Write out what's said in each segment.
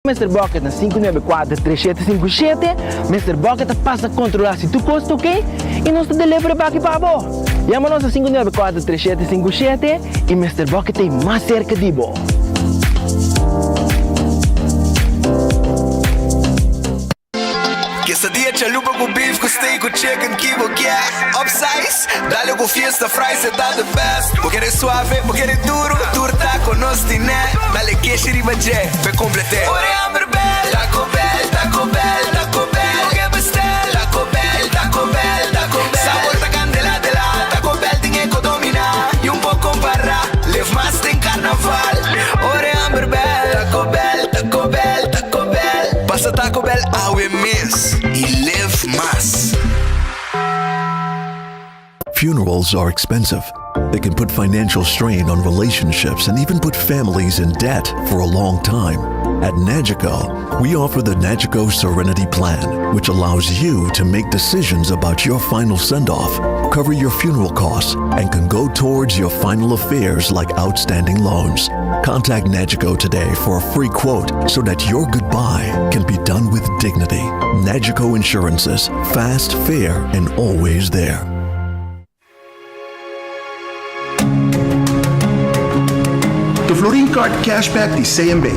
Mr. Bucket na 594-3757. Mr. Bucket passa a controlar se tu custa, ok? E nós te delivery aqui para você. Chama-nos a 594-3757 e Mr. Bucket tem mais cerca de você. Quesadilla, chalupa com beef, com steak, com chicken, kibo, yeah. Upsize, dale com fiesta, fries, tá the best. Vou querer suave, vou querer duro, turta com nós tiné. Dale queijo e bajé, pe completé. Ore Amber Bell, Taco Bell, Taco Bell, Taco Bell. O que bestel, Taco Bell, Taco Bell, Taco Bell. Sabor da candela de la, Taco Bell tem que dominar. E pouco para, live mais tem carnaval. Ore Amber Bell, Taco Bell, Taco Bell, Taco Bell. Passa Taco Bell, we miss. Y live más. Funerals are expensive. They can put financial strain on relationships and even put families in debt for a long time. At Nagico, we offer the Nagico Serenity Plan, which allows you to make decisions about your final send-off, cover your funeral costs, and can go towards your final affairs like outstanding loans. Contact Nagico today for a free quote so that your goodbye can be done with dignity. Nagico Insurances, fast, fair, and always there. The Florin Card Cashback de CMB.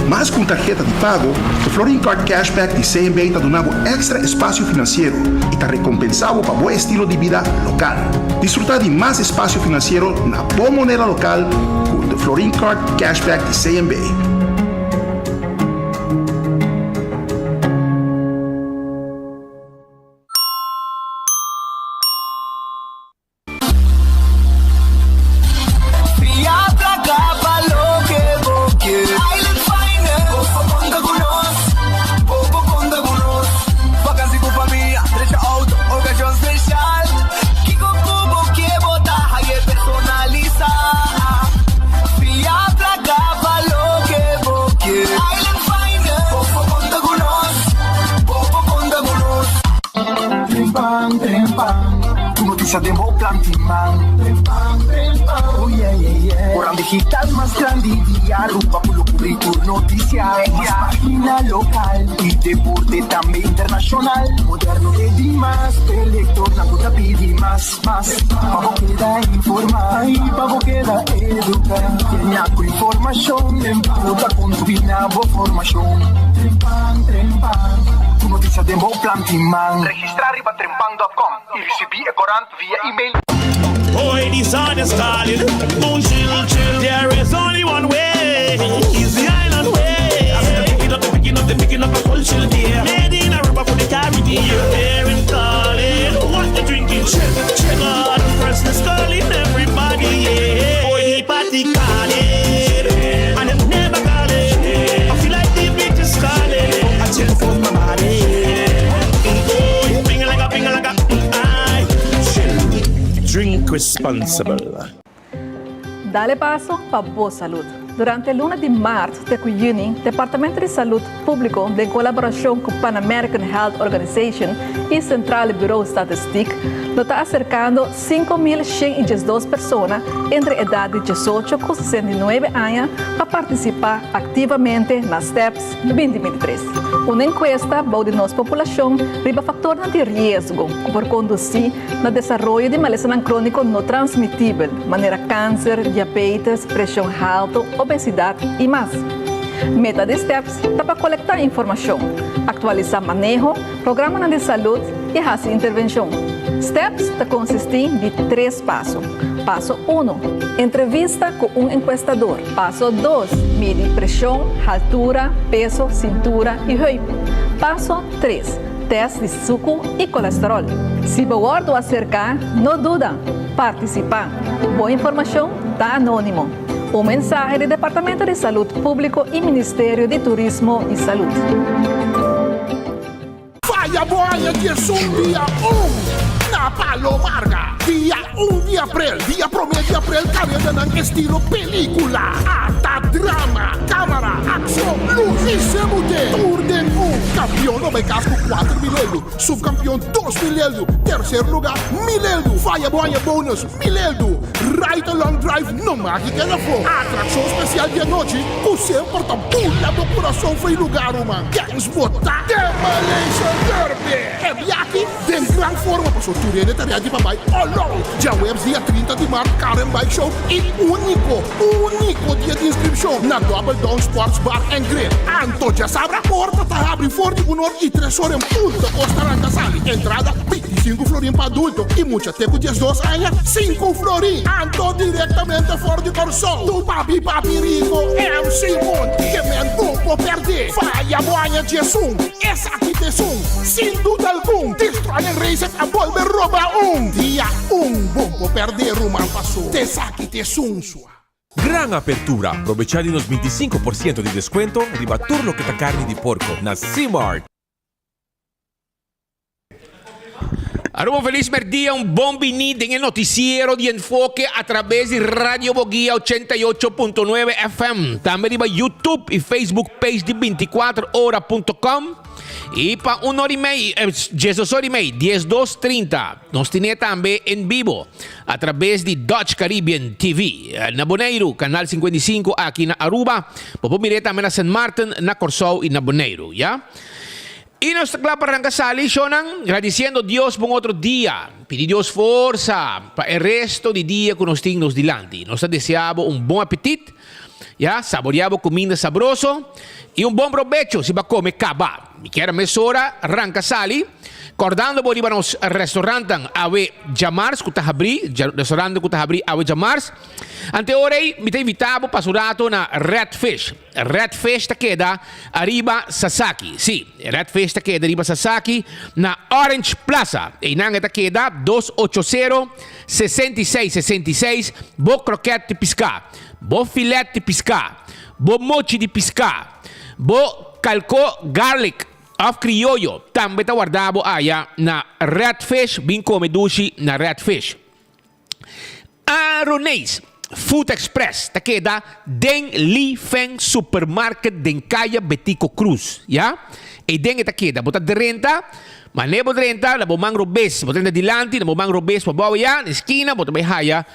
Mais com tarjeta de pago, o Florin Card Cashback de CMB está dando extra espaço financeiro e está recompensado para bom estilo de vida local. Desfrutar de mais espaço financeiro na boa moneda local com o Florin Card Cashback de CMB. Demo Plantiman. Oh yeah, yeah, yeah. Orang digital más grande día, rupa pulo currículum noticia. Más página local y deporte también internacional. Moderno de Dimas, elector, la puta pidi más. Pavo queda informar, pavo queda educar. Tiene con información, en puta con tu binabo formación. Trempan. Tu noticia Demo Plantiman. Registrar riba trempan.com y recibir corant via email. Boy, these are the calling. Don't chill. There is only one way. It's the island way. They're picking up a culture there. Made in a rubber for the Caribbean. They're in calling. What they drinking? Chill. God, press the calling everybody. Yeah. Boy, the party calling. And them never calling. I feel like the beat is calling. I chill for my body. Drink responsible. Dale paso para boa saúde. Durante el 1 de março de junho, o Departamento de Saúde Público, em colaboração com Pan American Health Organization e Central Bureau Statistic, está acercando 5.112 pessoas entre a idade de 18 e 69 anos para participar ativamente nas STEPS 2023. Uma encuesta para a nossa população riba fatores de risco por conduzir no desenvolvimento de maleza crônico não transmitível, maneira câncer, diabetes, pressão alta, obesidade e mais. Meta de STEPS está para coletar informação, atualizar manejo, programa de saúde e fazer intervenção. STEPS está consistindo de 3 passos. Passo 1, entrevista com um encuestador. Passo 2, medir pressão, altura, peso, cintura e corpo. Passo 3, teste de suco e colesterol. Se você acercar, não duda, participar. Boa informação está anônimo. Um mensagem do Departamento de Saúde Público e Ministério de Turismo e Saúde. Fire boy, que zumbi na Palomarga. Dia 1 de Abril, dia 1 de Abril, karena ng estilo pelikula, ata drama, cámara, ação, luz e semude. Turden 1, campeão no Becasco 4 milhões, subcampeão 2 milhões, terceiro lugar milhões, faia boia bônus milhões, Ride Along Drive no Mágica da Flor, atração especial de noite, o seu porta-pula do coração foi lugar uma, Gangs botar, Demolition Derby, é viagem, tem grande forma para sua turma de tarefa de papai, já webs dia 30 de março, Karen Bike Show e único dia de inscrição na Double Down Sports Bar and Grill. Anto já sabe a porta, tá abre forte 1 hora e 3 horas em punto, Costa Rancasali. Entrada, 25 florim para adulto e muita tempo de 2 anos, 5 florim. Anto diretamente fora de Corsol. Do papi rico, é o Simon, que me bom perder. Vai a boia de Zoom, essa aqui de Zoom, sem dúvida algum. Destroyer Racer a volver rouba dia 1, bom perder uma passou. Te saque te sunsua. Gran apertura! Aprovechar nos 25% de descuento riba turno que ta carne de porco na C-Mart. Arroba feliz mercía, un bom vinito en el noticiero de enfoque a través de Radio Boguía 88.9 FM. También riba YouTube y Facebook page de 24hora.com. Y para 1 hora y media, 10 horas y media, 10:30, nos tiene también en vivo a través de Dutch Caribbean TV. Na Bonaire, canal 55 aquí en Aruba. Puedo mirar también a San Martin, na Corsou y na Bonaire, ¿ya? Y nuestra clapa Rancasali, Shonan, agradeciendo a Dios por otro día. Pidi Dios fuerza para el resto del día que nos tenemos delante. Nos deseamos un buen apetito, ¿ya? Saboreamos comida sabroso y un buen provecho si va a comer kebab. Mi quiera mesora Rancasali, acordando por ir a los restaurantes Ave Jamars, que abri, restaurante que abri Ave Jamars. Ante ora mi te invitavo pasurato na Redfish. Redfish ta queda arriba Sasaki. Sì, Redfish ta queda arriba Sasaki na Orange Plaza. E nanga ta queda 280-6666. Bo croquette de pisca, bo filet de pisca, bo mochi de pisca, bo calco garlic of criollo. Tambe ta guardavo aya na Redfish, bin come dushi na Redfish. Aronese Food Express, ta queda den Li Feng Supermarket den Calle Betico Cruz, ya? E den ta queda, bota de renta, ma ne bota renta, la bo mangro bes, bota de dilanti, la bo mangro bes, pa bawa ya, esquina, bota be haya,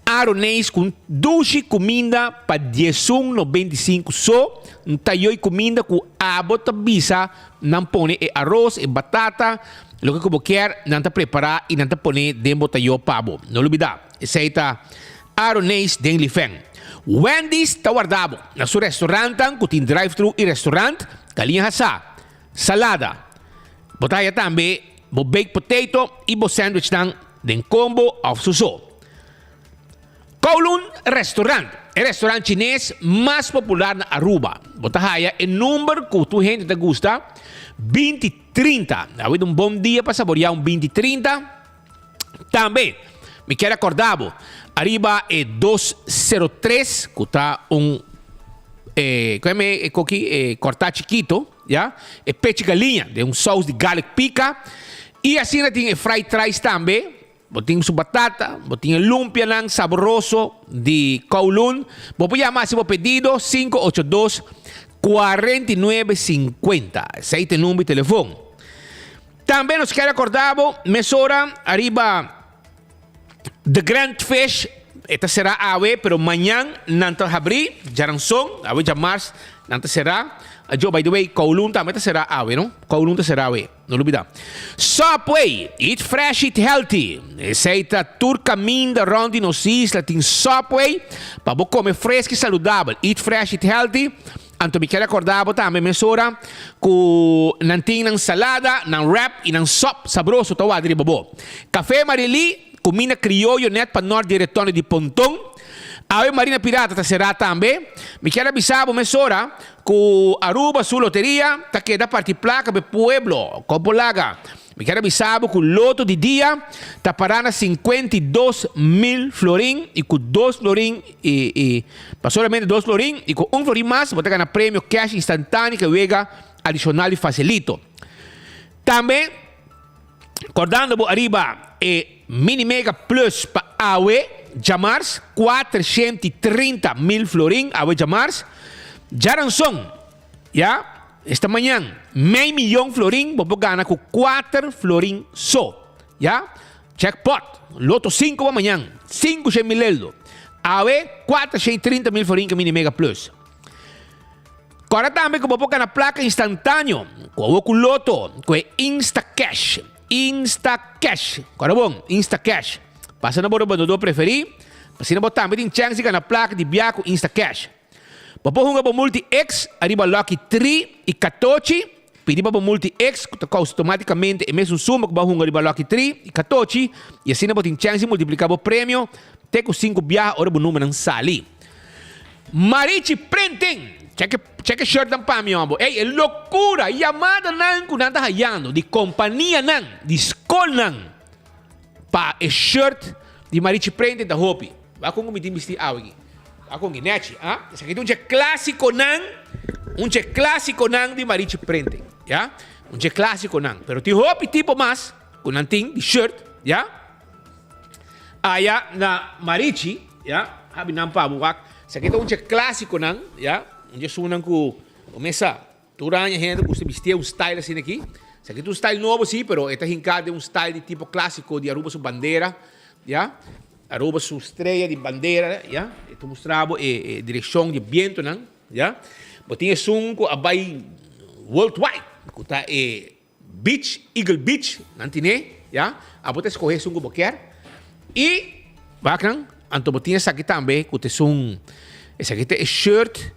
Aronese com dushi comida pa 10,95 so, tayoy comida com abota bisa, nan pone e arroz e batata, lo que como quer, nan ta preparar e nan ta pone den botayo pabo. No olvidar, essa está Aronese den Li Feng. Wendy's ta guardavo, na su restaurante, com tem drive-thru e restaurante, galinha hasa, salada, botaya também, bo baked potato e bo sandwich dan den combo of suso. Kowloon Restaurant, el restaurante chinés más popular en Aruba. Botahaya, el número que tu gente te gusta, 2030. Ha habido un buen día para saborear un 2030. También, me quiero acordar, arriba 203, que está un cortar chiquito, ¿ya? Peche galinha, de un sauce de garlic pica. Y así tiene fried rice también. Botinho su batata, botinho lumpia lang sabroso de Kowloon. Vou llamar se pedido 582-4950. Esse é o número de telefone. Também nos quer acordar, mesora arriba The Grand Fish. Esta será ave, pero mañana nanta abrir, jaranson, ave jamás, nanta será. Yo, by the way, Kowloon também será ave, não? Kowloon será ave, não olvida. Subway, eat fresh, eat healthy. Essa tour caminho da ronda nos islas, tem Subway, para você comer fresco e saudável. Eat fresh, eat healthy. Anto me quero acordar também, mesora, com não tem salada, não wrap e não sop sabroso, tá wadri bobo. Café Marili, comida criollo net para norte direttone de Pontão. Ave Marina Pirata será também. Me quero avisar, mesora, que Aruba, sua loteria, tá queda parte placa do pueblo, Copolaga. Me quero avisar que o loto de dia tá parando 52,000 florim e com 2 florim e solamente 2 florim e com 1 florim mais, você ganha prêmio cash instantâneo que chega adicional e facilito. Também Acordando bo arriba Mini Mega Plus para AWE Jamars 430 mil florin AWE Jamars. Jaranson, esta manhã, meio milhão florin, vou ganhar com 4 florin só, Jackpot, loto 5 amanhã, 5 mil euros. AWE 430 mil florin que Mini Mega Plus. Agora também que vou ganhar placa instantâneo, com o loto, com Insta Cash. Agora bom, Insta Cash. Passa na bora do preferir, passa na botar, também tem chance de ganhar placa de biaco Insta Cash. Papo hunga bo multi-X, arriba Lucky 3 e 14. Pedi para multi-X, que automaticamente é mesmo suma que hunga arriba Lucky 3 e 14. E assim não tem chance de multiplicar o prêmio. Tem com 5 biar, ora o número não sali. Marichi Printing. Check shirt ng pamiyombo. É loucura. Yamada nang kunanta hayando. De companhia nang. De school nang. Pa shirt de Marichi Printing da Hopi. Ako ngumitin bisti awagi. Ako nginechi, Esse aqui é um clássico não de Marichi Printing, Um clássico não. Pero ti hopi tipo mais, com nanting de shirt, Aya na Marichi, Habi nang pabuak. Esse aqui é um clássico não, Onde sunang ko mesa. Turanya gente que vestia um style assim aqui. Esse aqui é um style novo sim, pero esta hincada é um style de tipo clássico de Aruba su bandeira, Aruba su estrela de bandeira, Ito mostrava direção de viento, Botinha sunko abay worldwide. Kuta beach, Eagle Beach, nantine, Abota escorrer sunko boquer. E bakang anto botinha sakit também, kuta sung esse aqui é shirt,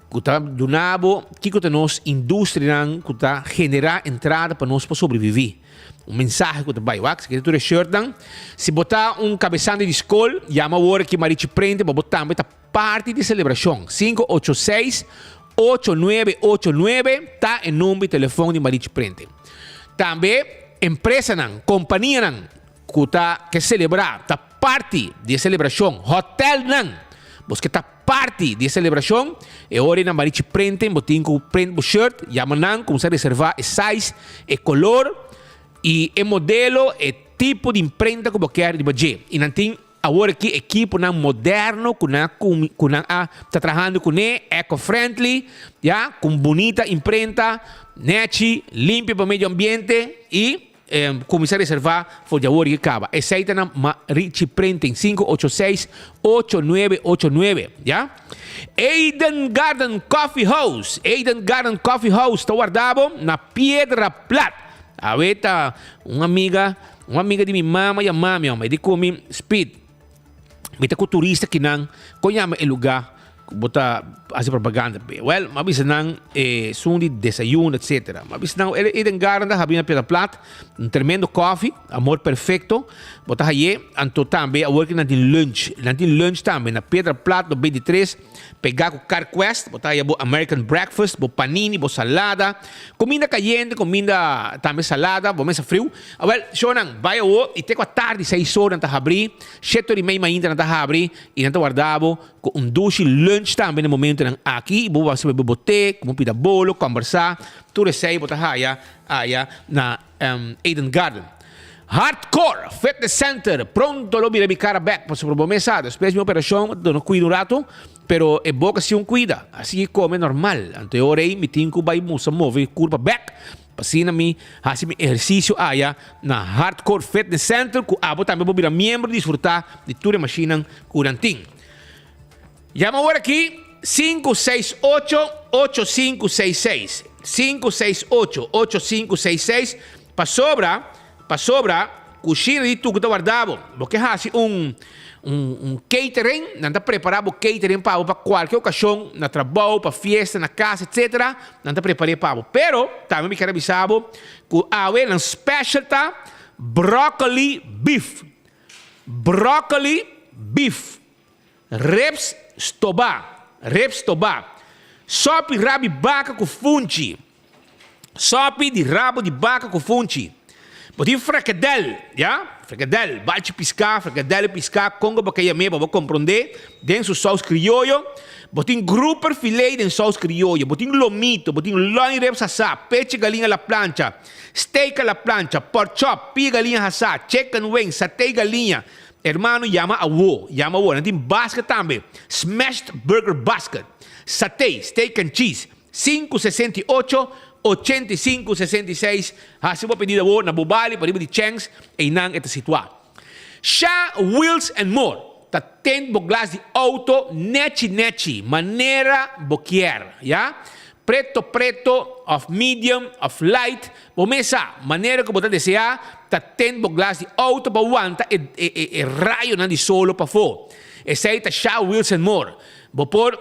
kuta dunabo, kiko nos indústria kuta generar entrada para nós para sobreviver. Mensagem que vai wax, que tu shirt dan. Se botar cabeçando de escola, chama o hora que Marichi Prende, para botar também parte de celebração. 586-8989 tá em número de telefone de Marichi Prende. Também empresa nan, companhia nan, que celebrar, tá parte de celebração, hotel nan, que tá parte de celebração, é hora na Marichi Prende, botinho com prende shirt, chama nan, começar a reservar size, color. E o modelo é tipo de imprenta que você quer de budget. E não tem agora aqui equipo moderno que está trabalhando com eco-friendly, com bonita imprenta, limpa para o meio ambiente e começar a reservar for de agora que acaba. Aceita na Marichi Printing 586-8989, Eden Garden Coffee House. Eden Garden Coffee House está guardado na Piedra Plata. Aveta uma amiga de minha mama e a mami, ele come speed. Vita com turista que não conhece o lugar, bota fazer propaganda. Well, mabisa não sundi desayuno, etc. Mabisa não Eden Garden da Habina Pedra Plata, tremendo coffee, amor perfeito. Bota aí, anto também a working na lunch também na Pedra Plata do 23. Pegar com Car Quest, botar aí American Breakfast, panini, salada, comida caliente, comida também salada, mesa frio. Well, shonan, vai ao e tem com a tarde 6 horas na abrir, 7h30 ainda na abrir e na guardado com duche lunch também no momento aqui, vou fazer bote, como pida bolo, conversar, tudo isso aí botar aí na Eden Garden. Hardcore Fitness Center, pronto lo mira mi cara back para sua promessa, depois de minha operação, não cuido um rato, pero é boa que se cuida, assim como é normal. Ante hora aí, me tenho que vai mover curva back, assim mi fazer exercício aí na Hardcore Fitness Center, que abo também vou virar membro, desfrutar de toda a máquina curantim. Chama agora aqui 568-8566, 568-8566, para sobra, cozinha de tudo que está guardado. Porque faz catering, não está preparado catering para qualquer ocasião, na trabalho, para festa, na casa, etc. Não está preparado para. Pero, também me quero avisar que há um special broccoli beef. Broccoli beef. Reps stobá. Sopa de rabo de vaca com funchi. Sopa de rabo de vaca com funchi. Botin fricadel, fricadelle, balde piscar, fricadelle piscar, congo bacalhau me, para compreender, dentro saus criollo, botin grouper filet den saus criollo, botin lomito, botin loin ribs assá, peche galinha la plancha, steak a la plancha, pork chop, pia galinha assá, chicken wing, satay galinha. Hermano, llama a wo. Nanti basket também. Smashed burger basket. Satay, steak and cheese. 5,68, 85,66. Se você pedir a wo, na bubali, para de changs, e não é situado. Sha Wheels and More. Ta ten bo glas de auto, nechi, maneira boquier, ya? Preto, of medium, of light. Bomesa, maneira que você desejar, ta ten bo glas de auto pa wanta e raio na di solo pa fo. E sei ta Sha Wheels and More. Bo por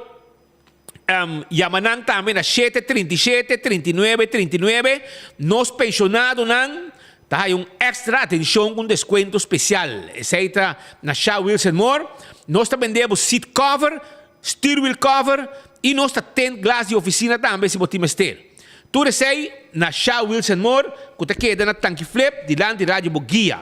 Yamanang também na 737, 39, 39. Nos pensionados nan tá extra atenção com desconto especial. Sei ta na Sha Wheels and More. Nós também vendemos seat cover, steering wheel cover e nós temos glass de oficina também se você mester. Tudo sei na Sha Wheels and More, que te queda na tanque flip de lá de rádio guia.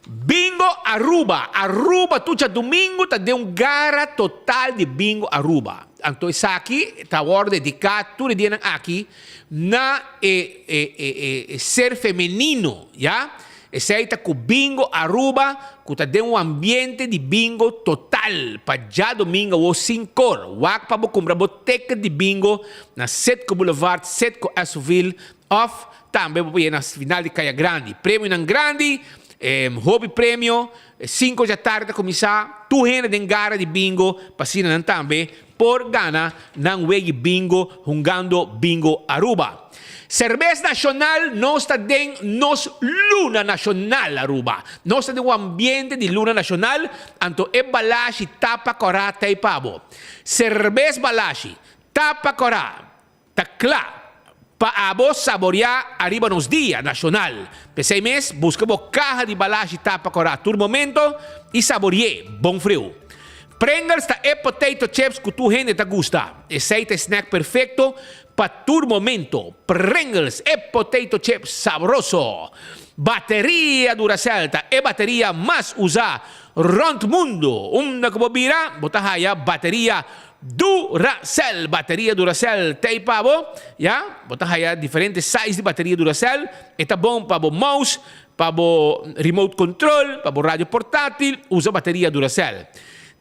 Bingo Aruba. Aruba, tu já domingo tá de gara total de bingo Aruba. Então isso aqui tá hora dedicado tudo dia aqui na ser feminino, já? Esse aí tá com bingo Aruba, que tá de ambiente de bingo total. Para já domingo ou 5 horas. Wak para comprar boteca de bingo na Setco Boulevard, Setco Assoville, off também para na final de Caia Grande. Prêmio na Grande, hobby prêmio, 5 da tarde começar, tu rende de gara de bingo, passina também, por gana, não wegi bingo, jugando bingo Aruba. Cerveza Nacional nós está dentro nos Luna Nacional Aruba. Nós está dentro ambiente de Luna Nacional, então é balashi tapa corá tei pavo. Cerveza balashi tapa corá, tá claro. Para vos saborear arriba nos dias nacional. Por 6 meses, busca caja de balashi tapa corá todo momento e saborear bom frio. Pringles tá potato chips que tu gente te gusta. Esse é snack perfeito para todo momento. Pringles potato chips sabroso. Bateria Duracell tá bateria mais usada rond mundo. Uma que bobira, botahaya bateria Duracell. Bateria Duracell tem pavo, ya? Botahaya diferentes sizes de bateria Duracell. Está bom para o mouse, para o remote control, para o rádio portátil. Usa bateria Duracell.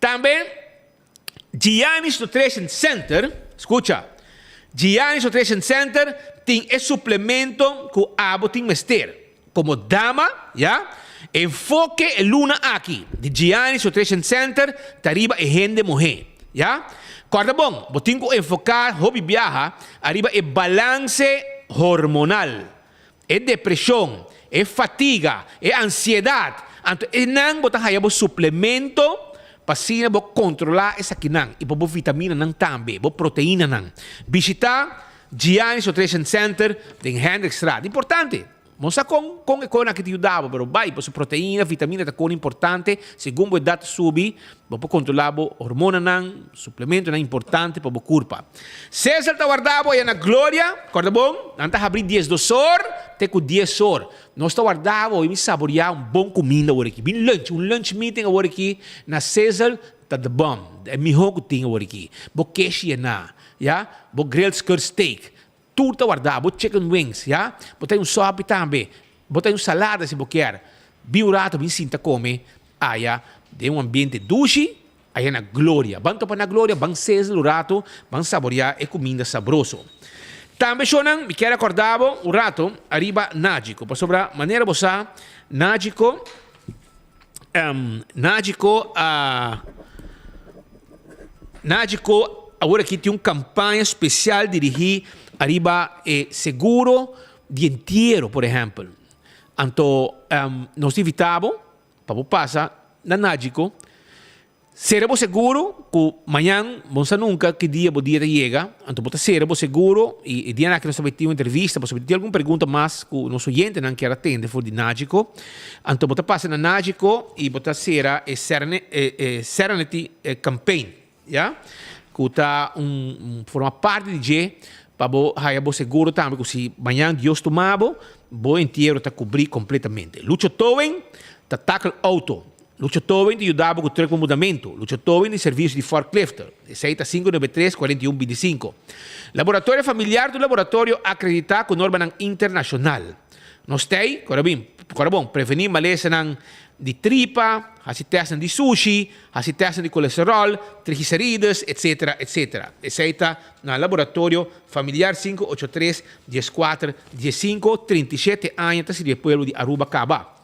Também, Giannis Nutrition Center, escucha, Giannis Nutrition Center tem esse suplemento que abo tem mester. Como dama, ya? Enfoque el luna aqui. De Giannis Nutrition Center, tariba e gente mujer, ya? Corda bom, botin ko enfocar hobby viaja, arriba e balance hormonal, e depressão, e fatiga, e ansiedade. Então, e nang botan hayabo suplemento para bo controlar essa quinang e bo vitamina nang também, bo proteína nang. Visitar Giannis Nutrition Center em Hendrickstraat. Importante. Non sa con che ti aiutava, però vai, per proteína, vitamina ta con importante, segundo o dato subi, po controllavo hormona nan, suplemento nan importante per bo curpa. César ta guardavo e na gloria, guarda bom, anta abri 10 dosor, te cu 10 or. Nós ta guardavo e mi saborear un bon comida ora aqui, un lunch meeting ora aqui na César ta the bomb. É melhor que tinha ora aqui. Bo keshi na, ja? Bo grilled skirt steak. Tudo guardar, botei chicken wings, já? Botei sopa também, botei salada se você quer. Biurato, bem sinta come, aí de ambiente duche, aí na glória. Banto para na glória, bang César o rato, bang saborear e comida sabroso. Também chonan, me quero acordar o rato, arriba nágico, para sobrar maneira você nágico, agora aqui tem uma campanha especial dirigida arriba seguro de entierro, por exemplo. Então, nós invitamos para passar na Nágico. Seremos seguro que amanhã, vamos nunca, que dia o dia chega. Então, você seremos seguro e dia que nós vamos ter uma entrevista, você ter alguma pergunta mais que o nosso cliente não quer atender for de Nágico. Então, você passa na Nágico e você será Serenity Campaign, já? Que está forma parte de G. Para bo seguro também, que se amanhã Deus tomava, bo inteiro está cobrir completamente. Lucho Towen, tackle auto. Lucha Tobin di ajudava com o truck mudamento. Lucha Tobin de serviço de forklift. Aceita 593-4125. Laboratório familiar do laboratório acreditado com norma internacional. Nós temos, agora bom, prevenir maleza de tripa, assim testam de sushi, assim testam de colesterol, triglicérides, etc, etc. Aceita no laboratório familiar 583-14-15, 37 anos, do pueblo de Aruba, Caba.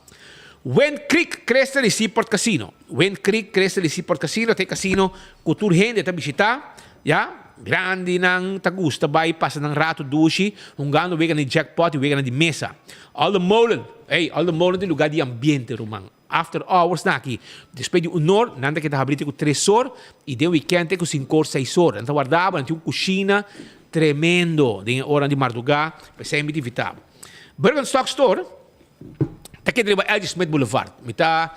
Wind Creek Cresta de Seaport Casino. Wind Creek Cresta de Seaport Casino. Tem casino que tu gente está visitar. Ja? Grande nang tagusta bay passa ng rato dushi. Hungando wega ni jackpot, wega na di mesa. All the molen. Hey, all the molen di lugar di ambiente rumang. After hours na aqui. Depois de hora, nanda kita habrite com 3 horas. E de weekend com 5 horas, 6 horas. Então guardava, tinha uma cozinha tremendo. De hora de madrugada. Para ser invitado. Bergenstock Store. Aqui é L.G. Smith Boulevard. Mita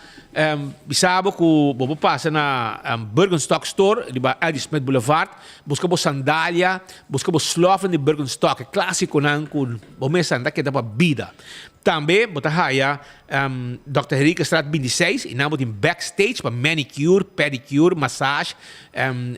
bisabo ko bobo passa na Bergenstock Store, di ba L.G. Smith Boulevard. Busca bo sandália, busca bo slofen de Bergenstock, clássico nang kun bomesa nda kita pa bida. Também bota haya Dr. Henrique Straat 26, inamo din backstage pa manicure, pedicure, massage,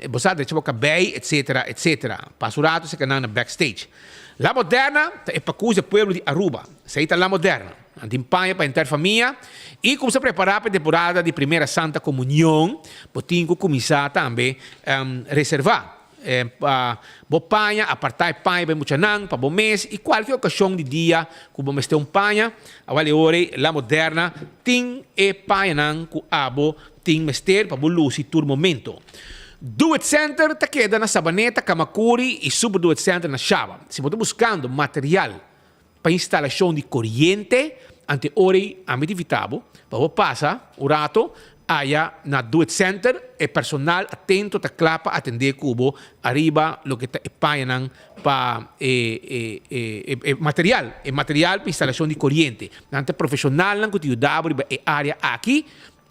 bosa de chabo cabelo, etc, etc. Pasurato se kanang na backstage. La Moderna, é para o pueblo de Aruba. Saíta La Moderna. Antimpanha para interfamília. E como se preparar para a temporada de Primeira Santa Comunhão, tem que começar também a reservar. Para panha, apartar panha para muchanang, para bom mês. E qualquer ocasião de dia, que bom mês tem panha, a vale ore, La Moderna, tem panha nang, que abo, tem mester para bom luz e tur momento. Do It Center está queda na Sabaneta, Kamakuri e Super Do It Center na Chava. Se você buscando material para instalação de corrente, ante ore amitivitabo, para você passar o rato, aya na Do It Center, e personal atento ta clapa atender cubo, arriba lo que está epayanang para material para instalação de corrente. Ante profissional lang que te ajudava e área aqui,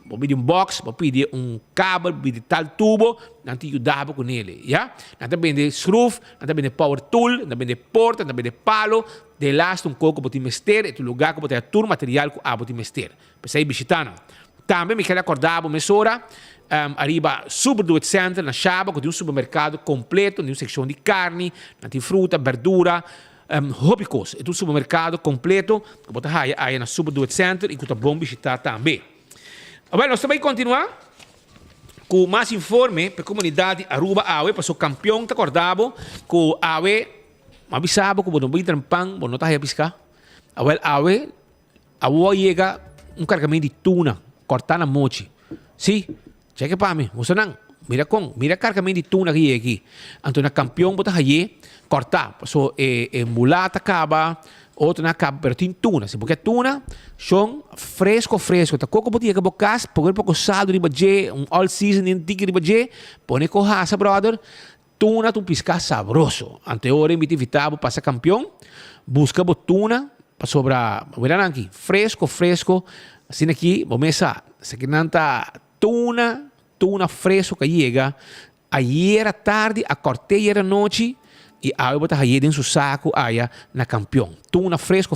vou pedir box, vou pedir cabo, vou pedir tal tubo, nanti ajudava com ele, ja? Nanti vende screw, nanti vende power tool, nanti vende porta, nanti vende palo, de last coco para te mester, e tu lugar que para ter material que abo te mester. Para ir visitando. Também me quero acordar a mesura, arriba Super Do It Center na Chaba, que tem supermercado completo, tem uma secção de carne, tem fruta, verdura, hobicos, é um supermercado completo, que você aí na Super Do It Center e que é bom visitar também. Bueno, nós também continuar com mais informe para a comunidade Aruba Awe, para o campeão te acordava que Awe, avisava que não vai trampang, não está a piscar. Awe chega carregamento de tuna, cortar na mochi. Sim, cheque para mim, você não. Mira carregamento de tuna aqui. Então, na campeão bota aí, cortar. So, mulata acaba, outro na acaba, pero tem tuna. Se porque tuna, são fresco. Tá coco botia que bocas, põe pouco saldo de baje, all season de tigre de baje, põe com raça, brother. Tuna tu piscar sabroso. Anteora invitava para campeão, busca tuna para sobra, verán aqui, fresco. Assim aqui, vamos a se que nanta tuna fresco que chega, ayer tarde, a cortei era noite, e aí botar aí dentro do saco, aí na campeão. Tuna fresco,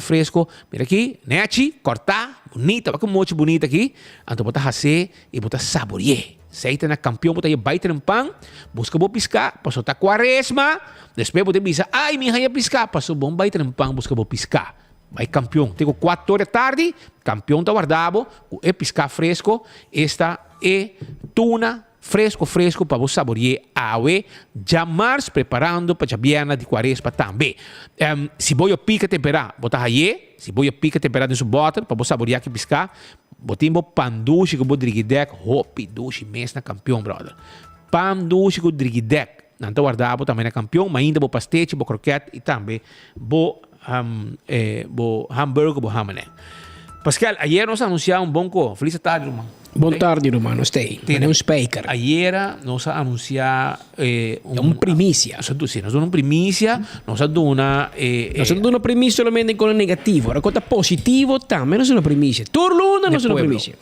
mira aqui, nechi, cortar, bonita, vai com mochi bonita aqui, então botar assim e botar saborear. Seita na campeão, botar aí baita no pão, busca bom piscar, passou tá quaresma, depois botar bisa, ai, minha ia piscar, passou bom baita no pão, busca bom piscar. Vai campeão, tenho 4 horas tarde, campeão tá guardado, é piscar fresco, esta é tuna fresco para você saborear awe, jamais preparando para a biana de quaresma também. Se você pica temperar, botar aí, se você pica temperar no seu bottle, para você saborear que piscar, botimos pandushi com drigidek, hopi dushi mês na campeão, brother. Pandushi com drigidek, não tá guardado também na campeão, mas ainda bo pastete, bo croquete e também bo hambúrguer, bo hamane. Pascal, ayer nós anunciamos bom feliz tarde, irmão. Boa tarde, irmão. Stay. É um speaker. Ayer nós anunciamos uma primícia. Nós damos uma primícia, nós damos uma primícia solamente com o negativo. Agora, quando é positivo, também nós uma primícia. Turluna, nós uma primícia.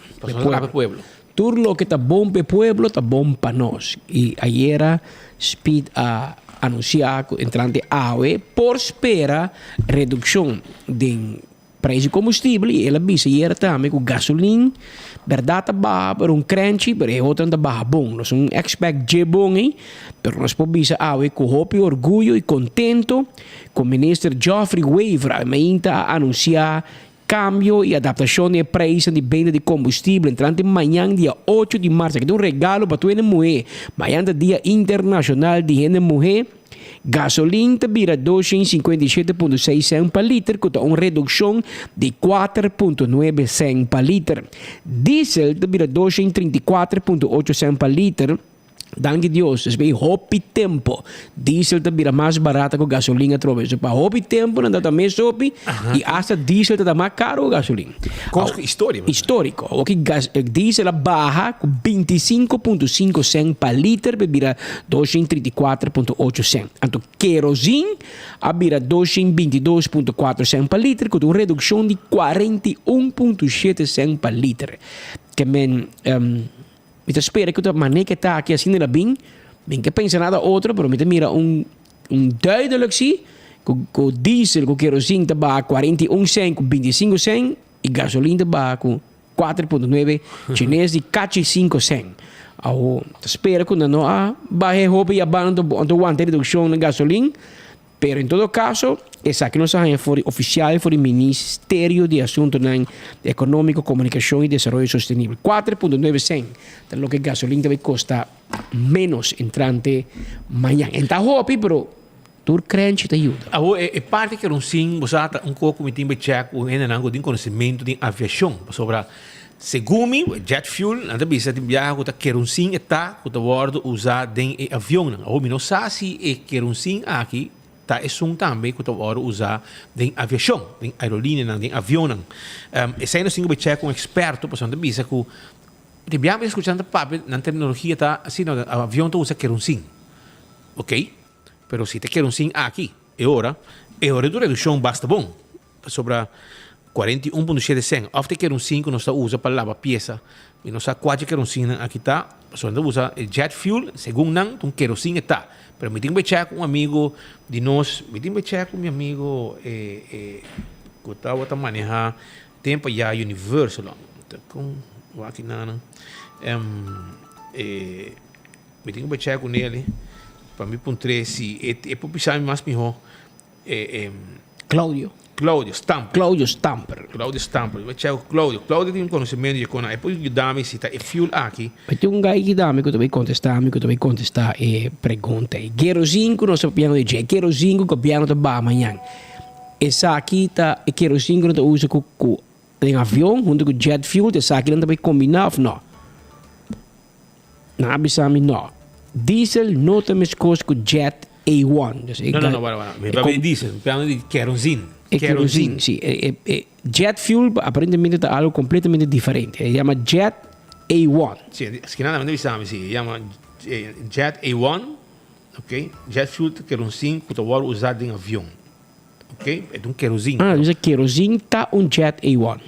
Pueblo. Turlo que está bom para o pueblo, está bom para nós. E ayer Speed a anunciar entrante AWE por espera redução de preço de combustível e ela bisa era também com gasolina, verdade barra, para crunchy, para outra da barra bom. Nós um expect de bom, pero nós podemos com hope, orgulho e contento com o ministro Geoffrey Waver, mas a anunciar cambio e adaptação de preço de venda de combustível entrante amanhã, dia 8 de março, que é um regalo para toda mulher. Amanhã é dia internacional de gente mulher. Gasolina vira 257,6 cents per litro, com uma redução de 4,9 cents per litro. Diesel vira 234,8 cents per litro. Danke Deus, es bem hopi tempo. Diesel vira mais barata que gasolina trove. So para hopi tempo não dá mais hopi e hasta diesel tá mais caro que gasolina. Histórico. O que diesel barra com 25,5 cents per litro vira 234,8 cents. Então kerosene vira 222,4 cents per litro com uma redução de 41,7 cents per litro. Que men me espera que a maneira que está aqui assim na bem que pensa nada outro, pero me mira duidelijk zie, com diesel, com kerosene tá 41 cents, com 25 cents, e gasolina tá com 4,9 chinês de 5 cents. Espera que não barre roupa e abando a redução na gasolina, pero em todo caso, essa aqui não é oficial do Ministério de Assuntos Econômicos, Comunicação e Desenvolvimento Sustentável. 4,9 cents, é o que a gasolina vai custar menos entrante amanhã. Então, hopi, pero tur crente te ajuda. É parte que não sim, você um pouco me tem que check o enanango de conhecimento de aviação sobre segumi, jet fuel, nada bisa de viajar com kerosene está com o bordo usado em avião. Ou não sabe se é kerosene aqui é um também que eu vou usar em aviação, em aerolínea, em avião. Esse aí não se checa um experto, por exemplo, bisa que de viagem escutando papo na tecnologia tá assim, o avião usa kerosene, ok? Pero se tem kerosene aqui, é hora de redução basta bom, sobre 41,7 cents. Ofte kerosene que nós usa para lavar peça, e nós quase kerosene aqui tá, só nós usa jet fuel, segundo não, kerosene está. Pero me tenho que checar com um amigo de nós, me tenho que checar com meu amigo que estava a manejar tempo já Universal, com o aqui não, me tenho que checar com ele para me encontrar se é para pensar mais melhor. Claudio Stamper. Vai checar com Claudio tem conhecimento de economia. Depois de dar-me se está fuel aqui. Mas tem guy que dá-me que eu também contestar pergunta. Kerosene que nós piano de jet, kerosene que o piano de bar amanhã. Essa aqui tá kerosene que nós usa com em avião, junto com jet fuel, essa aqui não vai combinar não. Não abisami não. Diesel não tem mais coisa com jet A1. Não, para diesel, piano de kerosene. Kerosene, sim. Jet fuel aparentemente está algo completamente diferente. Se chama Jet A1. Sim, se nada me sabe, se chama Jet A1, ok? Jet fuel kerosene que eu usado em avião, ok? É kerosene. Diz kerosene está Jet A1.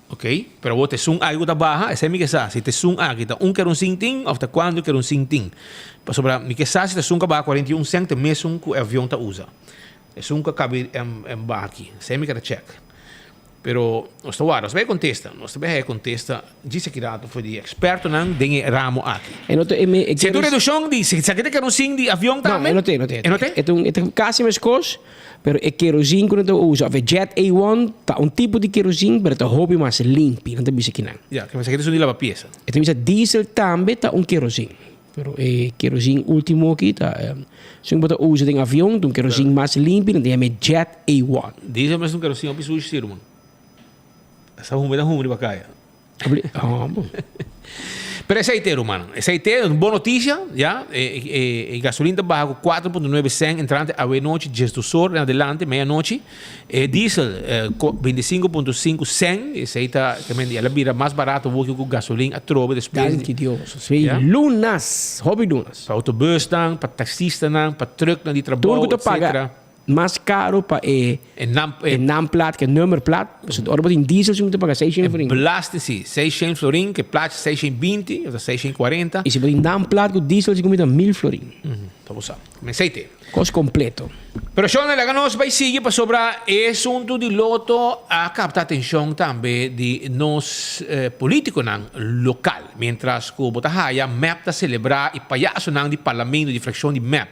Ok? Pero vos te sun algo da baja, esse é mi que sa. Se te sun aqui, tá kerosene ting, ou tá quando kerosene ting. Para sobre mi que sa, se te sun ka ba 41 cents, te mesmo que o avião tá usa. Es un que cabe en baki, se me queda check. Pero nós vai contesta, dice que dato foi de experto não tem ramo aqui. Se tu redução dice, se quer kerosene de avião também? Não tem. É quase mais coisa, pero é kerosene que eu uso. A Jet A1 tá tipo de kerosene, pero tá hobby mais limpo, não tem bisa que não. Já, que mas aqui é lava peça. Então diesel também tá kerosene. Pero kerosene último aqui tá. Se você usa em avião, kerosene mais limpo, não tem Jet A1. Diesel mas kerosene é o estilo, mano. Essa rumba de bacaia. Bom. Pero esse aí, mano. Esse aí é uma boa notícia, já? Gasolina baja com 4,9 cents entrante a noite, gesto sol, em adelante, meia-noite. Diesel, 25,5 cents. Esse aí tá, também, ela vira mais barato do que o gasolina a trova depois. Danke Deus. Lunas, hobby lunas. Para autobus, para taxista, para truck, de trabalho, etc. mais caro para naamplaat que nummerplaat. Dus het orbo in diesel ze moeten pagar 600 florin. Belasting, sim. 600 florin, que placa 620, ou 640. E se você naamplaat com diesel ze moeten 1000 florin. Tá bom, sabe. Menseite. Cost completo. Pero Sean, la ganos vai seguir para sobra assunto de loto a captar atenção também de nos políticos local. Mientras que o Botahaya MEP está celebrar e palhaço de parlamento de fração de MEP.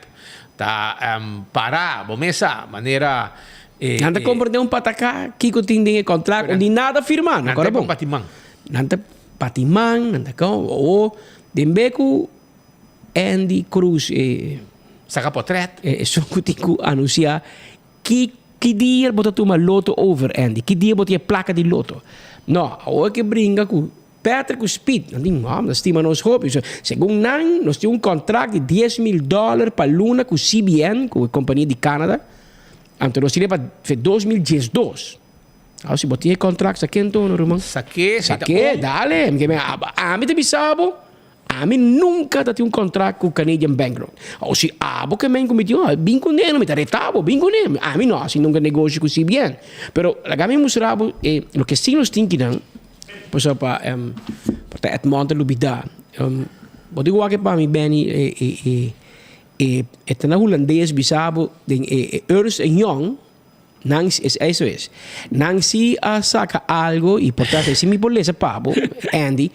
Tá para, bomesa, maneira... Nanta compra um patacá, Kiko tem contrato, onde nada firmado. Nanta com patimang. Nanta patimang, nanta com... O Dembeco Andy Cruz... Saka potret. Zo goed ik anuncia que dia bota tu uma loto over Andy, que dia bota je placa di loto. No, o que brinca com Patrick o Speed, não tem mal, nós temos nos hobbies. Segundo nang, nós temos contrato de $10,000 para luna com CBN, com a companhia de Canadá. Então nós temos para 2012. Então se botar contrato, saque então, irmão. Saque, dale. A mim te bisabo. A mim nunca tive contrato com o Canadian Banknote. Ou se abo que me cometió, bem com ele, me retabo, bem com ele. A mim não, assim nunca negocio com CBN. Pero la que me mostraba, lo que sí nos tiene que dar, pues para Edmond Lubida, wat digo que para mim bem é na holandês bisabo de Ernst Young. Nancy es eso es. Nancy saca algo y por tanto si mi bolesa pabo Andy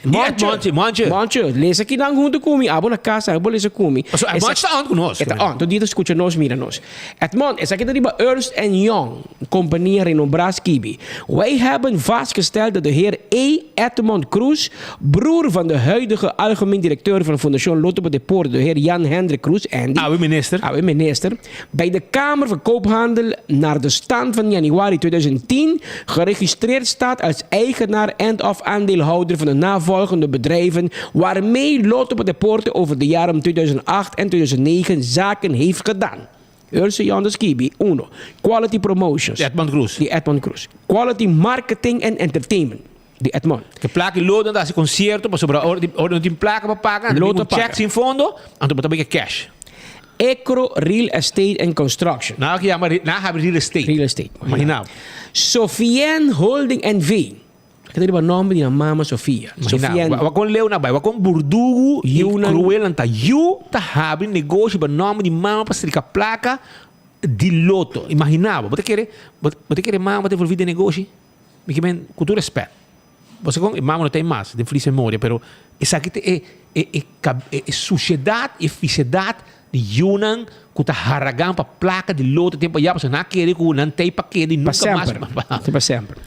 Monte lesa aqui nang junto comigo abo na casa abo lesa comigo. Monte está on conosco. Está on, tu dito escucha nos mira nos. Edmond essa aqui deriva Ernst Young companhia renombrada Kibi. Wij hebben vastgesteld dat de heer Edmond Cruz, broer van de huidige algemeen directeur van de Fondation Lotto bij de Poort, de heer Jan Hendrik Cruz, Andy, oude minister, bij de Kamer van Koophandel naar de stand van januari 2010 geregistreerd staat als eigenaar en of aandeelhouder van de navolgende bedrijven waarmee Lotto bij de Poort over de jaren 2008 en 2009 zaken heeft gedaan. Ernst Young Kibi, 1. Quality Promotions. Die Edmond Cruz. Quality Marketing and Entertainment. Die Edmond. Que placa lodo da concerto para sobra ordem de placa para pagar, lodo checks in fundo, anto botar bem cash. Ecro Real Estate and Construction. Nou, ja, maar hebben real estate. Real estate. Imaginav. Sofiane Holding NV. Kita di ba nome di mama Sofia? Sofiane. Wakon leu na bay, wakon burdugo, cruel anta you ta habi negócio ba nome di mama para ser placa di loto. Imaginava. Você quer mama te envolver de negócio? Me que men com todo respeito. Você com mama não tem mais, de feliz memória, pero essa aqui é sociedade e ficidade de Yunnan que está haragando para placa de loto tempo já você não quer que não tem para que nunca mais para sempre.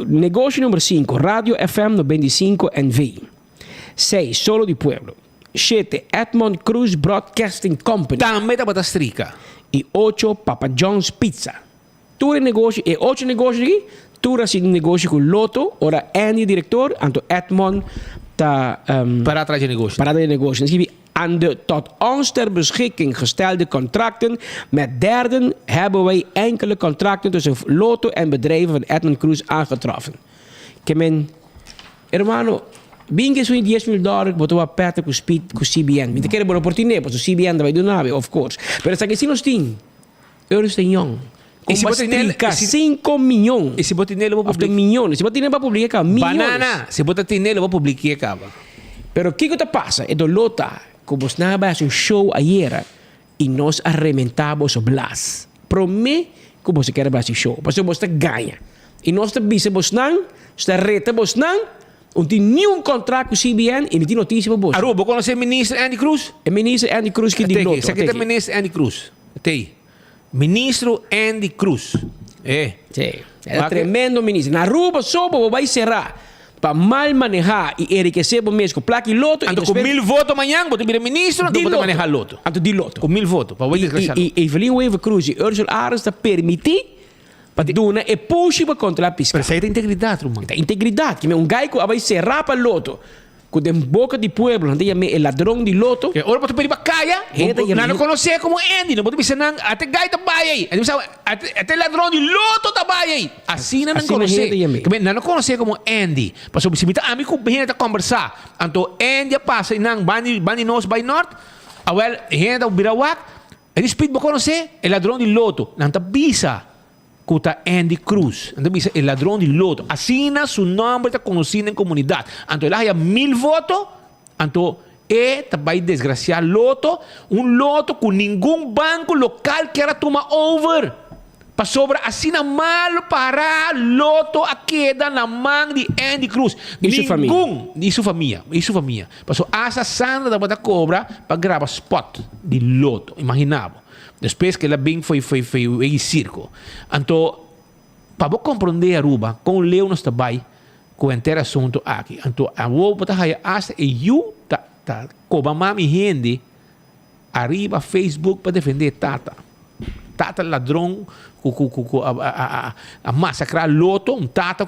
Negócio número 5, Radio FM 95 NV. 6, Solo di Pueblo. 7, Edmond Cruz Broadcasting Company. Também está para strica. E 8, Papa John's Pizza. Tudo negócio e 8 negócios aqui. Tudo assim negócio com Lotto. Ora Andy diretor, anto Edmond ta para trás de negócio. Para de negócio. Aan de tot ons ter beschikking gestelde contracten met derden hebben wij enkele contracten tussen Lotto en bedrijven van Edmond Cruz aangetroffen. Que men, hermano, bem que são $10,000 botou a perto com CBN. Me te quero boa oportunidade, porque CBN vai do nave, of course. Pero essa que sim nós tem, Ernst Young. E se botar 5 milhões. E se botar nele vou publicar milhões. Se botar nele vou publicar milhões. Banana, se botar nele vou publicar acaba. Pero que te passa? É do Lota. Como nós um show ayer e nós arrementamos o Blas. Para mim, como você quer fazer show, porque você ganha. E nós estamos buscando, está reta buscando, não tem nenhum contrato com o CBN e não tem notícia para você. Aruba, conhece o ministro Andy Cruz? O ministro Andy Cruz que diz Lotto. Secretário-ministro Andy Cruz. Tem. Ministro Andy Cruz. Sim. É tremendo ministro. Na Aruba, só vai encerrar. Para mal manejar e enriquecer o mês com placa e loto. Anto com 1,000 votos amanhã, você vira ministro, anto você manejar loto. Anto de loto. Com 1,000 votos. Para vai desgraçar. E Evelyn Weaver Cruz e Ursula Ares está permitir para donar e puxar para contra a piscina. Mas aí tem integridade, irmão. Tem integridade. Que um gai que vai serrar para loto. Com dem boca de pueblo, onde é ladrão de loto. Ora para pedir para caia, não conhecer como Andy, não pode dizer não, até gai tá aí. Até ladrão de loto tá aí. Assim não conhecer. Não conhecer como Andy. Para se me tá amigo bem tá conversar. Então Andy passa e não bani nós by north. Awel, gente o birawak E speed mo conosce? Il ladrone di loto. Nanta bisa. Kuta Andy Cruz. Nanta bisa il ladrone di loto. Assina su nome da conocido in comunidad. Anto il haya 1000 votos. Anto tabay desgraciado loto. Un loto con ningún banco local que era toma over. Pa sobra assina mal para loto a queda na mão de Andy Cruz. E sua família? E sua família. Passou essa Sandra da cobra para gravar spot de loto. Imaginava. Depois que ela bem foi em circo. Então, para compreender a Aruba, com o Leo nós trabalhamos com o inteiro assunto aqui. Então, a Aruba está aí, e eu cobra mami gente arriba Facebook para defender Tata. Tata ladrão a massacrar loto, um tata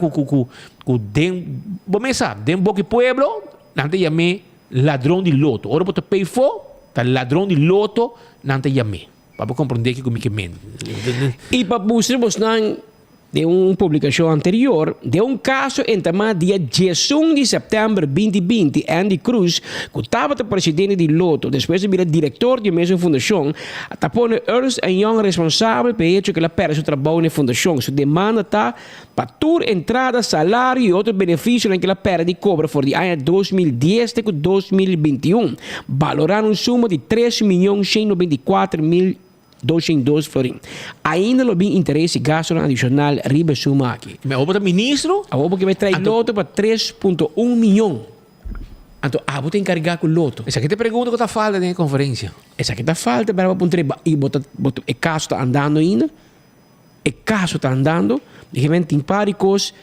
vamos sabe, den boque pueblo, nante chamei ladrão de loto. Ora botar pay for, tá ladrão de loto, nante chamei. Para compreender que comigo men. E para buscar de uma publicação anterior, de um caso em tema dia 11 de setembro de 2020, Andy Cruz, que estava o presidente de Loto, depois de virar diretor de mesma fundação, tapou Ernst Young responsável por hecho que ela perde seu trabalho na fundação. Sua demanda está para toda entrada, salário e outros benefícios que ela perde cobra por de ano 2010 até 2021, valorando uma suma de 3.194.202 florin. Ainda lo bem interesse gasto adicional riba suma aqui. Mas o ministro? A que vai trazer loto para 3.1 milhão. Então, você tem que encarregar com o loto. Essa aqui te pergunta que está falta na conferência. Essa aqui está falta, para você e o caso está andando ainda. O caso está andando. De repente, em paricos,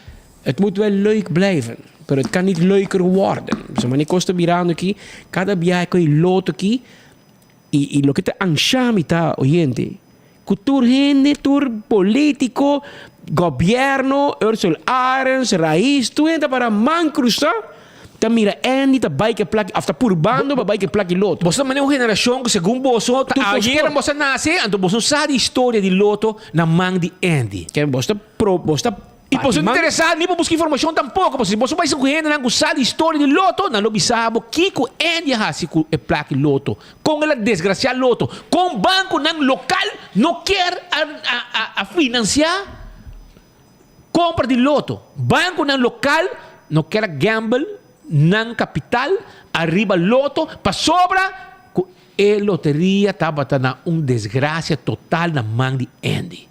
het moet wel leuk blijven. Maar het kan niet leuker worden. Dus wanneer kosten virando aqui, cada viagem com o loto aqui, y lo que te anchami está oyente, cultura gente, tur político, gobierno, Ursula Arens, Raiz, tu entra para man cruzar, ta mira Andy, ta bike plak, after purbando, pa bike plak loto. Você também é uma geração que segundo você, ayer você nasce, então você sabe a história de loto na mão de Andy. Que você e você não interessado nem para buscar informação tampouco, porque se você vai correndo na gostar história de loto, não lo sabe que o Andy hasi é plaque loto, com ela desgraciada loto, com o banco não local não quer a financiar compra de loto, banco não local não quer gamble, não capital, arriba loto, para sobra a loteria estava na desgraça total na mão de Andy.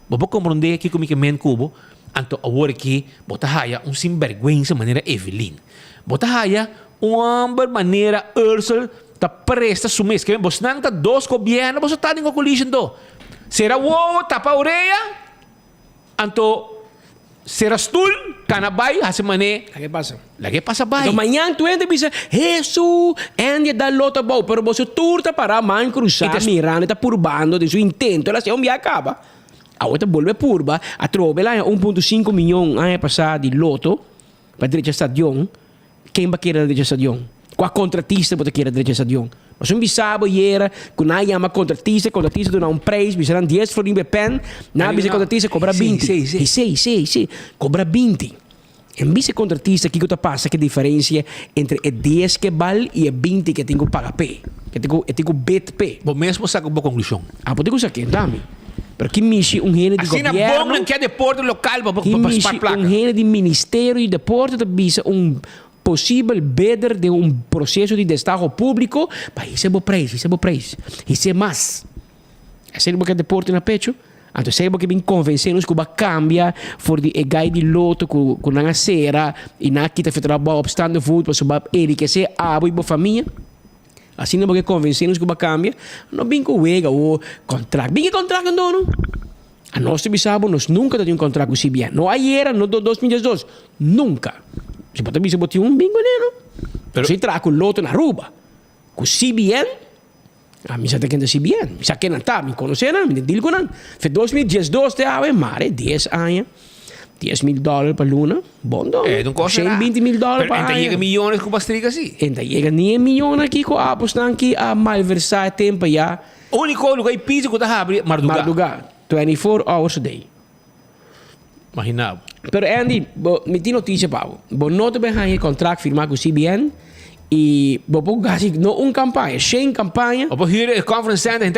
Vou compreender que comigo men cubo. Anto agora que bota haya sinvergüenza maneira Evelyn. Bota haya homem maneira Ursula ta presta su mês. Que você não tá dois governos, você tá em collision do. Será o tapa a orelha? Anto será stul canabai hase mané. La que passa bai. Então amanhã tu entra e pensa, Jesus, Andy dá lota bom, pero você turta para man cruzar, mirando, tá purbando de seu intento, ela se acaba. A outra volve purba, a trove lá 1.5 milhão ano passado de loto para direita estadião. Quem vai querer direita estadião? Qual contratista pode querer direita estadião? Mas bisabo era que não chama contratista dá um preço, bisaram 10 florin de pen, na bisa contratista cobra 20. Sim, cobra 20. Em bisa contratista que passa que a diferença entre o 10 que vale e o 20 que tem que pagar P, que tem que bet P. Bom mesmo saca uma conclusão. Pode usar aqui, dá-me. Porque mexi gene de governo. Assim bom que é deporte local para placa. Gene de ministério de deporte de visa possível bidder de processo de destaque público para receber preço. Isso é mais. Esse é o que deporte na pecho. Então, se você vem convencendo que vai cambiar for de gai de loto com a cera e na kita feito trabalho obstante food para subir ele que se abo e família. Assim não porque convencemos que vai cambiar, não vem com o contrato. Vem que contrato não? A nós bisabo nós nunca temos contrato com o CBN. Não ayer, não 2012, nunca. Se pode dizer botar bingo não. Pero se traga com loto na Aruba, com o CBN, a mim sabe quem é o CBN, sabe quem não está, me conhece não, me digo não. Foi 2012 até agora, mare 10 anos. $10,000 para Luna, bom dom. Não custa nada. $120,000 para ano. Chega milhões com bastriga assim. Chega nem milhões aqui com a apostan aqui a malversar tempo já. O único lugar piso que está abrindo Marduga. 24 hours a day. Imaginava. Pero Andy, me tem notícia para você. Você não tem contrato firmado com o CBN E bobo gasi no campaña, sem campaña. Op huur een conference center in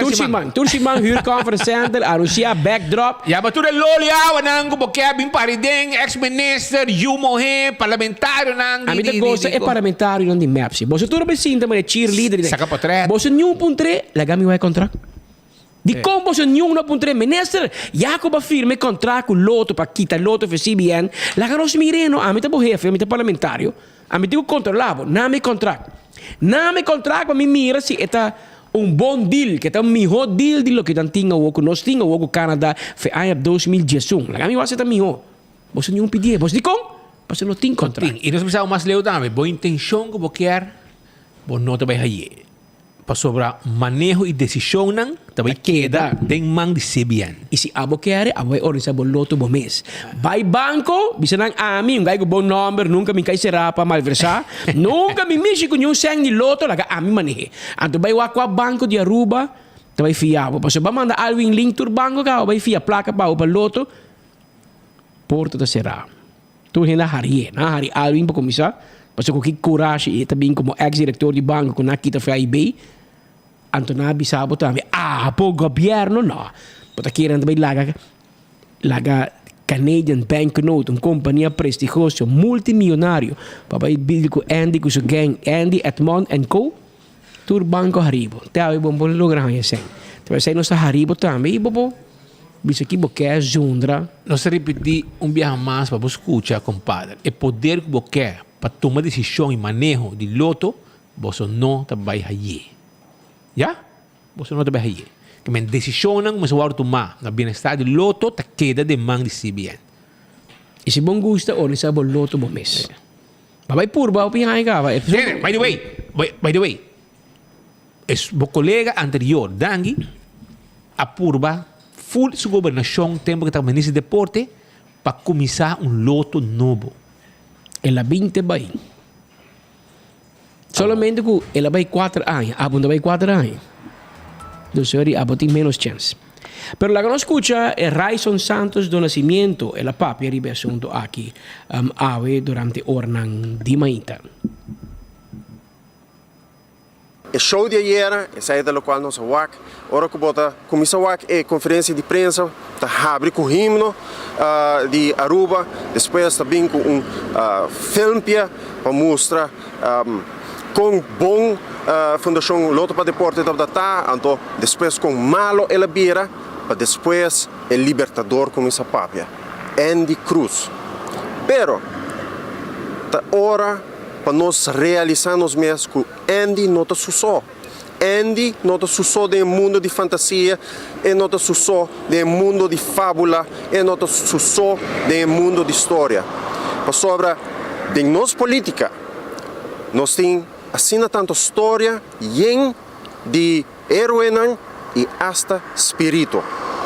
Tursimang huur conference center, anuncia backdrop. Ja, maar toen de loli awa nang kubokebing parideng ex-minister, yumo he, parlamentario nang. A mim te gosta é parlamentario non di MEPSI. Boso tu robe sinta ma cheerleader. Saka potret. Boso new puntre, lagami vai contract. Di combo se new no puntre minister, Jacob firme contract con loto pa kita loto for CBN. Lagaros mireno, a mim te bohefe, a mim te parlamentario. A mim te controlavo, na mi contract. Na mi contract pa mi mira si eta un bom deal, que tá um melhor deal de lo que nós tinha o nós tinha o Canadá foi em 2011. Lá me vai ser melhor. Você não pedir, você com? Você não tem contrato. E nós precisamos mais leu também, boa intenção que você quer, bom não te vai aí. Para sobre manejo e decisão não, também queda tem mão de CBN. E se abo quer, abo vai organizar bom loto bom mês. Vai banco, bisa nang ami, um gai com bom número, nunca me cai será para malversar, nunca me mexe com nenhum sangue de loto, laga ami maneje. Anto vai wa banco de Aruba, tu vai fiar, para ba manda alwin link tur banco ka, vai fiar placa pa o loto, porta da será. Tu hena hari alwin pa komisa, para ko que coragem e também como ex-diretor de banco com nakita FIB. Antonabi sabo também. Po governo no. Porque querem também laga Canadian Banknote, uma companhia prestigiosa, multimilionário. Papai bil com Andy com sua gang, Andy Edmond and Co. Tur banco haribo. Tawi bom lugar aí sen. Então sai nossa haribo também, bobo. Bisa aqui boquer jundra. Nós repetir viaje mais para você escutar, compadre. É poder que você quer para tomar decisão e manejo de loto, você não vai aí. Ja? Você não vai aí. Que men decisão não mas vai tomar na bem-estar de loto, tá queda de mão de CBN. E se bom gusta, olha sabe loto bom mês. Vai purba o pinhai ka, vai. By the way. Es o colega anterior, Dangi, a purba full su governação tempo que tá ministro de deporte para começar loto novo. Ela 20 vai. Solamente que ela vai 4 anos, abunda vai 4 anos. Então, abo tem menos chance. Pero la que no escucha es Raison Santos do Nascimento, e la papi arriba asunto aqui, ave durante ornan di maita. O show de ayer, é saída do qual nós WAC, ora que bota, começa WAC é conferência de prensa, tá abre com o himno de Aruba, depois também com filme para mostrar com bom Fundação Loto para Deporte da Data, então depois com malo ela beira, para depois o libertador começa a papia, Andy Cruz. Pero, tá hora para nós realizarmos mesmo que Andy não está só. Andy não está só do mundo de fantasia, e não está só do mundo de fábula, e não está só do mundo de história. Para sobre de nossa política, nós temos assim tanta história, de heroína e hasta espírito.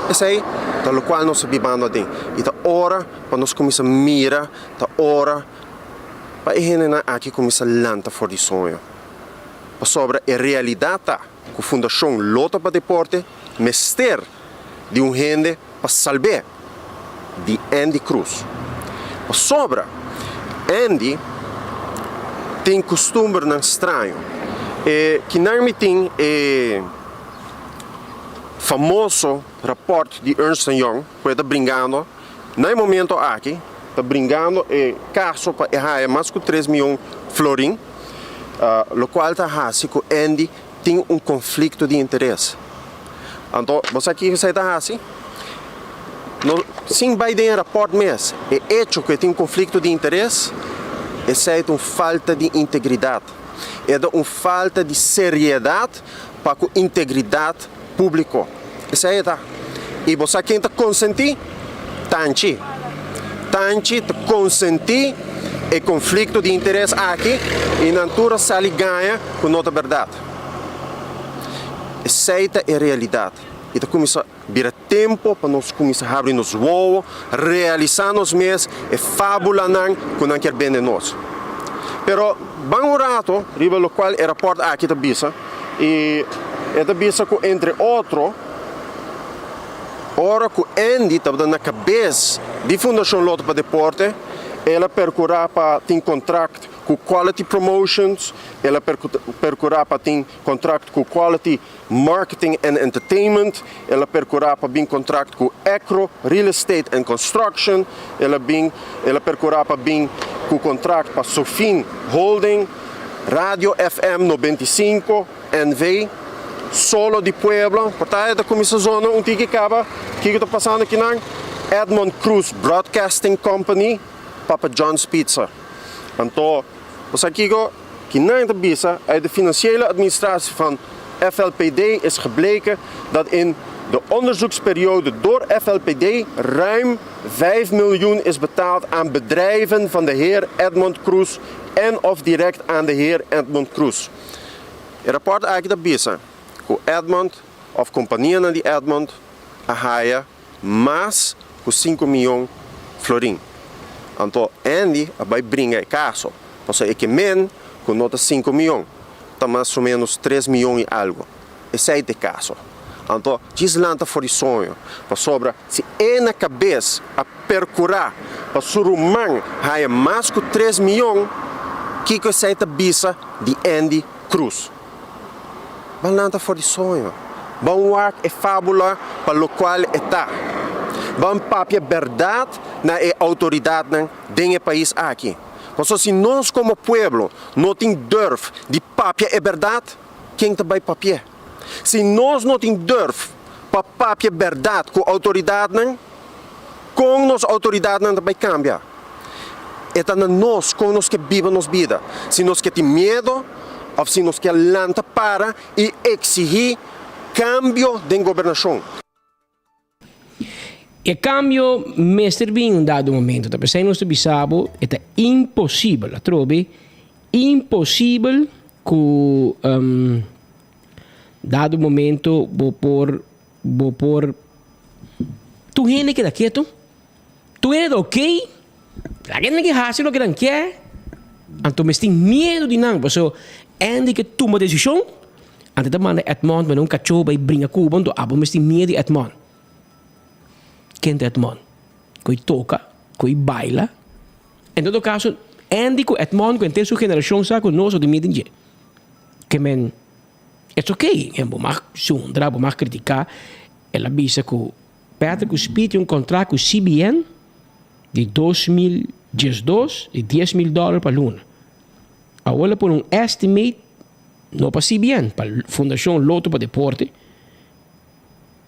Esse aí, do qual nós vivemos aqui. E tá hora para nós começar a mirar, tá hora para a aqui começar a lançar fora de sonho. Para sobre a realidade que a Fundação Loto para Deporte mester de gente para salvar de Andy Cruz. Para sobre Andy tem costume não estranho, que não me tem famoso rapport de Ernst Young, que está brincando, no momento aqui, está brincando caso para errar mais que 3 milhões de florins, o qual está assim que Andy tem conflito de interesse. Então, você aqui está assim? Sim, vai ter rapport mesmo, é hecho que tem conflito de interesse, é uma falta de integridade, é uma falta de seriedade para a integridade pública. Isso aí tá. E você quem está consentir, tanto consentir o conflito de interesse aqui e na altura sali ganha com outra verdade. Essa é a realidade. E começa a virar tempo para nós começar a abrir nos voos, realizar nos meses e fábula não que não quer bem de nós. Pero bem rato, riba o qual é rapport aqui da bisa e é da bisa que entre outro, ora que Andy estava na cabeça de Fundação Loto para Deporte, ela percurapa tem contrato com Quality Promotions, ela percurapa tem contrato com Quality Marketing and Entertainment, ela percurapa bem contrato com Acro Real Estate and Construction, ela percurapa bem com contrato para Sofin Holding, Rádio FM 95, NV, Solo de Puebla, partida da Comissão Zona, que acaba, que está passando aqui na Edmond Cruz Broadcasting Company, Papa John's Pizza. Então, você aqui que na entrevista uit de financiële administratie van FLPD is gebleken dat in de onderzoeksperiode door FLPD ruim 5 miljoen is betaald aan bedrijven van de heer Edmond Cruz en of direct aan de heer Edmond Cruz. Het rapport eigenlijk dat bisa, que Edmond of companhia na de Edmond a haia mais que 5 miljoen florin. Então, Andy vai brincar caso. Então, é que men com nota 5 milhões, está mais ou menos 3 milhões e algo. Esse é o caso. Então, deslanta for o sonho. Para sobra, se é na cabeça a percurar, para surumar, há mais que 3 milhões, que é a bisa de Andy Cruz. Balanta for o sonho. Bom work é fábula para o qual está. Bom papel verdade na autoridade dentro país aqui. Mas se nós como povo não tem durf de papel é verdade, quem também papel? Se nós não tem durf para papel verdade com a autoridade, com nossa autoridade também cambia. É nós, com nós que vivemos nossa vida. Se nós que tem medo, ou se nós que lanta para e exigir cambio de governação. E cambio, Mr. Bean, in un dato momento, da pensare nostro bisabo, è impossibile, trovi? Impossibile che, dato momento, por tu gente che da quieto, tu eres ok, la gente che hace lo que dan quiere, anto me sting miedo di nang, so, Andy che tu ma decisione, anto da manda Edmond, ma non caccio, vai brinca Cuba, anto abo me sting miedo di Edmond. Quem é Edmond? Coi toca, coi baila. Em todo caso, Andy com Edmond, com a sua geração, sabe que nós de meio que men, é ok, é bom mais sundra, bom mais criticar. Ela disse que Peter Cuspit um contrato com o CBN de 2012 de $10,000 para Luna. Agora por estimate, não para CBN, para a Fundação Loto para Deporte,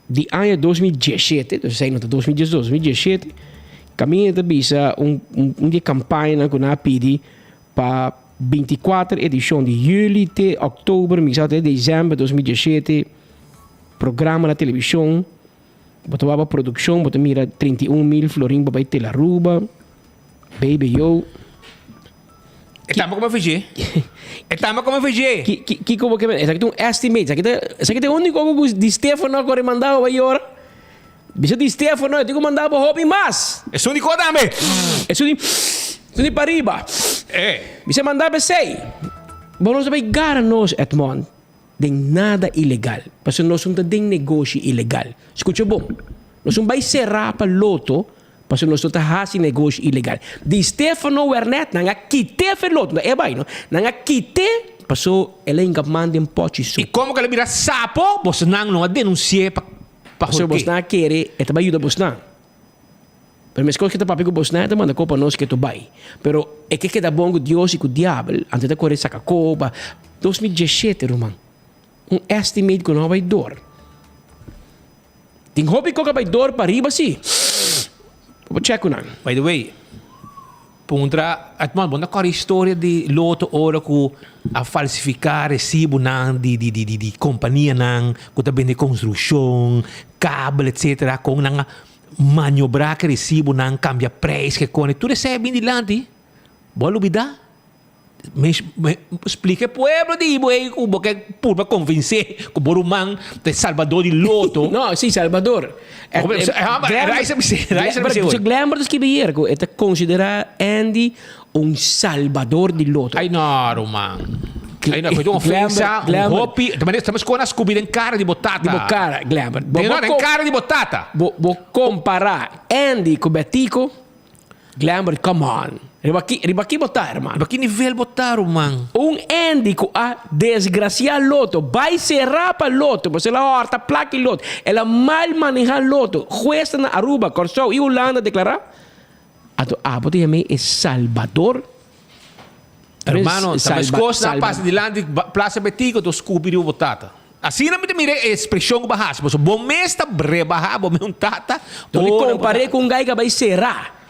de ano 2017, então sei não 2017, caminha da bisa de campanha que nós pedi para 24 edição de julho até outubro, até dezembro de 2017, programa na televisão, botava produção, botava mira 31 mil florim para ir la Ruba, baby yo. Estamos como fugir. Estamos como fugir. Que como que é? Essa aqui é um estimate. Essa aqui é o único que de Stefano que mandava aí ora. Bisa de Stefano, eu digo mandava hobby mais. É o único dame. É o de para riba. Bisa mandava sei. Bom, nós vai gara nós Edmond de nada ilegal. Porque nós não tem negócio ilegal. Escuta bom. Nós não vai serrar para loto. Porque nós estamos fazendo negócio ilegal. De Stefano Wernet, não quite feloto, não é bem, não? Não quite, passou ele engamando em pote su. E como que ele vira sapo, você não denuncia para porque você não quer, é também ajuda você não. Pero mas coisa que tá papi com você não, é manda copa nós que tu vai. Pero é que dá bom com Deus e com o diabo, antes de correr saca copa. 2017, Roman. Estimate que não vai dor. Tem hobby que vai dor para riba sim. Vou check on. By the way, puntra at man bona kari história de loto ora ku a falsificar recibo nang di companhia nang ku também de construção, cable etc. com nang maniobrar que recibo nang cambia preço que com tu recebe de lante. Boa lubida. Me explique pueblo di boy ku porque por convencer ku borumang de Salvador de loto. No, sì, Salvador. Glamour que vier ko eta considera Andy un Salvador de loto. Ai no, Roman. Ai no, questo offensa, un hobby. Stiamo con scubi in cara di bottata. Di boccare, glamour. No, in cara di bottata. Bo comparar Andy con Betico. Glamour, come on. Ribaki botar, man. Ba que nível botaram, man? Andy com a desgraciado loto. Vai serrar para loto. Você lá horta placa loto. Ela mal maneja loto. Juez na Aruba, Corsou e Holanda declarar. Pode chamar é Salvador. Hermano, talvez costa passa de lá de Plaza Betico do Scooby-Doo botata. Assim não me mire a expressão bahas. Mas bom mesta rebaha, bom um tata. Então comparei com um gai que vai serrar.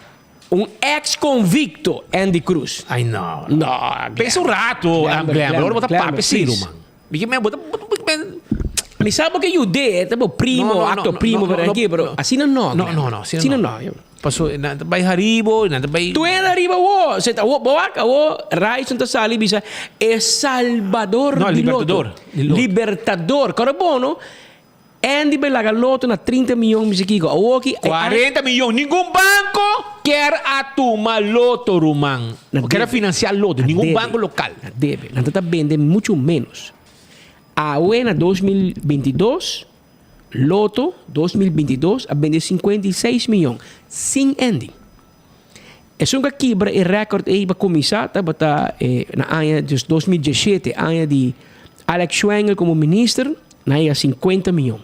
Ex-convicto, Andy Cruz. Ai, não. Não. Pensa rato. Agora botar papo Ciro, man. Porque me bota... Me sabe que eu dei, é primo, acto primo, aqui, bro. Assim não. Não. Assim não. Passou, nada vai haribo, nada vai... Tu é haribo, você tá, boaca, Rai Santa Sali, bisa, é Salvador não, de Libertador. Loto. Libertador. Cara, bom, Andy vai lagar loto na 30 milhões de kiko. 40 milhões. Nenhum banco quer tomar loto, Rumang. Quer financiar loto. Nenhum banco local. Deve. Não está vendendo muito menos. A na 2022, loto 2022, a vender 56 milhões. Sem Andy. É só que quebra o recorde aí para começar, tá? Na ano de 2017, ano de Alex Schwengel como ministro, na ano 50 milhões.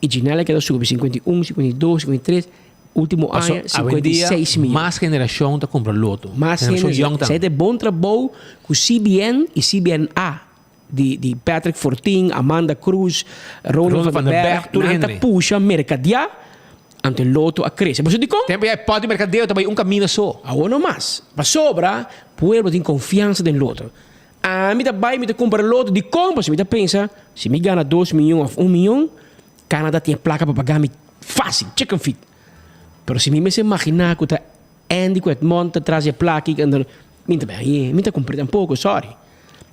E Ginela que sube 51, 52, 53, último ano 56 milhões. Mais geração está comprando loto. Mais geração. Isso é de bom trabalho com CBN e CBNA. De Patrick Fortin, Amanda Cruz, Ronald van den Berg, nanta puxa mercadia ante loto a crescer. Você diz como? Tempo pode mercadeio também caminho só. Agora não mais. Para sobra, pueblo tem confiança no loto. Me dá vai, me dá comprar loto de compra, se me dá pensa, se me ganha 2 milhões ou 1 milhão, Canadá tem placa para pagar me fácil, chicken feet. Mas se me se imaginar que tá Andy com monta traz a placa e anda, me tá comprando um pouco, sorry.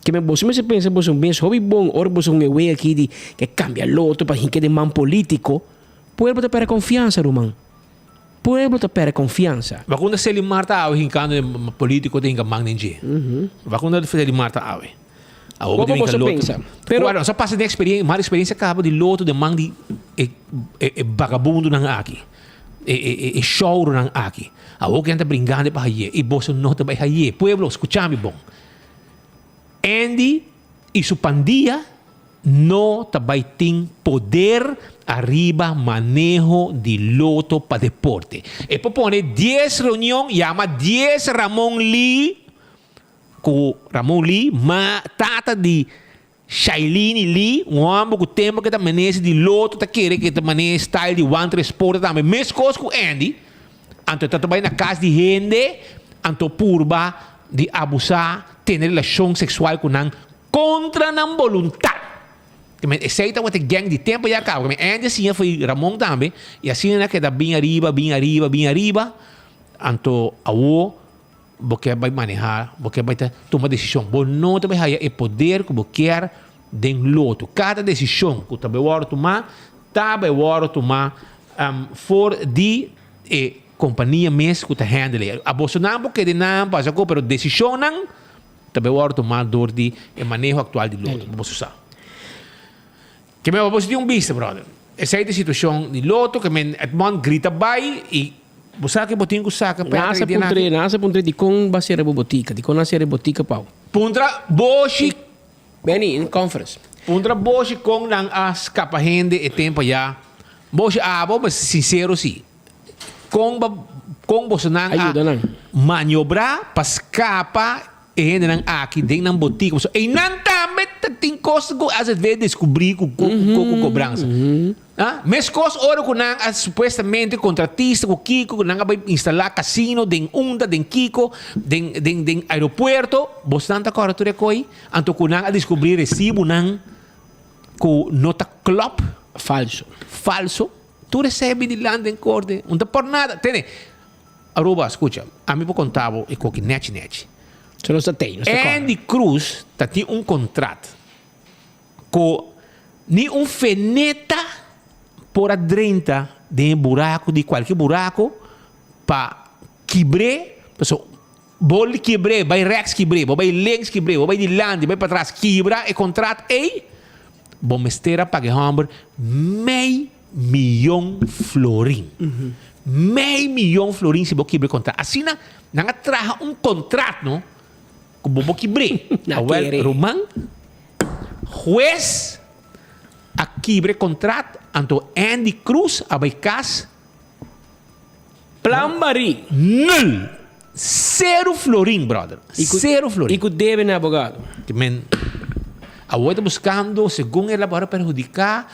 Que você me pensa, você bem hobby bom, ora você um way aqui de que cambia loto para gente de man político, pueblo te perde confiança, Romão. Pueblo te perde confiança. Mas quando se ele marta ao rincando de político tem que man ninguém. Mas quando ele marta ao como você pensa? Pero agora só passa de experiência, mais experiência acaba de loto de man de vagabundo não aqui. E choro não aqui. A outra gente brincando para aí e você não te vai aí. Pueblo, escucha-me bom. Andy e sua pandilla não também tem poder arriba manejo de loto para deporte. E propone 10 reuniões, chama 10 Ramon Lee, com Ramon Lee, tata de Shailene Lee, homem que tempo que também de loto, que também style de one transporte também. Mesma coisa com Andy, anto também na casa de gente, anto purba de abusar, ter relação sexual com não contra não vontade. Aceita uma gang de tempo e acaba. Andy assim foi Ramon também, e assim é que está bem arriba, anto awo, porque vai manejar, porque vai tomar decisão. Bom, não também há o poder que você quer de loto. Cada decisão que você vai tomar, for de companhia mesmo que você handle. A Bolsonaro porque de não passa com, pero decisão não, também vai tomar dor de manejo atual de loto. Vamos usar. Que me você tem vista, brother. Essa é a situação de loto que me grita vai e você que botinho que saca nasa puntre di con basera botica, di con nasere botica pau. Puntra boshi Beni in conference. Puntra boshi com nang as capagende e tempo já. Boshi mas sincero sim. Com você nang maniobrar para escapar e nang aqui dentro nang botica. E nang também tem coisa que às vezes descobrir com cobrança. Mas coisa ora que nang supostamente contratista com Kiko que nang vai instalar casino den Unda den Kiko den aeroporto. Você não tá correto coi? Anto que nang a descobrir recibo nang com nota club falso. Tu recebe de lá em corte, não por nada. Tene. Aruba, escucha, a mim vou contar e com que net. Você não tem, Andy Cruz tem contrato com nem feneta por a 30 de buraco, de qualquer buraco, para quebrar, bol quebrar, vai rex quebrar, vai lens quebrar, vai de land, vai para trás, quebrar e contrato, bom mestera paga hamburger, $500,000 florin. meio milhão florim se você quebra contrato. Assim, não traga contrato, não? Que você quebra. Well, Roman, juez, a quebra contrato, anto Andy Cruz, a Baicas, Plambari. Nul. Zero florim, brother. Zero florim. E que deve na abogado. Agora está buscando, segundo ele, para perjudicar.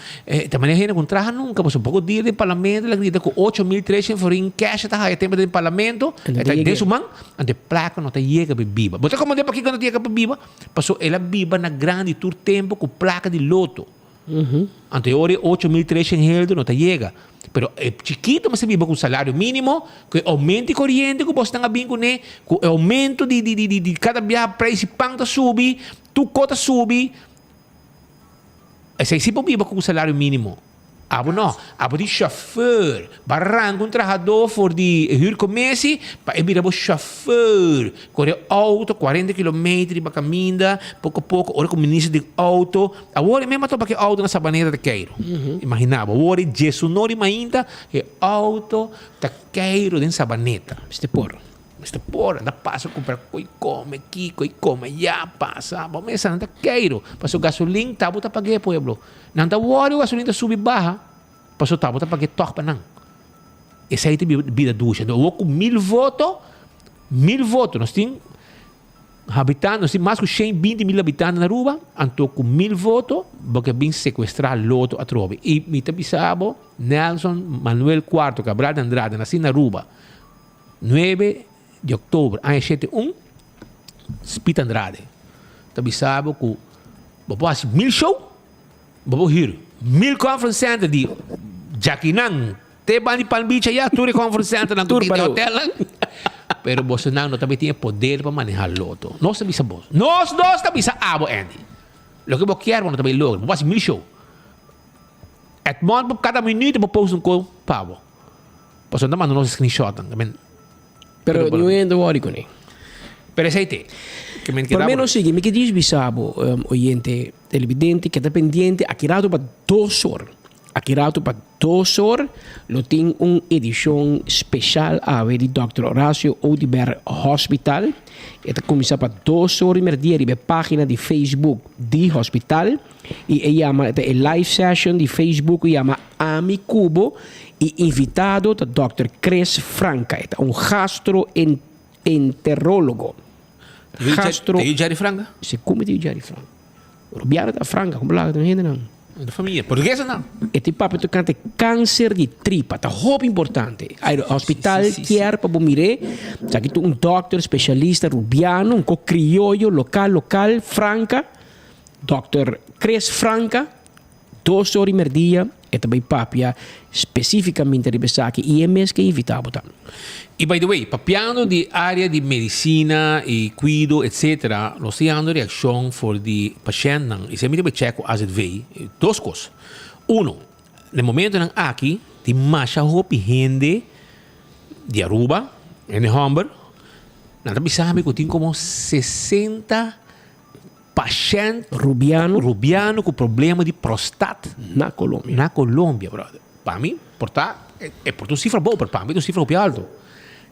Também a gente não contrata nunca. Mas um pouco de dia do parlamento, ele grita com 8.300 florim cash, está aí tempo do parlamento. Está desse man, ante placa não está chega para biba. Você como para aqui quando chega para biba? Passou ela biba na grande tour tempo com placa de loto. Ante hora 8.300 reais não está chega. Pero é chiquito, mas você vive com salário mínimo, com aumento de corrente, que você está bem com aumento de cada dia, preço pão está subir, tu cota subir. Você sempre vive com o salário mínimo. Abo não, abo de chauffeur, barranco, trabajador for de huurcommissie, para ele vira chauffeur, corre auto, 40 km para caminhar, pouco a pouco, ora com o ministro de auto, agora mesmo estou para que auto na sabaneta de Queiro, imaginava, agora Jesus não ainda que auto de Queiro dentro sabaneta, Este porro. anda passa comprar coi come aqui, coi come já passa, vamos essa anda Queiro, passou gasolina, tá bota pagar pueblo, não tá worry, gasolina sube barra, passou tá bota pagar toque para não. Essa aí tem vida ducha, eu com 1.000 votos, nós temos habitantes, nós temos mais de 120.000 habitantes na rua, então com 1.000 votos, porque bem sequestrar loto a trove. E me tabisabo, Nelson Manuel IV Cabral de Andrade, nasci na rua, 9 de outubro, ano 71, Spita Andrade. Tabisabo com, vou assim, 1.000 show, vou rir, 1.000 conference center de Jaquinang, Teban de Palm Beach, aí, tour conference center, na tour para hotel, pero Bolsonaro não também tinha poder para manejar loto. Nós tabisamos, nós tabisamos, Andy. Lo que eu quero, não também logo, vou assim, 1.000 show. Et month, cada minuto, vou pôr um com pavo. Pasó nada más no nos screenshotan. Pero não é do worry com ele. Pero esse aí tem. Por menos sigue, me que diz bisabo, oyente televidente, que está pendiente, aqui rato para 2 horas. Aqui rato para 2 horas, lo tem edição especial a ver de Dr. Horacio Odiber Hospital. Está começar para 2 horas e meia de página de Facebook de hospital. E chama a live session de Facebook, chama Ami Cubo. E invitado a Dr. Chris Franca, gastroenterólogo. Tem Jerry Franca? Se come de Jerry Franca. Rubiara da Franca, como lá, não não. Da família portuguesa não. Este papo tu canta câncer de tripa, tá muito importante. Aí o hospital quer para bomire, já que tu doctor especialista rubiano, criollo local, Franca, Dr. Chris Franca, 2 horas e meia dia. E também papia especificamente de Besaki e é mesmo que é invitado. E by the way, papiando de área de medicina e cuido, etc., nós temos reação for de paciente, e se me deve checo as vei, 2 coisas. 1, no momento que aqui, tem mais gente de Aruba, em Humber, nós sabemos que tem como 60 paciente rubiano com problema de prostate na Colômbia, brother. Para mim, é por uma cifra boa, para mim é uma cifra bem alta.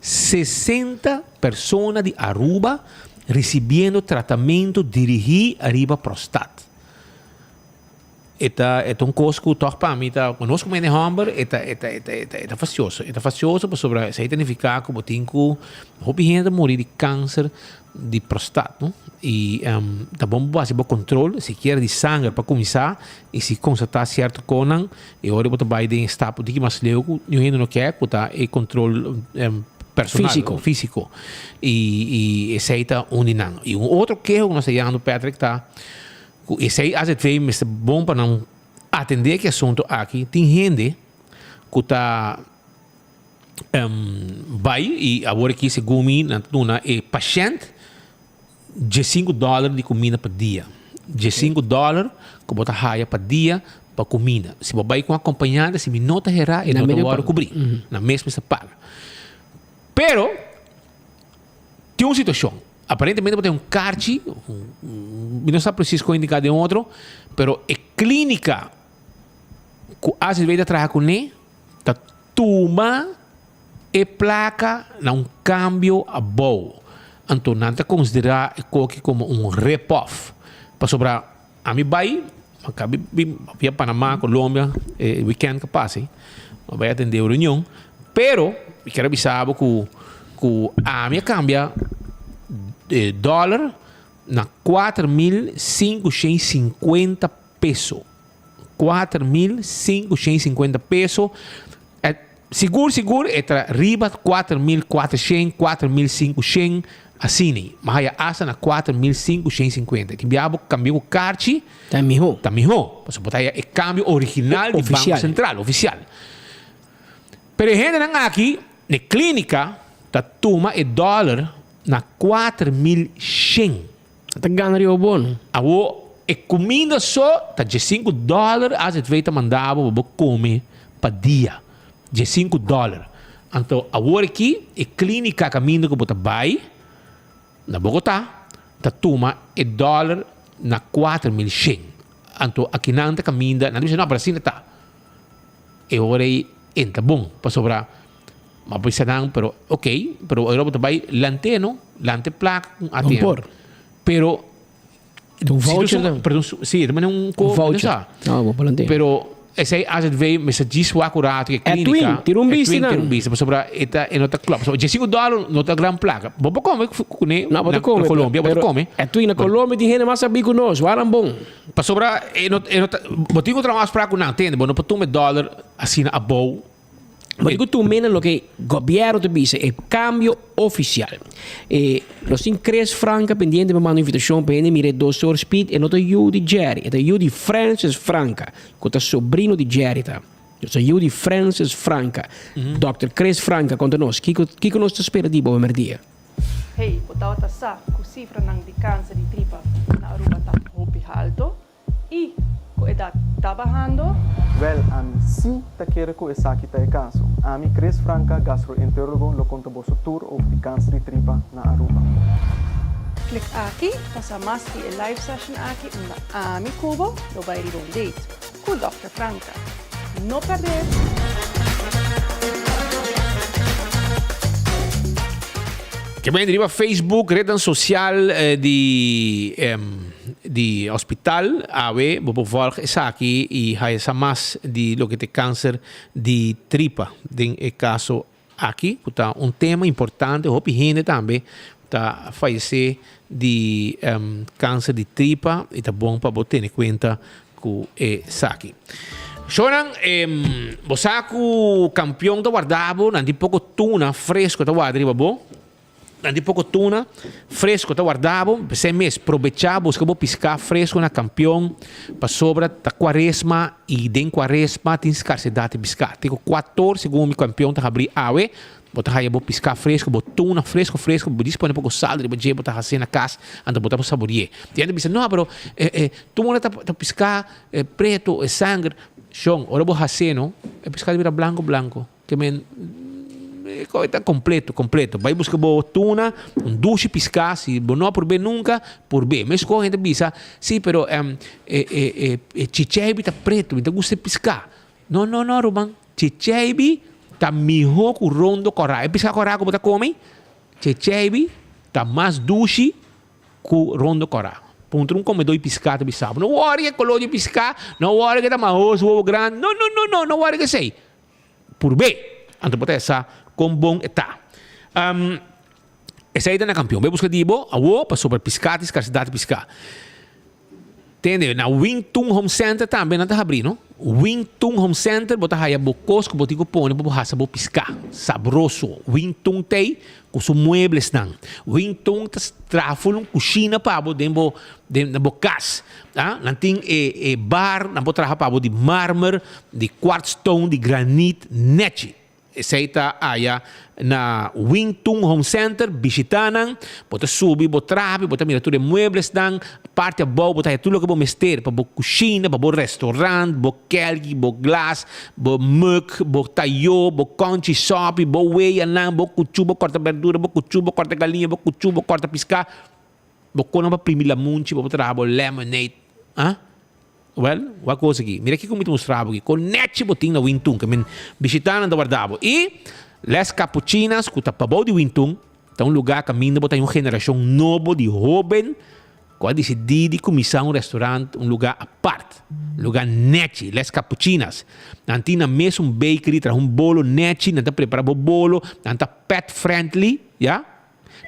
60 pessoas de Aruba recebendo tratamento dirigido arriba prostate. É coisa que para mim, conosco como é Humber, é facioso. É facioso para sobre se identificar como tem que gente morrer de câncer de prostate, não? E tá bom base bom controle, se quer de sangue para começar e se constatar certo conan e hora botar vai de estapo de que mais leu, não quer botar e controle personal físico e esse aí tá uninando. E outro que nós estamos Patrick tá esse aí às vezes é bom para não atender que assunto aqui tem gente que tá vai e agora que segundo mim na paciente de $5 de comida por dia. De $5 que bota raia por dia para comida. Se você vai com acompanhada, se me nota gerar, e não vai cobrir. Na mesma você paga. Pero, tem uma situação. Aparentemente, você tem um carte, não está preciso indicar de outro, pero é clínica que às vezes trabalha com ele, está toma e placa na um câmbio a boa. Então, não te considerar como um rip-off. Para sobrar, a mim vai, via Panamá, Colômbia, weekend que passe, vai atender a reunião, pero, eu quero avisar que a minha cambia dólar na 4.550 pesos. 4.550 pesos. Seguro, é riba 4.400, 4.500, assim, mas aí asa na 4.550. Timbiabo cambiou o carte. Tá melhor. Mas botar aí é câmbio original do Banco Central, oficial. Pero gente não aqui, na clínica, tá toma é dólar na 4.100. Tá ganhando o bom. É comida só, tá de $5, às vezes mandava para comer para dia. De $5. Então, agora aqui, é clínica caminho que você vai, na Bogotá, tá toma é dólar na 4.100. Então, aqui não tá caminho, não diz não, para assim tá. E agora aí, entra bom, para sobrar. Mas precisa não, pero, ok, pero agora você vai lante placa, atendo. Pero, um voucher, perdão, sim, também é um voucher. Não, vou plantar. Pero, esse às vezes me se diz o acurado que é clínica. Tira um bici, não. Tira um bici, mas sobra é nota club. So, de $5 nota gran placa. Vou comer não, na Colômbia, vou comer. É tu na Colômbia de gente mais sabe que nós, varam bom. Para sobra é nota, vou ter outra mais placa não entende, bom, não para tomar dólar assim a boa. Mas que tu menos lo que o governo te diz é cambio oficial. Nós temos Chris Franca pendente para mandar invitação para ele mire Dr. Speed e nota eu de Jerry, é eu de Francis Franca, que é sobrinho de Jerry tá. Eu de Francis Franca. Dr. Chris Franca conta nós, que nós te espera de boa merdia. Hey, botava tá sa, com cifra nang de câncer de tripa na Aruba tá hopi alto e com edad tá bajando. Well, si te quiere que esa aquí te caso. A mi Chris Franca, gastroenterólogo, lo conta bosso tour of the câncer de tripa na Aruba. Click aqui, passa mais que a live session aqui, na Ami Cubo, lo vai ir um date com o Dr. Franca. Não perder! Que bem, deriva Facebook, rede social de hospital, AWE, vou voltar essa aqui e essa mais de lo que tem câncer de tripa, em caso aqui, tá um tema importante, hope gente também tá falecer de câncer de tripa e tá bom para botar em conta com essa aqui. Shonan, você é o campeão do guardabo, não tem pouco tuna fresco, tá guardado, bom? Não tem pouco tuna fresco, tá guardado, você mesmo aproveitar, buscar piscar fresco na campeão, para sobra da quaresma e den quaresma tem escassidade de piscar. Tem 14 segundos campeão tá abrir awe, botar aí piscar fresco, botar tuna fresco, dispõe pouco saldo, depois botar assim na casa, anda botar para saborear. Tem gente que diz, não, pero tuna tá piscar preto, sangue. Sean, ora vou fazer, não? É piscar de vira branco, que men está completo. Vai buscar boa tuna, duche piscar, se não por bem nunca, por bem. Mas com a gente pensa, sim, pero chicheibi está preto, então gosta de piscar. Não, Ruban, chicheibi está melhor que o rondo corá. É piscar corá como está comendo? Chicheibi está mais duche que o rondo corá. Ponto um comedor e piscar também sabe. Não worry que colou de piscar, não worry que está mais ovo grande. Não worry que sei. Por bem, então botar essa com bom está. Essa aí é na campeão. Vai buscar dibo, a uo para sobre piscar, escassidade de piscar. Entende? Na Wingtung Home Center também não está abrindo. Wingtung Home Center, botar aí a bocosco, botico põe, para botar sabor piscar. Sabroso. Wingtung tem com os muebles não. Wingtung trafulum cozinha para bo dentro bocas. Não tem bar, não pode trabalhar para de mármore, de quartz stone, de granite, nete. Essa aí está aí na Wingtung Home Center, visitando, bota subir, bota trabe, bota miniatura de muebles, dan, parte boa, bota tudo que vou mester, para boa cozinha, para boa restaurante, boa kelgi, boa glass, boa mug, boa taio, boa conchi sopi, boa weia, nan, boa cuchu, boa corta verdura, boa cuchu, boa corta galinha, boa cuchu, boa corta piscar, boa cono para primir la munchi, boa trabe, boa lemonade, well, uma coisa aqui. Mira aqui como eu mostrava aqui. Com net botinho na Wingtung, que me visitando da guardava. E Les Capuchinas, que está para de Wintung, está lugar caminho, botar uma geração nova de jovem, que decidir começar restaurante, lugar à parte, lugar net, Les Capuchinas. Nanti na mesmo bakery, traz bolo net, nanti prepara bolo, nanti pet friendly, ja?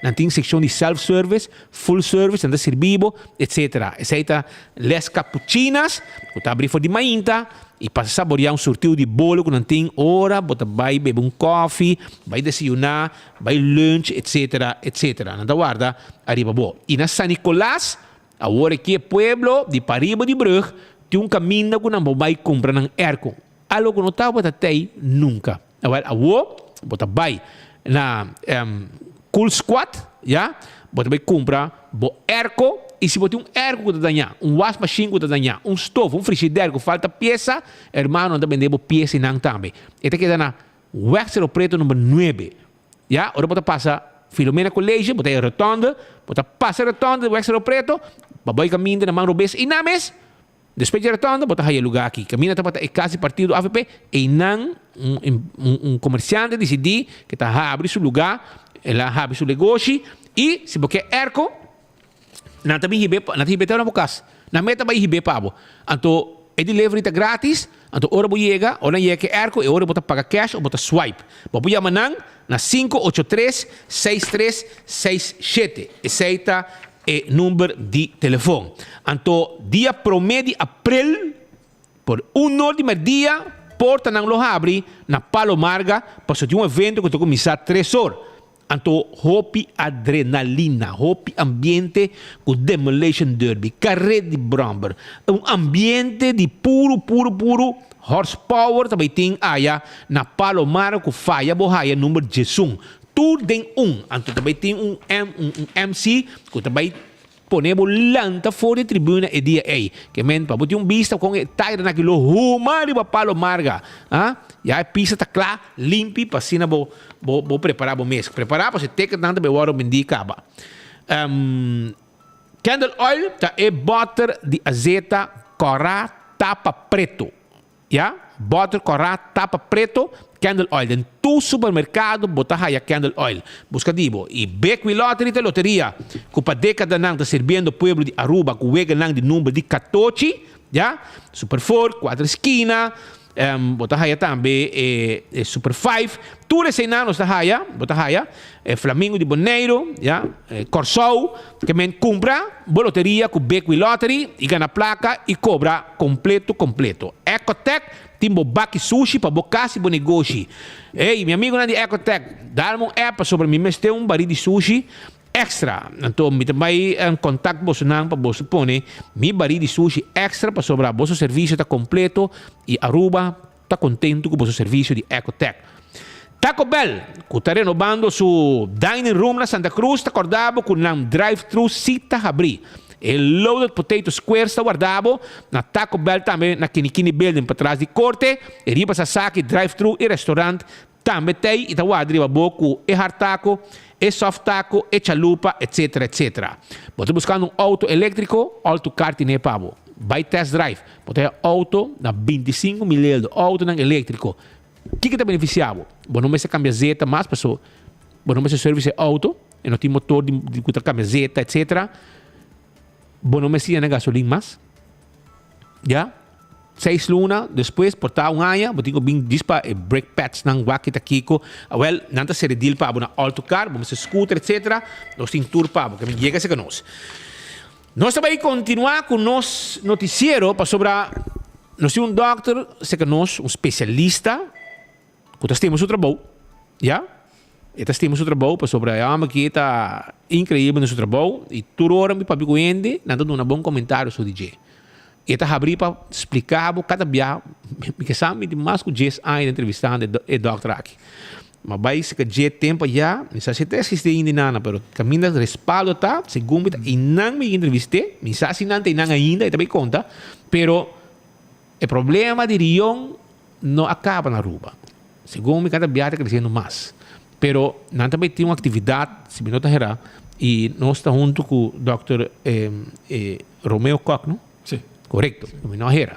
Nanti seção de self-service, full service, nanti servibo, etc. Essa Les Capuchinas, que está abrindo de mainta, e passa a saborear sorteio de bolo que não tem hora, bota vai beber coffee, vai desayunar, vai lunch, etc, etc. Nada guarda, arriba bo. E na San Nicolás, a hora que é pueblo de Pariba de Brug, tem caminho que não vai comprar na Erco. Algo que não está bota tem nunca. Agora, a hora, bota vai na Cool Squad, já? Bota vai comprar bo Erco. E se você tem ergo que danhar, wash machine que danhar, stove, frigideiro que falta peça, hermano, também debo peça e não também. Esta aqui é na Wexero Preto número 9. Já? Ora bota passa Filomena Colégio, bota rotonda, bota passa rotonda Wexero Preto, babai caminho na mão robes e names. Depois de rotonda, bota aí lugar aqui. Caminha para é quase partido AVP e não comerciante decidir que está abre seu lugar, ela abre seu negócio e se você quer ergo na hibe na bukas. Na meta vai hibe pabo. Anto é delivery tá grátis. Anto ora bo chega, ora que erco e ora bota paga cash ou bota swipe. Babu yamanang na 583-6367. Esse aí tá é número de telefone. Anto dia promedio abril por 1 de dia porta nang lo abre na Palomarga para de evento que tu começar 3 horas. Anto hopi adrenalina, hopi ambiente com Demolition Derby, carrera de Bromber, ambiente de puro horsepower também tem aya na Palomar com faia borraia número Jesus. Tudo tem anto também tem MC que também ponemos lanta fora de tribuna e dia aí, que men para botar vista com taira naquilo rumari para Palomarga, e a pista tá clara, limpa, para assim vou preparar o mês. Preparar para você ter que nada beber o mendi caba. Candle oil tá é butter de azeite corá tapa preto, já? Butter corá tapa preto, candle oil. Em tu supermercado botar aí candle oil. Busca dibo e Beckwith Lottery te loteria. Cupa década nang tá servindo pueblo de Aruba com wega nang de número de 14, já? Super 4, 4 esquina. Bota raia também Super 5 tudo esse ano está raia bota raia Flamingo de Boneiro já Corsou que men compra loteria com Beckwith Lottery e ganha placa e cobra completo Ecotec timbo baki sushi para bocasi bo negócio ei meu amigo na de Ecotec dá-me app sobre mim mas tem baril de sushi extra. Então, me também contato você não para você pôr mi baril de sushi extra para sobrar. Vosso serviço está completo e Aruba está contente com o vosso serviço de Ecotec. Taco Bell, que está renovando seu dining room na Santa Cruz, está acordado com um drive-thru Sita Abri. O Loaded Potato Square está guardado na Taco Bell também na Kinikini Building para trás de corte. E riba Sasaki, drive-thru e restaurante também tem e está guardado com e hard taco, e soft taco, e chalupa, etc. Você buscando auto elétrico, auto karting pabo. Vai test drive. Você auto na 25 mil de auto não elétrico. O que está beneficiado? Você não se camiseta mais pessoa. Você não se serviço auto, e não tem motor de camiseta, etc. Você não se na gasolina mais. Já? 6 luna, depois portar ano, você tem bem dispa brake pads nang wakita kiko. Well, nanta se redil pa na auto car, vamos scooter, etc. Nós tem tour pa, que me chega se que nós. Nós também continuar com nos noticiero para sobre nós temos doctor, se que nós especialista, que nós temos o trabalho, já? E nós temos o trabalho para sobre a que está incrível no seu trabalho e tudo hora me papi coende, nada dando um bom comentário sobre DJ. E está abrindo para explicar cada dia, porque sabe de mais que 10 anos entrevistando o doutor aqui. Mas vai ser que 10 tempo já, não sei se está assistindo ainda, mas caminho de respaldo tá, segundo e não me entrevistei, não sei se não tem ainda, e também conta, pero o problema de Rion não acaba na Aruba. Segundo cada dia está crescendo mais. Pero não também tem uma atividade, se me nota errar, e nós estamos junto com o Dr. Romeo Koch, não? Sim. Correcto, não era.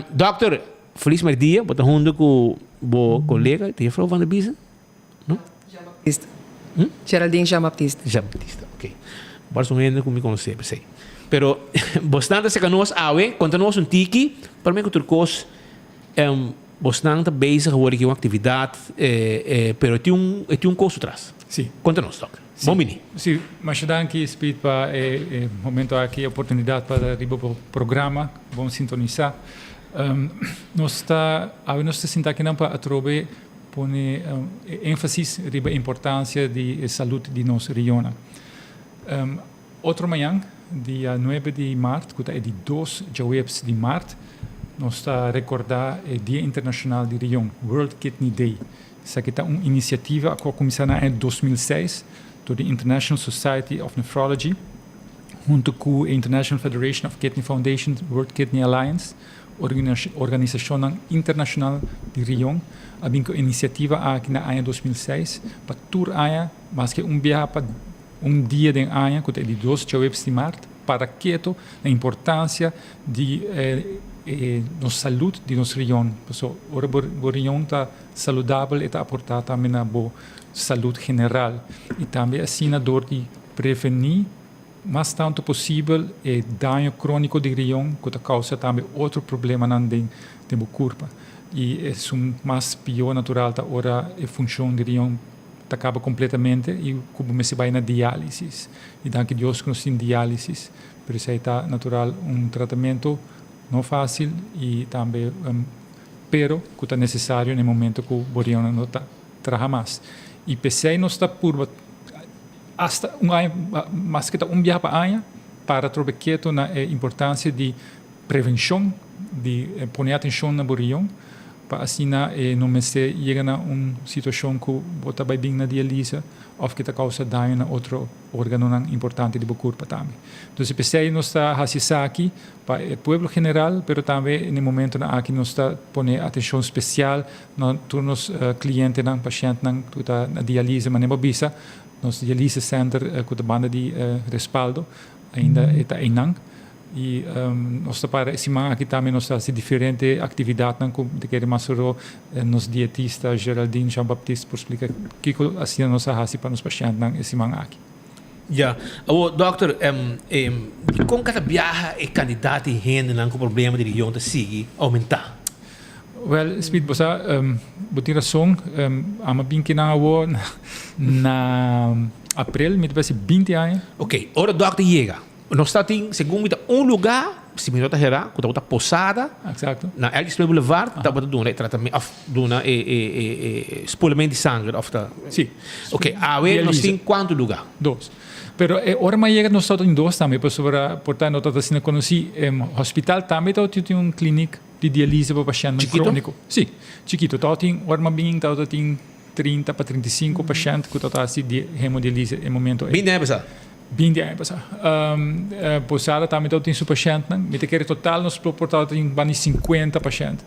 Doctor, feliz dia, bota junto com o colega, tem falado van de bisa? Geraldine Jean-Baptiste. Jean-Baptiste, ok. Para son gente como me conoce, sei. Pero bastante se conosce awe, quando nós tiki, para mim que turcos bastante bezig geworden com atividade, pero tem custo atrás. Sim. Conta-nos, Doc. Bom mini. Sim, mas danke Speed para momento aqui a oportunidade para ir para o programa, vamos sintonizar. Nós está sentindo aqui não para atrobe pone ênfase riba importância de saúde de nossa região. Outro manhã, dia 9 de março, que é de 2 de março, nós está a recordar o Dia Internacional de Região, World Kidney Day. Essa é uma iniciativa que começou em 2006 por a International Society of Nephrology, junto com a International Federation of Kidney Foundation, World Kidney Alliance, organização internacional de região, a iniciativa aqui na ano 2006 para tur aya, mas que dia para dia de ano, que é de 2 de março, para que a importância de nossa saúde de nossa região. A região está saudável e está aportada também na boa saúde general. E também assim na dor de prevenir mais tanto possível o dano crônico de região, que causa também outro problema na corpo. E é mais pior natural da hora a função de região acaba completamente e como se vai na diálise. E danke Deus que nós temos diálise, por isso está natural tratamento não fácil e também pero que é necessário no momento que o borião não está trabalha mais. E pensei não está por hasta mas que está dia para trocar quieto na importância de prevenção, de pôr atenção na borião, para assim não me se chega a uma situação que bota bem na diálise ou que está causa dano na outro órgão importante do corpo também. Então, pensei não está a aqui para o povo general, mas também no momento aqui não está poner atenção especial na turnos clientes, na paciente, na diálise, mas não bisa, nos diálise center com a banda de respaldo ainda está em e nós para cima aqui também nós temos diferentes atividades de que mais nos dietistas Geraldine Jean-Baptiste por explicar que assim nós fazemos para os pacientes esse aqui. Ja, dokter, como cada viaja e candidato e gente com problema de região sigue aumentar? Well, Speed, bosa, buti razão, ama bem que na abril, me parece 20 anos. Ok, ora dokter chega. Nós estamos segundo lugar, se me nota gerar, que está posada. Exato. Na Ellis Boulevard, está para doen tratamento, doen spoelamento de sangue, of da. Sim. Ok, nós temos quanto lugar? 2. Pero ora mais chega nós estamos em 2 também, para portanto nós estamos assim conheci hospital também tem uma clínica de diálise para paciente crônico. Sim, chiquito, tem ora mais bem tem 30 para 35 pacientes que estão assim de hemodiálise em momento. Bem, né, pessoal? 20 anos passar. Posada também tem seu paciente, me te quer total nos proportal tem 50 pacientes.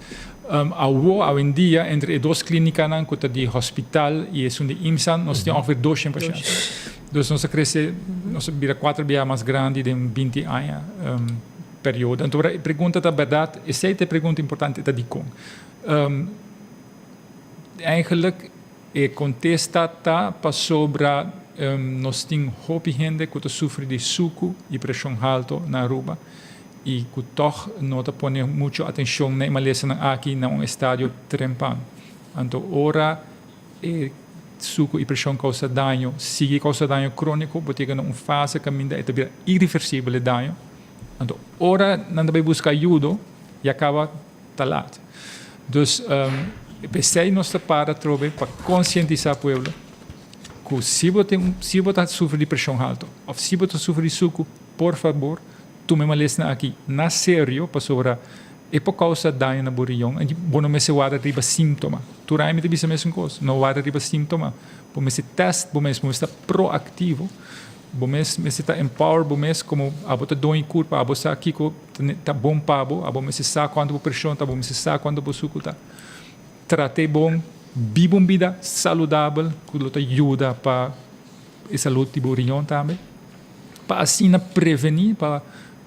Ao em dia entre duas clínicas que de hospital e é de IMSA, nós temos ongeveer 200 pacientes. Então nós cresce, nós vira 4 vezes mais grande de 20 anos período. Então a pergunta da verdade, essa é a pergunta importante da Dicom. Eigenlijk contesta para sobre nós temos muita gente que sofre de suco e pressão alta na Aruba e que toch não põe muita atenção na Malésia aqui num estádio trempano. Então, ora suco e pressão causa dano, sigue causa dano crônico, porque é uma fase caminho é irreversível dano. Então, ora não deve buscar ajuda e acaba talado. Então, pensei nós para trocar para conscientizar o povo que se você sofre de pressão alta, ou se você sofre de suco, por favor, tome uma lesna aqui, na sério, para sobre por causa da dano na borião, e não me se guarda riba síntoma. Tu rai me te bisa mesmo coisa, não guarda riba síntoma. Bom me se teste, bom mesmo está proativo, bom mesmo está empower, bom mesmo como a bota doi curva, a bota aqui que tá bom pabo, a bom me se sabe quando a pressão tá, bom me se sabe quando o suco tá. Trate bom, viva uma vida saudável, que ajuda para a saúde do riñón também, para assim prevenir, para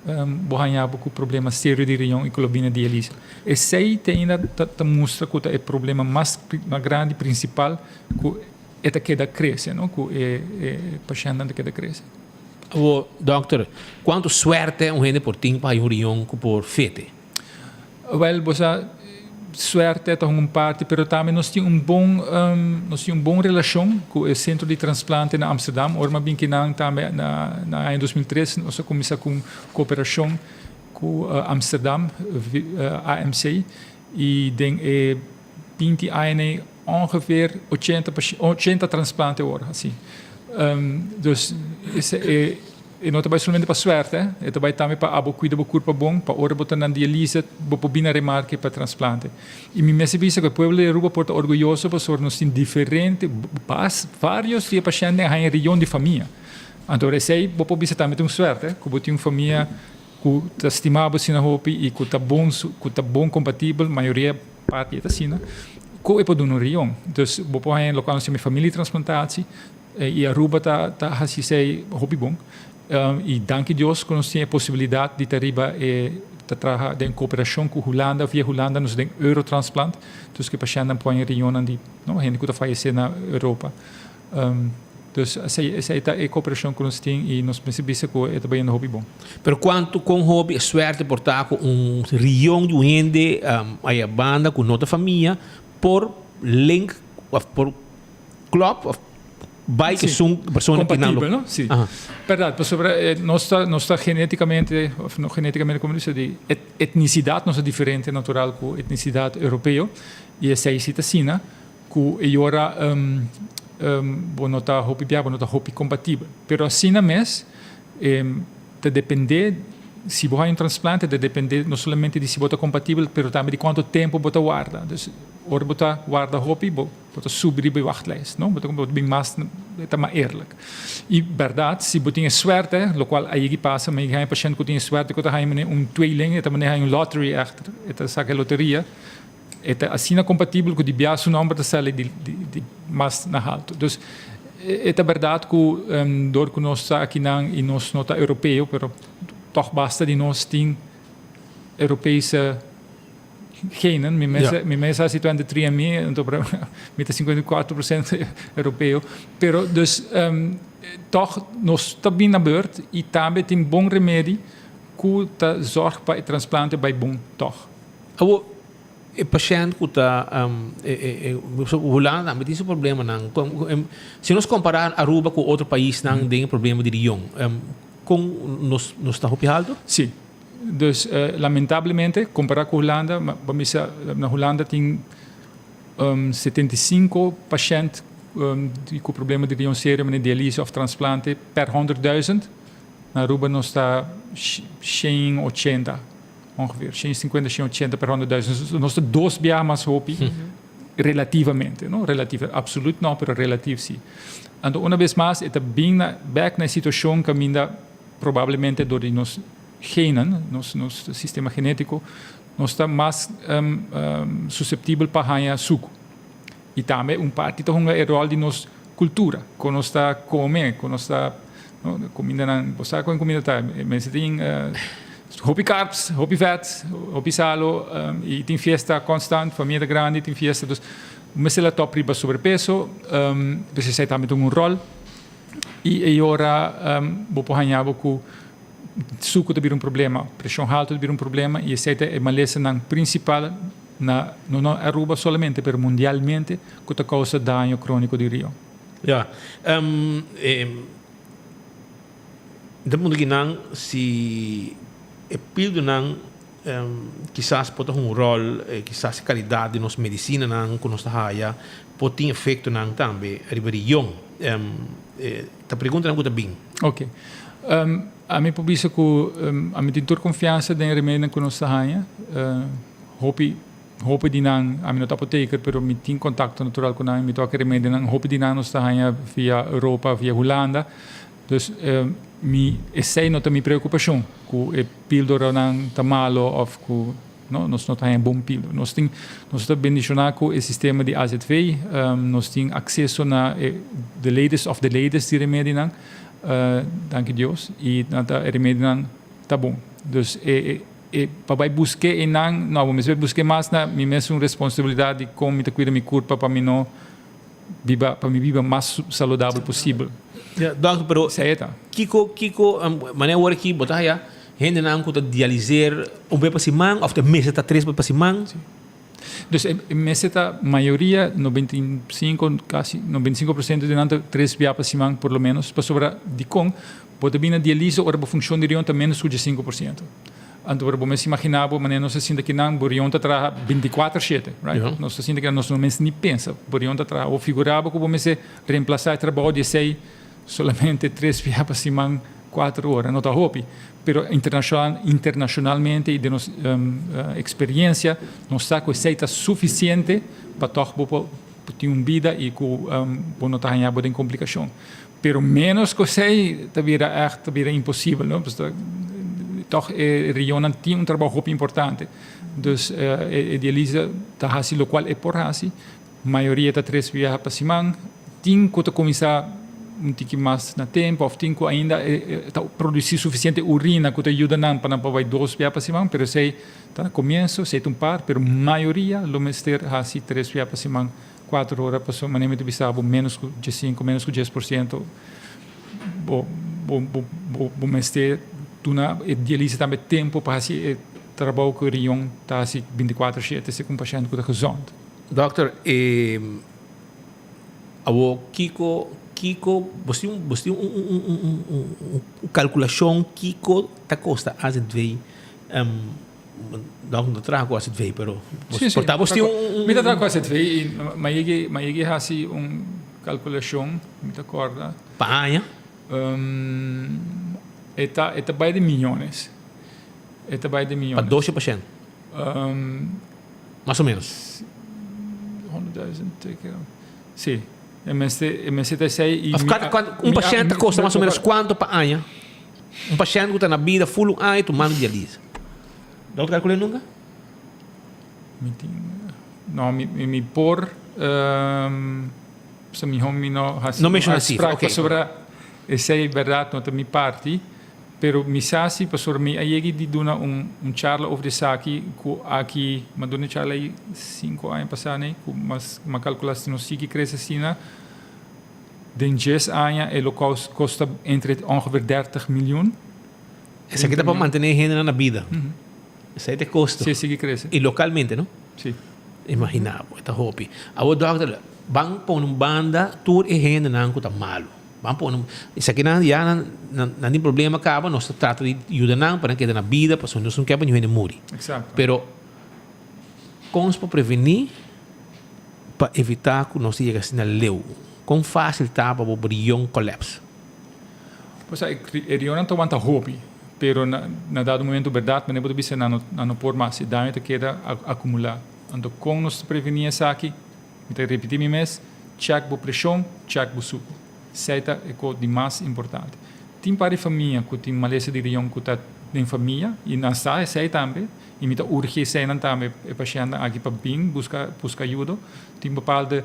ganhar com problemas sérios de riñón e globina diálise. Esse aí ainda mostra que é o problema mais grande, principal, que esta queda cresce, não? Que paciente não queda cresce. O doctor, quanto suerte um gente por tempo para um rion por fete? Well, você suerte é uma parte, mas também nós temos uma boa relação com o centro de transplante na Amsterdam. Orma bem que também em 2013 nós começamos com cooperação com Amsterdam, AMC, e tem 20 anos ongeveer 80 transplanten worden assim. Dus e não trabalha somente para suerte, e trabalha também para abo cuida do corpo bom, para ora botar na diálise, para bina remarque para transplante. E me pensa que o povo de Aruba porta orgulhoso por nós tem diferente, vários de pacientes em região de família. Então sei, bopo bisa também tem suerte, que botem uma família que está estimado sina hopi e que está bom compatível, maioria parte da sina. Que é para uma região. Dus bopo em local nós temos família transplantatie e Aruba tá assim sei hopi bom. E danke Deus que nós temos a possibilidade de arriba trabalhar em cooperação com Holanda, via Holanda nós temos Eurotransplant, dus que paciente põe em região onde não gente que está falecendo na Europa. Dus essa é a cooperação que nós temos e nós pensamos que é também um hobby bom. Pero quanto com hobby é suerte portar com região de gente a banda com outra família por link por club vai que são pessoas que não sim verdade sobre nossa geneticamente não geneticamente como diz de etnicidade nossa diferente natural com etnicidade europeia e essa é citacina que ora bonota hobby compatível pero assim na mes te depender se você um transplante de depender não somente de se você compatível pero também de quanto tempo você guarda dus ora você guarda hobby você subir bij wachtlijst não você bem mais é mais eerlijk e verdade se você tem suerte lo qual aí passa mas aí paciente que tem suerte que tem tweeling também tem lottery achter é saca loteria é assim compatível com de bias o número de células de mais na alto dus é verdade que door que nós aqui e nós não tá europeu pero toch basta de nós tem europese genen, me mesa situ entre 3 e então met 54% europeu, pero dus toch nós está bem na beurt e também tem bom remédio que tá zorg para transplante bij bom toch. O paciente que está Holanda também tem esse problema não. Se nós comparar Aruba com outro país não tem problema de região. Com nos está alto? Sim. Dus lamentavelmente, comparar com a Holanda, na Holanda tem 75 pacientes com problema de região séria, de diálise ou transplante per 100.000. Na Aruba nós está 180, ongeveer 150, 180 per 100.000. Nós está 2 vezes mais hopi, relativamente, não? Absoluut não, mas relativo sim. Então, uma vez mais, está bem back na situação que ainda provavelmente door die nos genen, nos sistema genético, nós está mais susceptível para ganhar suco. E também parte da rol de nos cultura, quando nós está comendo, quando nós está comida não, você com comida tá, mas tem hobby carbs, hobby fats, hobby salo, e tem festa constante, família grande, tem festa, dus mas ela top riba sobrepeso, precisa também ter rol. E agora vou ganhar com suco de um problema, pressão alta de um problema e essa é uma lesão principal não Aruba somente, mas mundialmente que causa dano crônico de rio. Ja, da mundo que não se pildo não quizás pode ter rol, quizás a qualidade de nossa medicina não que nós trabalha pode ter efeito não também a região. A pergunta não está bem. Ok. A mim publica que a mim tem toda confiança em remédio que nós trabalha. Hope de não, a mim não está apoteker, pero me tem contato natural com nós, me toca remédio não. Hope de não nós trabalha via Europa, via Holanda. Dus essa não é minha preocupação, que o pílula não está malo ou que nós não temos bom pílula. Nós estamos bendicionados com o sistema de AZV, nós temos acesso na the latest de remédio não, danke Deus, e o remédio não está bom. Dus para buscar e não, mas buscar mais na minha responsabilidade de como me cuidar minha corpo para mim não para me viver mais saudável possível. Ja, doctor, pero Kiko, maneira hora que botar já, gente não conta dialiser, bem para simang, ou mês está 3 para simang. Dus in meseta maioria 95 quase 95% de nanta 3 via para simang por lo menos para sobra de com pode vir na diálise ora para função de rionta menos que 5%. Anto para bom se imaginava, mas nós sinta que não rionta traga 24/7, right? Nós sinta que nós não nem pensa, rionta traga ou figurava que bom se reemplaçar trabalho de 6 solamente 3 via para simang 4 horas, não tá hopi. Pero internacionalmente e de nossa experiência, nós está com receita suficiente para toch ter uma vida e com não tá ganhando de complicação. Pero menos que sei, tá vira impossível, não? Toch Riona tem trabalho muito importante. Dus diálise tá hasi lo qual é por hasi, maioria tá 3 via para semana, tem que começar um pouquinho mais na tempo, ou tem que ainda produzir suficiente urina que te ajuda não para não vai 2 via para semana, pero sei tá no começo, sei um par, pero maioria lo mester hasi 3 via para semana, 4 horas para semana, maneira de bisabo menos que 5, menos que 10%, bo mester tuna diálise também tempo para hasi trabalho que rion tá hasi 24/7 se com paciente que tá gezond. Doctor, awo Kiko, você calculação Kiko tá costa as it vei não trago as it vei, pero portava você me trago as it vei, mas hasi calculação, me acorda. Paia. Eta by de milhões. Eta by de milhões. Para 12%. Mais ou menos. 100.000. Sim. MST6 um paciente custa mais ou menos quanto por ano? Um paciente que está na vida full ano tomando diálise. Não calculei nunca? Não, me por se mi home não menciona assim, ok. Sobre essa é verdade, não me parte, pero mi sasi para sobre mi ayegi di duna charla over de saki ku aqui madonna charla 5 anos passane ku mas uma calculação no siki cresce sina den 10 anos e local costa entre ongeveer 30 miljoen. Essa aqui dá para manter gente na vida. Essa aí te custa. Sim, sigue cresce. E localmente, não? Sim. Imaginava, está hobby. Agora, doctor, vão pôr uma banda, tour e gente não está malo. Vamos pôr isso aqui não tem problema, acaba, nós tratamos de ajudar não para que na vida, para nós não queremos ninguém morrer. Exato. Pero, como para prevenir, para evitar que nós chegue assim na leu, como fácil está para o rion colapse? Pois é, o rion não está hobby, pero na dado momento verdade, mas não pode ser não por mais, daí te queda acumular. Então, como nós prevenir isso aqui, me repetir mês, check a pressão, check o suco. Seita é o de mais importante. Tem para a família que tem maleza de rion que está em família e na sa sei também e me tá urge sei não também é paciente aqui para bem buscar ajuda. Tem bepaalde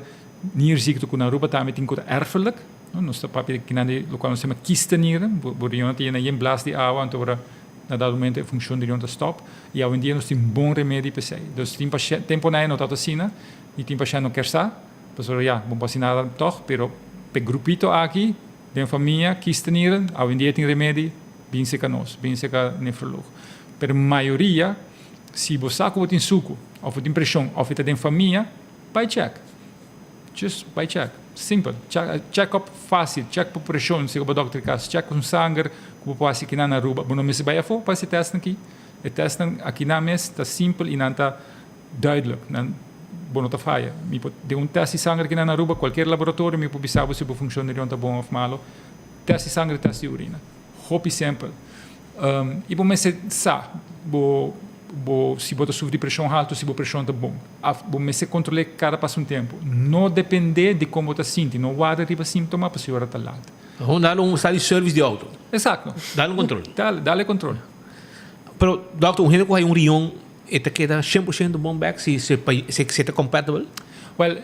nierziekte que na Europa também tem que erfelijk. Nós está papel que na de local nós chama kistenieren, o rion tem na blaas de água então na dado momento a função de rion está stop e hoje em dia nós tem bom remédio para sei. Então tem paciente tempo na não tá assim e tem paciente não quer sa, pessoal já bom vacinar toch, pero pe grupito aqui, de família, kistenieren, hoje em dia tem remédio, bem seca nós, bem seca nefrolog. Pero a maioria, se você tem suco, ou tem pressão, ou tem família, vai check. Just by check. Simple. Check-up fácil, check por pressão, se o doutor caso, check com sangue, que pode aqui na Aruba, mas não me se vai a for, para se testar aqui. E testar aqui na mes, está simples e não está duidelijk. Bono ta falha. De teste de sangue aqui na Aruba, qualquer laboratório, me pode saber se a função de está bom ou malo. Teste de sangue, teste de urina. Hopi sempre. E bom, mas se você sofre pressão alta, se a pressão está bom. Mas se controlar cada passo um tempo. Não depende de como você sente. Não vai arribar sintoma para a senhora estar lá. Vamos dar sali service de auto. Exato. Dá controle. Dá controle. Pero, doctor, gente que um rion eta queda 100% bom back se está compatible? Well,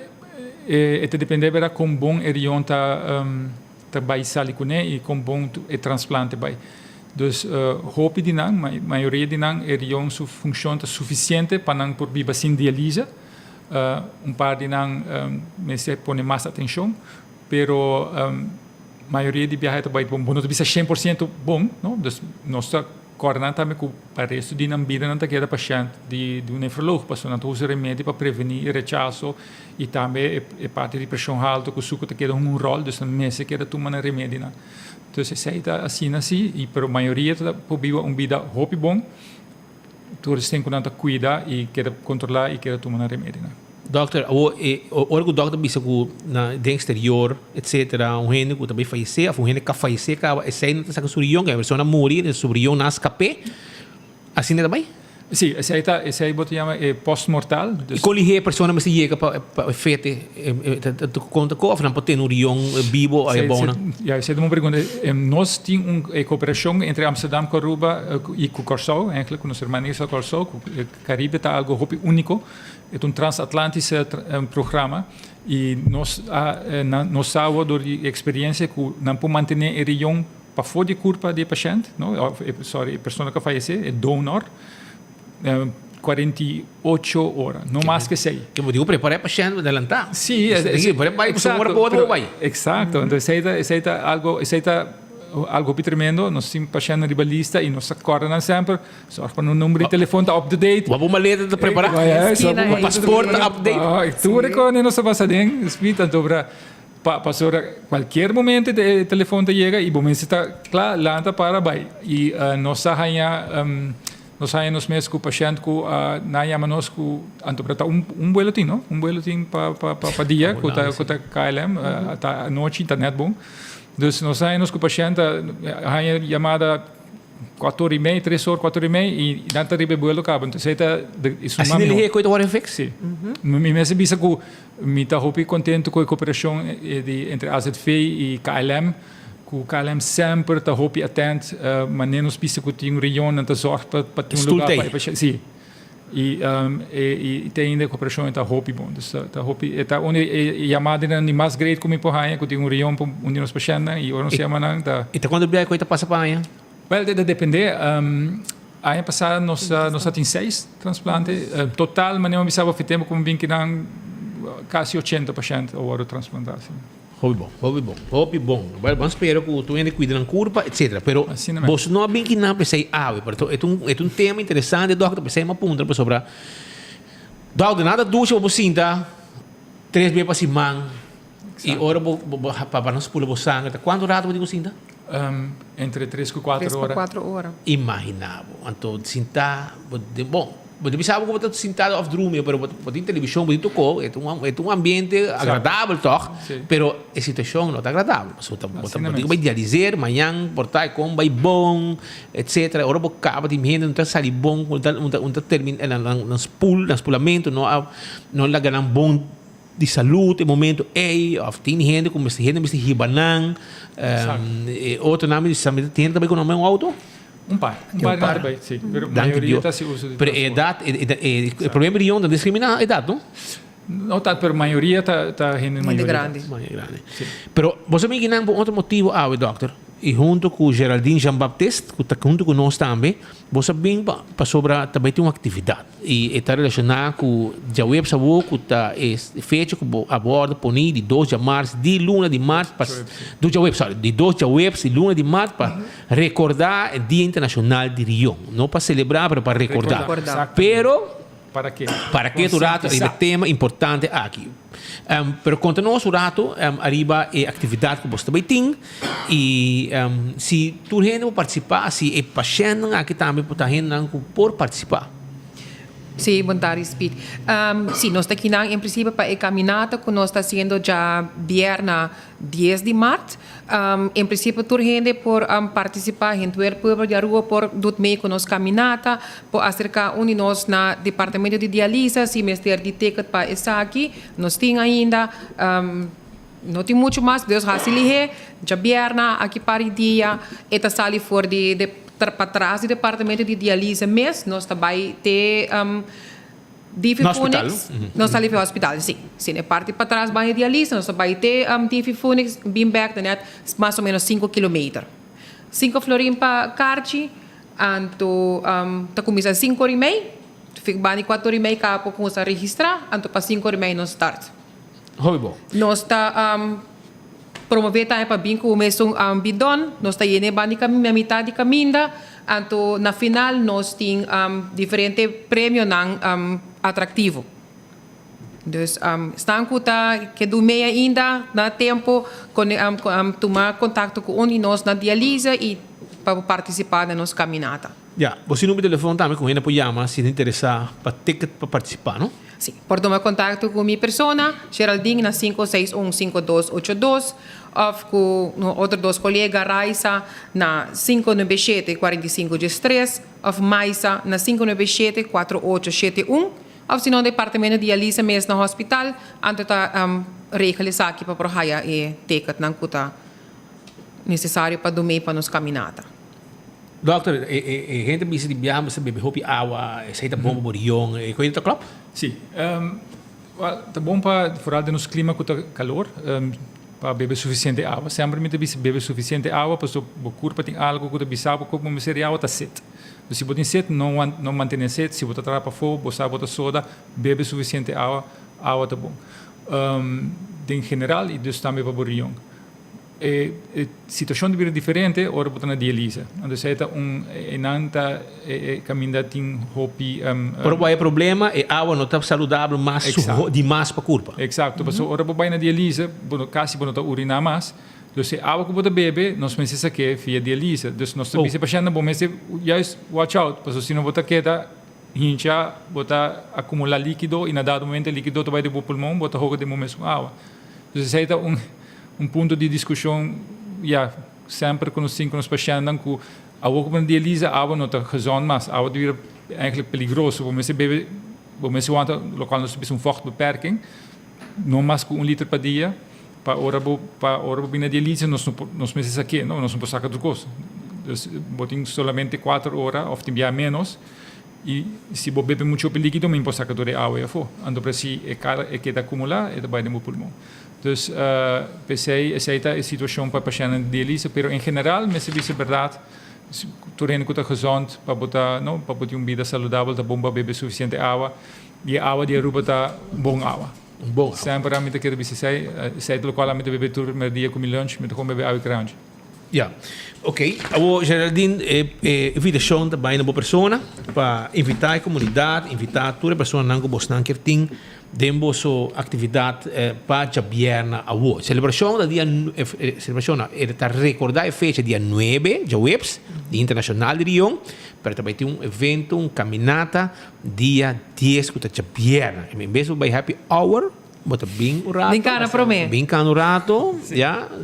eta depende vera com bom rion tá vai sali com e com bom transplante vai. Dus hoop die nang, maioria die nang rion su função tá suficiente para nang por biba sin diálise. par de nang se pone mais atenção, pero maioria de viajes também bom, não bisa 100% bom, não? Dus nossa coordenar também com para isso de não vida não tá queda paciente de um nefrolog, passou não usa remédio para prevenir rechazo e também é parte de pressão alta que o suco tá queda rol, dus não mês queda tomar remédio, né? Então se está assim e pero maioria tá viva vida hope bom, todos têm que nanta cuidar e queda controlar e queda tomar remédio, né? Doctor, o doctor bisa ko na de exterior, etc. Gente que também falecer, gente que falecer, que essa não está surion, que a pessoa morrer, o surion nas escape. Assim também? Sim, essa aí bota chama post-mortal. E quando a pessoa mas chega para fete, conta com of não pode ter urion vivo aí bom. Ja, você uma pergunta. Nós temos uma cooperação entre Amsterdam, Aruba e Curaçao, eigenlijk, com os irmãos de Curaçao, o Caribe está algo único. É transatlantisch programa e nós sabemos door die experiência que não podemos manter a região para fora de curva de paciente, não? Sorry, a pessoa que faleceu é donor 48 horas, não mais que 6. Que eu digo preparar paciente adelantar. Sim, Exato. Então esse é algo tremendo, nós temos paciente na lista e nós acordamos sempre, só para o número de telefone está up-to-date. Vamos maleta de preparar, o passaporte update. Tudo que nós vamos fazer, então para qualquer momento o telefone chega e o momento está claro, lá para vai. E nós meses com o paciente que nós chamamos para boletim, não? Boletim para dia, que está KLM, à noite, internet bom. Dus nós saímos com o paciente, a chamada 4h30, 3 horas, 4h30 e não está ribeiro cabo. Então, isso é assim ele é coisa hora fix. Sim. Me bisa que me está muito contente com a cooperação entre AZV e KLM. Que o KLM sempre está muito atento, mas nem nos bisa que tem região não está zorg para ter lugar para o paciente. Sim. E tem ainda cooperação entre a Hopi bom, então onde chamada ainda mais grande como importaia que tem região onde nós passamos e nós chamamos tá. Então quando vier coisa passa para aí? Well, depende. Ano passado nós tem 6 transplantes total, mas não precisava fazer tempo como bem que não quase 80% agora transplantação. Hobby bom. Vamos esperar que tu ainda cuida da curva, etc. Pero você não é bem que não pensei, é um tema interessante, doctor, pensei uma ponta para sobrar. Doctor, nada ducha para você sinta 3 vezes para semana e hora para nós pular você sangue. Quanto rato você sinta? Entre 3 e 4 horas. 4 horas. Imaginável. Então, sinta, bom. Você sabe como está sentado off room, pero tem televisão, você tocou, é um ambiente agradável, toch? Pero a situação não está agradável. Você vai idealizar, amanhã, portar como vai bom, etc. Agora você acaba de gente, não está sali bom, não está terminando, nas pulamento, não há ganhar bom de saúde, momento, tem gente como esse gente, esse ribanan, outro nome, tem também com o nome um auto? Um par também, sim. A maioria está se usa de transporte. O problema de onde discriminar a idade, não? Não tanto, mas a maioria está gente grande. Pero você me ensinou por outro motivo, doutor. E junto com o Geraldine Jean-Baptiste, que está junto com nós também, você vem para sobre também tem uma atividade. E está relacionado com a web sabor que está feito a bordo ponir de 2 de março, de luna de março, de 2 de web e luna de março para recordar o Dia Internacional de Rio. Não para celebrar, mas para recordar. Pero para quê? Para que o rato é um tema importante aqui. Pero conta-nos o rato, arriba a atividade que você também tem e se tu gente participar, se é paciente aqui também por participar. Sí, bom tarde, Speed. Sí, nós aqui em princípio para a caminhada que nós está sendo já viernes 10 de março. Em princípio, toda gente por participar, gente do povo de rua por do meio com nós caminhada, por acercar de nós na departamento de diálise, se mestre de ticket para estar aqui, nós temos ainda não tem muito mais, Deus facilite, já viernes aqui para o dia, eta sali for de para trás do departamento de diálise mês, nós também temos Dififunix, nós estamos no hospital, sim. Sim, é parte para trás da diálise, nós também temos Dififunix, Bimberg, mais ou menos 5 km. 5 florim para Carchi, então, está começando 5h30, bani 4 rimei capo com sa registrar, anto pa 5 rimei no start. Hoibo. Nós está promover também para bem com o mesmo bidon, nós está indo bani caminho metade de caminho, anto na final nós tem diferente prêmio não atrativo. Dus staan kuta que do meia ainda na tempo tomar contato com nós na diálise e para participar da nossa caminhada. Ja, você número de telefone também com ele para chamar se interessar para ticket para participar, não? Sim, por tomar contato com minha persona, Geraldine na 561-5282 ou com outros dois colegas, Raisa na 597-4513 ou Maisa na 597-4871 ou se não, departamento de diálise mesmo no hospital, anto tá realizar aqui para prohaya e ticket não kuta necessário para dormir para nos caminhada. Doctor, gente bisa di biama sa bebe hopi awa, sa ita bom boriong, ko ito klop? Sim. Tá bom para fora de nos clima com calor, para beber suficiente água. Sempre me bisa beber suficiente água, para o corpo tem algo que bisa para o corpo me seria água tá sede. Se você tem sede, não mantém sede. Se você trata fogo, você bota soda, bebe suficiente água, água tá bom. Em geral, e dus também para boriong. Situação de vida diferente, ora botar na diálise. Então, se é enanta caminho tem hopi. Por o problema é água não está saudável, mas demais para corpo. Exato. Porque ora botar na diálise, quase botar urinar mais. Então, se água que você bebe, nós pensamos que é via diálise. Então, nós também se passando bom, mas just watch out, porque se não botar quieta, hincha, botar acumular líquido e na dado momento líquido vai de pulmão, botar roga de momento com água. Então, se é ponto de discussão, sempre com os pacientes, que a água que diálise, a água não está gezond, mas a água é eigenlijk perigoso. Você bebe, você want local nós temos vochtbeperking, não mais que 1 litro por dia. Para hora na diálise, nós precisamos aqui, não, nós não podemos sacar do gosto. Botem solamente 4 horas, ou tem menos, e se você bebe muito líquido, não pode sacar toda a água. Então, para si, é que acumular, é vai no pulmão. Então, pensei, essa é a situação para pacientes de diálise, mas em geral, me se diz a verdade, torrendo que está gezond, para botar uma vida saudável, está bom para beber suficiente água, e a água de Aruba está boa água. Bom. Sempre a mim que você sai do qual a mim beber tudo no dia com milhões, me com beber água grande. Ja, ok. A Geraldine invitação também na boa pessoa para invitar a comunidade, invitar toda a pessoa que você quer ter dentro sua atividade para a bierna a o celebração da dia celebração está recordar a fecha dia 9 de webs Dia Internacional de Rio, mas também tem evento, caminata dia 10 que está a bierna. Em vez de happy hour, bota bem o rato. Bem cano rato,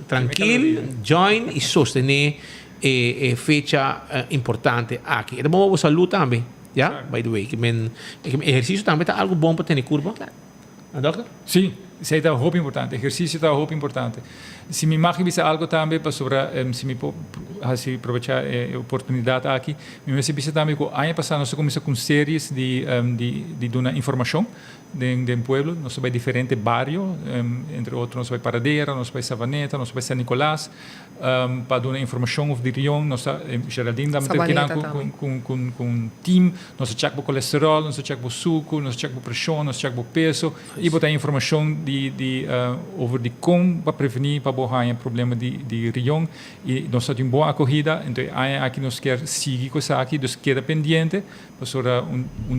tranquilo, join e sostener a fecha importante aqui. É bom você saúde também. By the way, que exercício também está algo bom para ter curva. Doctor? Sim, isso é muito importante. Exercício é muito importante. Se me imagina algo também para sobre, se me aproveitar a oportunidade aqui, me imagina também que o ano passado nós começamos com séries de dar informação do pueblo, nós vamos a diferentes barrios, entre outros nós vamos a Paradeira, nós vamos a Savaneta, nós vamos a San Nicolás, para dar informação sobre a região, nós Geraldine também com um time, nós checkamos o colesterol, nós checkamos o suco, nós checkamos a pressão, nós checkamos o peso, e botar informação sobre como para prevenir, para borrar problema de região, e nós temos uma boa acolhida, então aqui nós queremos seguir com isso aqui, nós queda pendente, para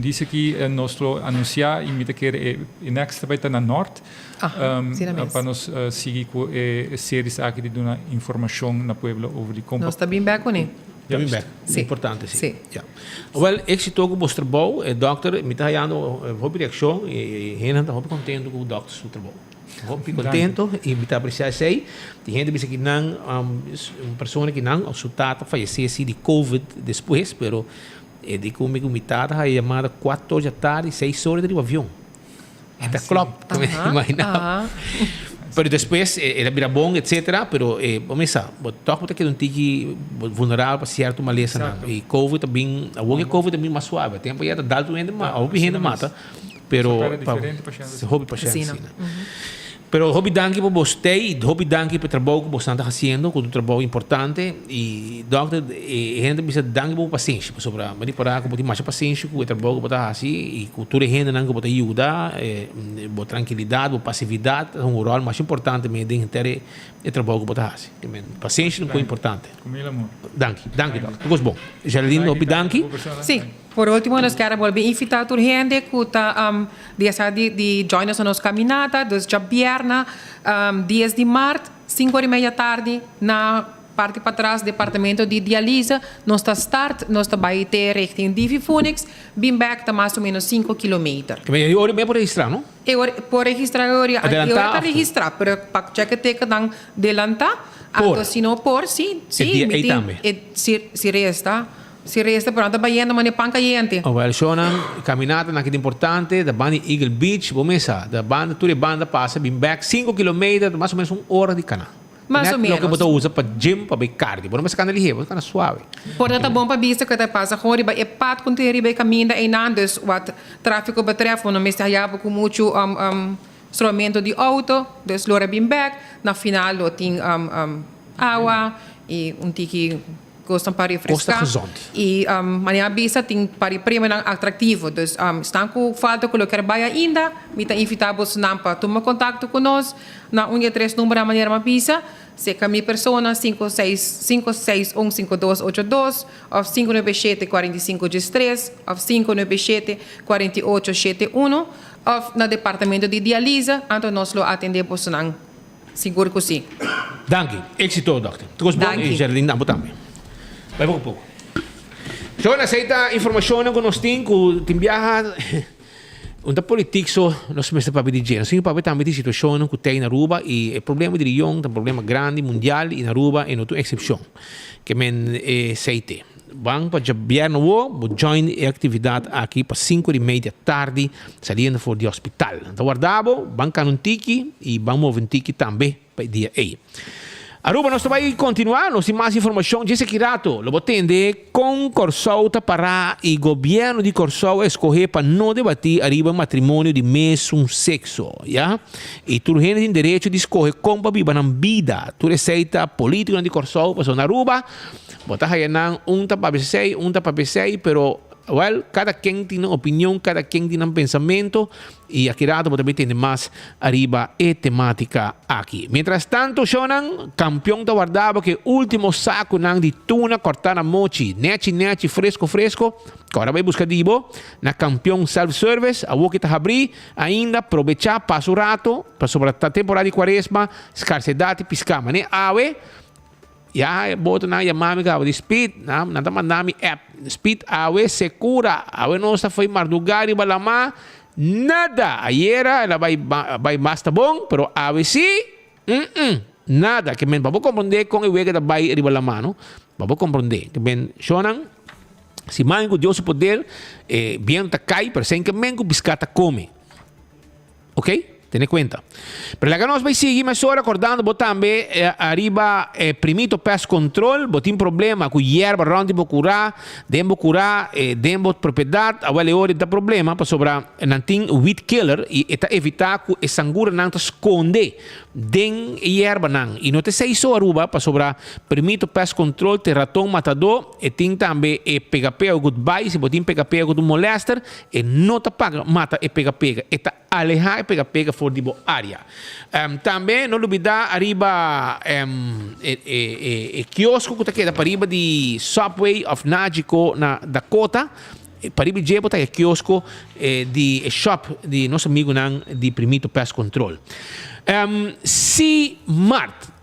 dia aqui nós anunciar e me quer next vai estar na norte para nós seguir com séries aqui de dar informação na pueblo sobre como nós está bem bem com ele bem bem importante sim well êxito com o trabalho doctor me está dando boa reação e gente está muito contente com o doctor seu trabalho muito contento e me está apreciando sei tem gente que que não uma pessoa que não o seu tata faleceu de covid depois pero de comigo mitad a chamada 4 da tarde 6 horas do avião. Está claro, imagina. Pero depois ele vira bom, etc. Pero vamos lá, toca que não tem vulnerável para certo maleza e COVID também, a COVID também mais suave. Tempo já dá doendo, mas a gente mata. Pero hobby para Pero hobby danke por você, hobby danke por trabalho que você está fazendo, com um trabalho importante e doctor, gente precisa danke por paciência, sobre a manipulação que pode mais paciência com o trabalho que você está fazendo e cultura gente não que pode ajudar, por tranquilidade, por passividade, é um rol mais importante mesmo dentro do trabalho que você está fazendo. Paciência é muito importante. Comigo, amor. Danke, doctor. Tudo bom. Geraldine, hobby danke. Sim. Por último, nós queremos invitar a gente de join us na nossa caminhada, dus já viernes, 10 de março, 5h30 da tarde, na parte para trás, departamento de dialisa, nós está start, nós está vai ter richting Divi Phoenix, bem back está mais ou menos 5 km. Eu ora bem por registrar, não? Eu por registrar, eu para registrar, para check que dan adelantar, então se não por, sim, se resta. Si resta pronto bayendo mani panca gente. Oh, well, shonan caminata naquele importante da banda Eagle Beach, bomesa, da banda toda banda passa bem back 5 km, mais ou menos 1 hora de cana. Mais ou menos. Lo que você usa para gym, para cardio, por mas cana ali, cana suave. Portanto, bom para vista que te passa hori ba e pat com ter riba caminho e nandes what tráfico betref, não me está já com muito instrumento de auto, des lora bem back, na final lo tem água e tiki gostam para refrescar e manhã bisa tem para prima atrativo, dus estão com falta colocar baia ainda, mita invitamos para tomar contato conosco na 1 número da maneira uma bisa, se caminha persona 5615282 ou 597-4513 ou 597-4871 ou na departamento de dialisa, então nós lo atendemos não seguro que sim. Danke, éxito, doctor. Tudo bom e Geraldine também. Vai pouco a pouco. Então, aceita informação que nós temos, que tem viaja, onde a política nós temos para pedir dinheiro. Nós temos para ver a situação que tem na Aruba e o problema de região, é um problema grande, mundial, e na Aruba é outra exceção. Que é aceita. Vamos para o viernes, vou join a atividade aqui para 5h30 da tarde, saindo fora do hospital. Então, guardamos, vamos com um tiki e vamos mover um tiki também para o dia aí. Aruba, nós vamos continuar, nós temos mais informação. Disse que rato, lo atende com Corsol para o governo de Corsol escolher para não debater arriba matrimônio de mesmo sexo, já? E tu tem direito de escolher como viver na vida. Tu receita política de Corsol, passou na Aruba, botar aí não para B6, pero well, cada quem tem uma opinião, cada quem tem um pensamento e aqui rato também tem mais arriba e temática aqui. Mientras tanto, Shonan, campeão da guardava que último saco nang de tuna cortada mochi, neti fresco, agora vai buscar dibo na campeão self-service, a que está abrir ainda, aproveitar, passa o rato, para sobre a temporada de quaresma, escarcedade, piscama, né? Awe, ya boto na yamami ka di speed na mandami app speed awe secura awe no sa foi mardugari balama nada ayera ela vai basta bom pero awe si nada que men babo compreender com ewe da vai ribalama no babo compreender que men shonan si mango Dios poder bien ta cai pero sem que mengo biscata come, ok? Tiene cuenta. Pero la que nos va a seguir más ahora acordando, vos también arriba primito pest control, vos tiene problema con hierba, rondi curar, dembo propiedad, a vale hora da problema, para sobra nanting weed killer e eta evitar que a sangura não te esconde den hierba não. E não te sei só aruba, para sobra primito pest control, te ratão matador, e tem também pega-pega goodbye, se vos tiene pega-pega com molester, e não te paga, mata e pega-pega, e ta alejar e pega-pega for di área. Também não olvidar arriba quiosco que queda para arriba de Subway of Nagico na Dakota, para arriba de botar quiosco de shop de nosso amigo de Primito Pest Control. Si Mart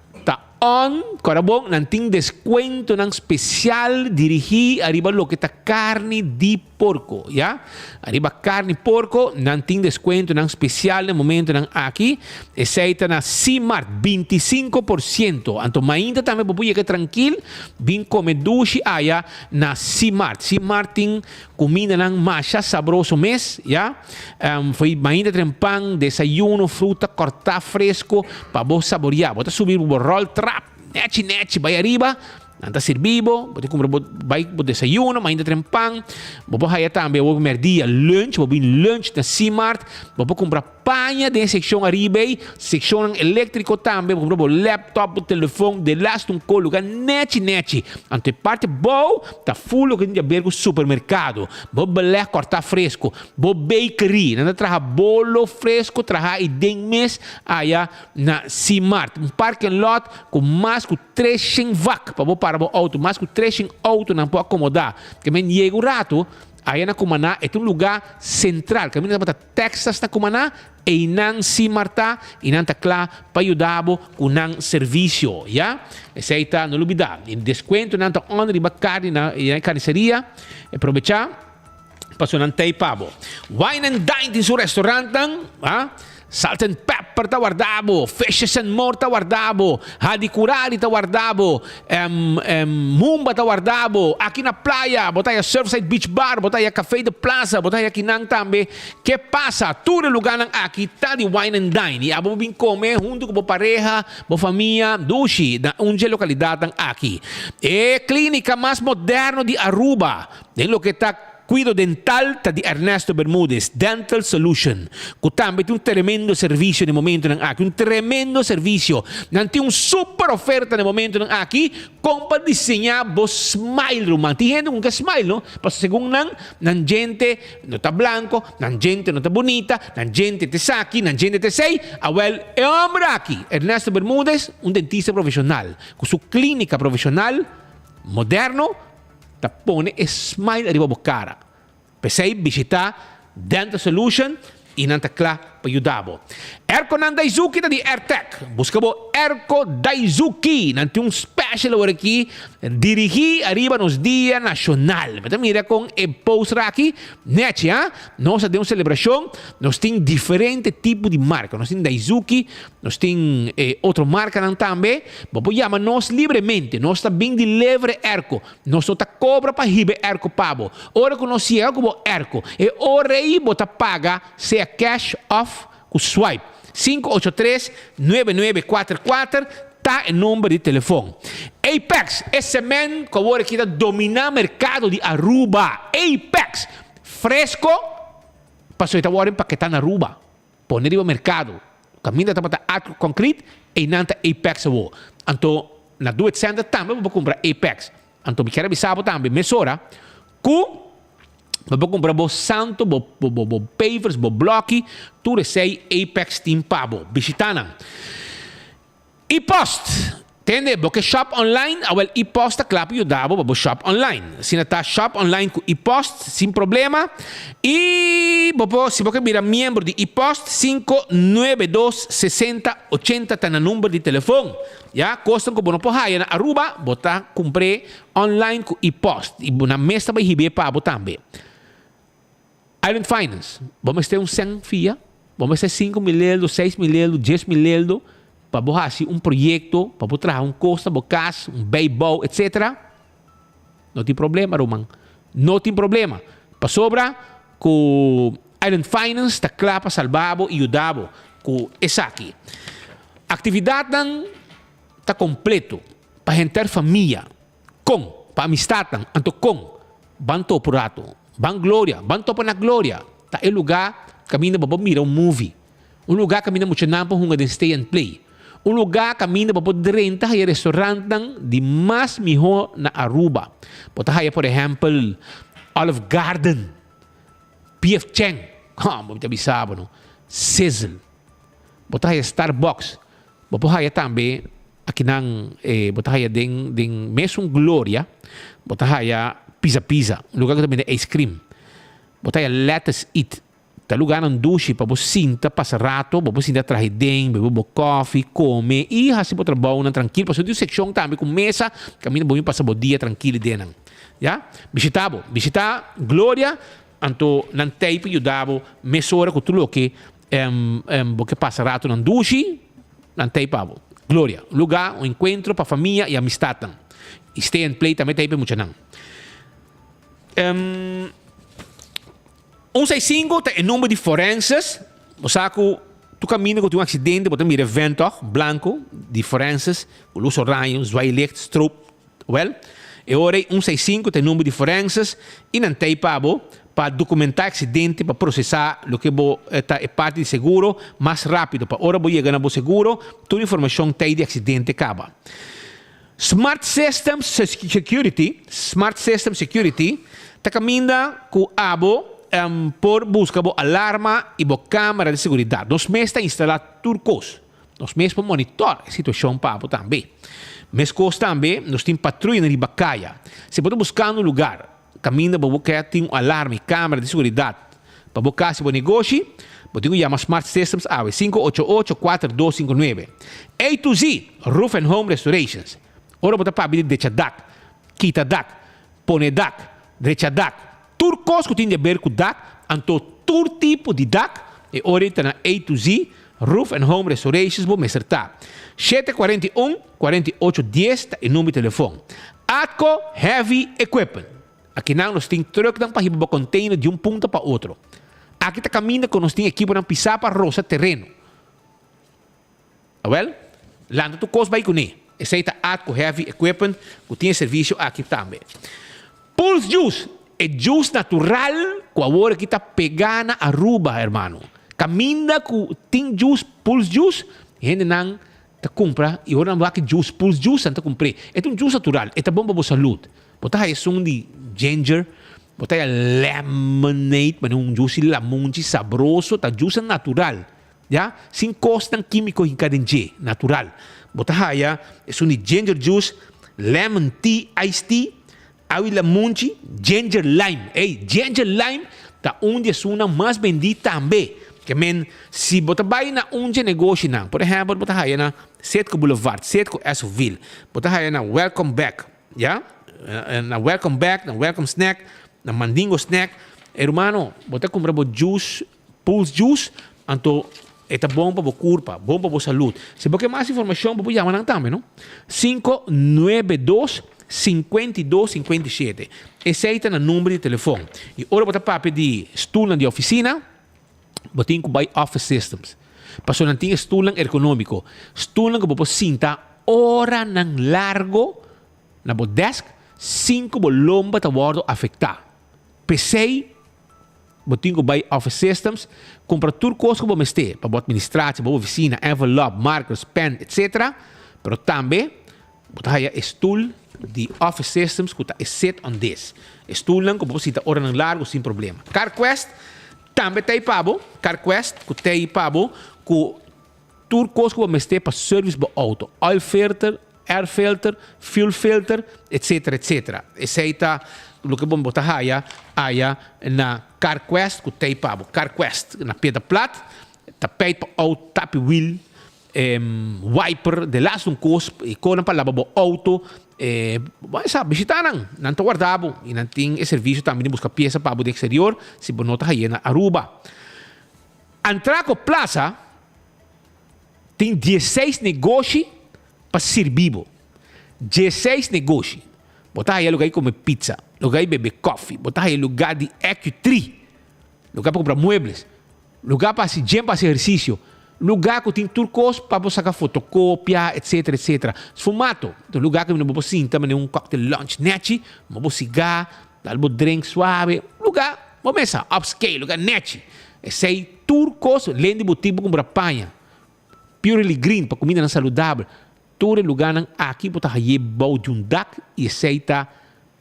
on, corabong, nanting descuento ng special dirigi arriba lo que está carne di porco, ya? Arriba carne porco, nanting descuento ng special no momento ng aki, aceita na C-Mart 25%. Anto mainda também pupuya que tranquil, bin come dushi aya na C-Mart. C-Mart ting comida ng masha sabroso mes, ya? Foi mainda trempang, desayuno, fruta, corta fresco, para vos saborear. Bota subir o roll trap, neti, vai arriba, anda servibo, bote comprar vai bo desayuno, ainda trempang, bobo haya também, bobo merdia lunch, bobo lunch na C-Mart, bobo comprar apanha de seção arriba, seção elétrico também, por exemplo, laptop, telefone, de last um colo, nete. Ante parte boa, tá full que a bergo supermercado, bo belé cortar fresco, bo bakery, nada traha bolo fresco, traha e den mes aya na Simart, um parking lot com mais que 300 vac, para o auto, mais que 300 auto não pode acomodar, que men chega o rato. Aí na Cumaná é um lugar central. Caminho da Texas na Cumaná e não se marta e não está claro para ajudar com um serviço, já? Essa aí está no lubidar. Em desconto não está onde riba carne na carniceria. Aproveitar passou não tem pabo. Wine and Dine em seu restaurante, Salt and Pepper ta guardavo, Fishes and More ta guardavo, Hadicurari ta guardavo, Mumba ta guardavo, aqui na praia, botaya Surfside Beach Bar, botaya Café de Plaza, botaya Kinang tambe. Que passa? Tudo lugar nang aqui tá de Wine and Dine. E abo bin comer junto com a pareja, a família, dushi, na unja localidade nang aqui. E clínica mais moderna de Aruba, em lo que tá Cuido dental di Ernesto Bermudez, Dental Solution. Kutambe un tremendo servizio nel momento ng aki, un tremendo servizio. Nanti un super offerta nel momento ng aki, kung pa disegna bo smile room. Tihendo kung ka smile, no? Paso según nan gente no ta blanco, nan gente no ta bonita, nan gente te saki, nan gente te sei. Awel, e hombre aki, Ernesto Bermudez, un dentista profesional. Con su clínica profesional, moderno, pone smile arriba a cara. Pesei visita Dental Solution e nanta cla pa ayudabo. Erko nan Daizuki da di AirTech. Buscabo Erko Daizuki. Nanti un special ora aqui. Dirigi arriba nos dia nacional. Mas mira com e post aqui. Nete, nós temos celebração. Nós tem diferente tipo de marca. Nós tem Daizuki. Nós tem outra marca também. Vamos chamar nós livremente. Nós está bem de livre Erko. Nós só tá cobra para ribe Erko pabo. Ora que nós é como Erko. E ora aí bota paga se é cash off com swipe. 583-9944 tá o número de telefone. Apex, esse man que agora aqui domina o mercado de Aruba. Apex, fresco, passou a agora empaquetar na Aruba. Poner o mercado. Caminho da tabata concrete e nanta Apex avo. Então, na do it center também vou comprar Apex. Então, me quero avisar também, mesora, com vou comprar bo santo, bo pavers, bo blocky, tu recei Apex Team Pabo. Visitana. E-post. Entende? Porque shop online, awel e-post a clap ajudava bo shop online. Se nata shop online com e-post, sem problema. E se você virar membro de e-post, 592-60-80 tá no número de telefone. Já, custam como não pode na Aruba, botar comprar online com e-post. E na mesa vai receber Pabo também. Island Finance, vamos ter 100 FIA, vamos ter 5 mil euros, 6 mil euros, 10 mil euros, para borrar projeto, para botar custo, bocas, beisebol, etc. Não tem problema, Roman. Não tem problema. Para sobra, com Island Finance, está claro para salvar e ajudar com essa aqui. Atividade está completo para gente família, para amistad, anto banto apurato. Bang Gloria, bang topa na Gloria. Ta e lugar caminho para mira um movie. Um lugar caminho muito nampo hunga de stay and play. Um lugar caminho para renta e restaurante de mais melhor na Aruba. Pode haver, por exemplo, Olive Garden, P.F. Chang, muito avisado, no? Sizzle. Pode haver Starbucks. Pode haver também aqui nang pode haver den mesmo Gloria. Pode haver Pizza, um lugar que também tem ice cream. Botar lettuce eat. Tá lugar num duche para você sinta, passar rato, para você sinta trazer dentro, beber coffee, comer e assim para trabalhar tranquilo. Para você ter seção também com mesa, caminho bom para o dia tranquilo dentro. Já? Visitar Glória, anto não tem para ajudar, mesora com tudo o que porque passa rato num duche, não tem para Glória, lugar, um encontro para família e amistade. Stay and play também tem para muito não. 165 é o número de forenses. O saco, tu caminha com um acidente, botar um evento branco de forenses, o luz raio, zwaailicht, stroop, well. E ora 165 é o número de forenses e não tem pabo para documentar acidente, para processar o que é parte de seguro mais rápido. Para hora você chegar no seguro, toda a informação tem de acidente acaba. Smart Systems Security está caminhando com abo por buscar alarma e câmera de segurança. Nós mesmos está instalado turcos. Nós mesmos para monitorar a situação para abo também. Mas também nós temos patrulha na Ribacaia. Se você buscar um lugar, caminho para você ter um alarme e câmera de segurança para buscar seu negócio, você chama Smart Systems 588-4259. A to Z, Roof and Home Restorations. Ora você pode abrir derecha DAC, quita DAC, pone DAC, derecha DAC. Turcos que tem a ver com DAC, então todo tipo de DAC, e ora está na A to Z, Roof and Home Restorations, vou me acertar. 741-4810 é o número de telefone. Atco Heavy Equipment. Aqui nós temos truck para ir para container de ponto para outro. Aqui está caminhando com nós temos equipe para pisar para roça terreno. Well, lá no Turcos vai com ele. Esse é Atco Heavy Equipment, que tem serviço aqui também. Pulse Juice é juice natural, que agora está pegando a Aruba, hermano. Caminha com tem juice, Pulse Juice, e gente não te compra, e agora não vai que juice, Pulse Juice, não te compre. É um juice natural, é bom para a saúde. Botar aí som de ginger, botar aí lemonade, mas um juice lamonte sabroso, tá juice natural, já? Sem custo químico em cada dia, natural. Botar aí, é som de ginger juice, lemon tea, iced tea, aí lamonte, ginger lime. Ei, ginger lime, tá onde é uma mais vendida também. Que se você vai na onde negócio não, por exemplo, você vai na Setco Boulevard, Setco Esoville, você vai na Welcome Back, já? Na Welcome Back, na Welcome Snack, na Mandingo Snack, hermano, você compra juice, Pulse Juice, então é bom para a curva, bom para a saúde. Se você quer mais informação, você chama também, não? 592-5257. Esse é o número de telefone. E agora você pode pedir estudo de oficina, você tem que buy Office Systems. Para não ter estudo ergonômico, estudo que você sinta hora ng largo na bo desk, 5 lomba ta bordo afectar. PC, você tem que buy Office Systems, compra tudo coisa que você tem, para administrar, para oficina, envelope, markers, pen, etc. Pero também, você tem estudo de Office Systems que está set on this. Estudo que você sinta hora ng largo sem problema. CarQuest, também tem pabo, CarQuest, que tem pabo, que tudo coisa que você tem para service do auto, oil filter, air filter, fuel filter, etc, etc. Esse é o que vamos botar aí na CarQuest, que tem pabo, CarQuest, na pedra plata, tapete para auto, tap wheel, wiper, de lá um coisa, e quando para lavar o auto, sabe, visitar não está guardado, e não tem serviço também de buscar peça para o exterior, se você não está aí na Aruba. Antraco Plaza tem 16 negócios para servir. 16 negócios. Botar aí lugar como pizza, lugar de beber coffee, botar aí lugar de equity, lugar para comprar muebles, lugar para se para exercício, lugar que tem turcos para sacar fotocópia, etc, etc. Fumato, lugar que não vou sentar, mas um cocktail lunch net, vou cigar, dar um drink suave, lugar, vou mesa upscale, lugar net. Esse aí turcos, além de botigo para comprar panha, purely green para comida saudável. Todo lugar aqui para aí bom de dak e aceita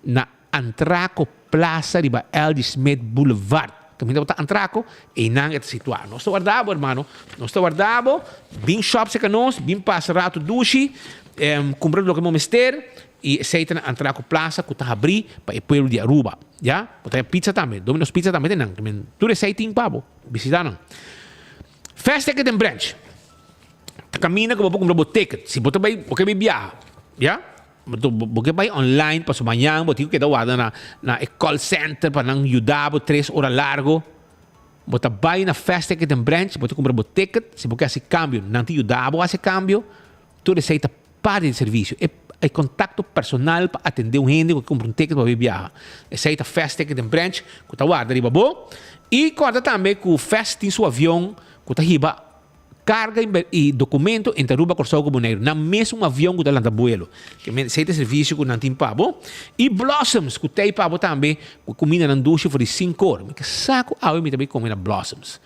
na Antraco Plaza de L.D. Smith Boulevard. Caminho para Antraco e não é situado. Nós estamos guardado, hermano. Nós estamos guardado. Bem shops que nós, bem passa rato duche, comprando o que vamos ter e aceita na Antraco Plaza que está abrir para o pueblo de Aruba. Já? Botar pizza também. Domino's Pizza também não. Tudo aceita em pabo. Visitar não. Festa que tem branch. Caminha que você compra o ticket. Se você vai viajar, já? Você vai online para sua manhã, você tem que dar na call center para não ajudar 3 horas largo. Você vai na festa que tem branch, você compra o ticket. Se você quer esse câmbio, não te ajuda a esse câmbio, tu receita parte do serviço. É contato personal para atender um gente que compra um ticket para viajar. Receita festa que tem branch, que está guarda riba bom. E guarda também que o festa tem seu avião, que está riba carga e documento em Aruba Corsau como negro. Na mesmo avião que está abuelo. Que seita serviço com nantim pabo. E Blossoms, que tem pabo também, com comida na ducha por 5 horas. Que saco, eu também comi na Blossoms.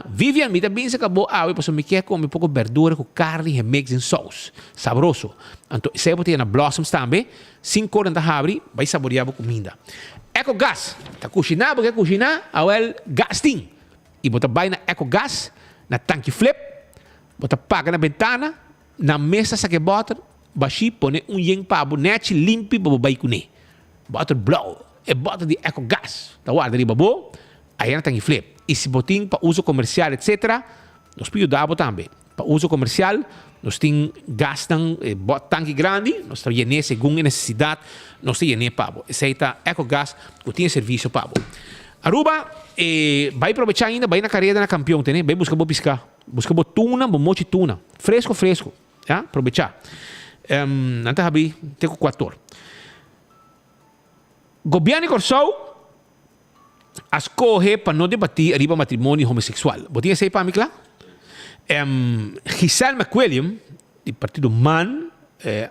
Vivian, me também se acabou, eu posso me quer comer pouco verdura com carne e mix em sauce. Saboroso. Então, se eu botar na Blossoms também, 5 horas da abre, vai saborear a comida. Eco Gas, tá cozinhar, porque cozinhar, é gasting. E botar vai na Eco Gas, na tanque flip, botar paga na ventana, na mesa sa que bota, baixi, põe yen pabo, net limpo, babo vai com ne. Bota blow, e bota de Eco Gas. Tá guarda ali, babo, aí na tanque flip. E se botin para uso comercial, etc., nós podemos dar também. Para uso comercial, nós gastam tanque grande, nós temos segundo a necessidade, nós temos pabo. Esse aí está EcoGas, que tem serviço pabo. Aruba, vai aproveitar ainda, vai na carreira na campeão, né? Vai buscar pescar. Buscar tuna, mochi tuna. Fresco, fresco. Ja? Aproveitar. Não tá abrir, tem 4. Governo Corsau, escolhe para não debater arriba matrimônio homossexual. Botinha sei para mim, claro? Giselle McWilliam, do Partido MAN,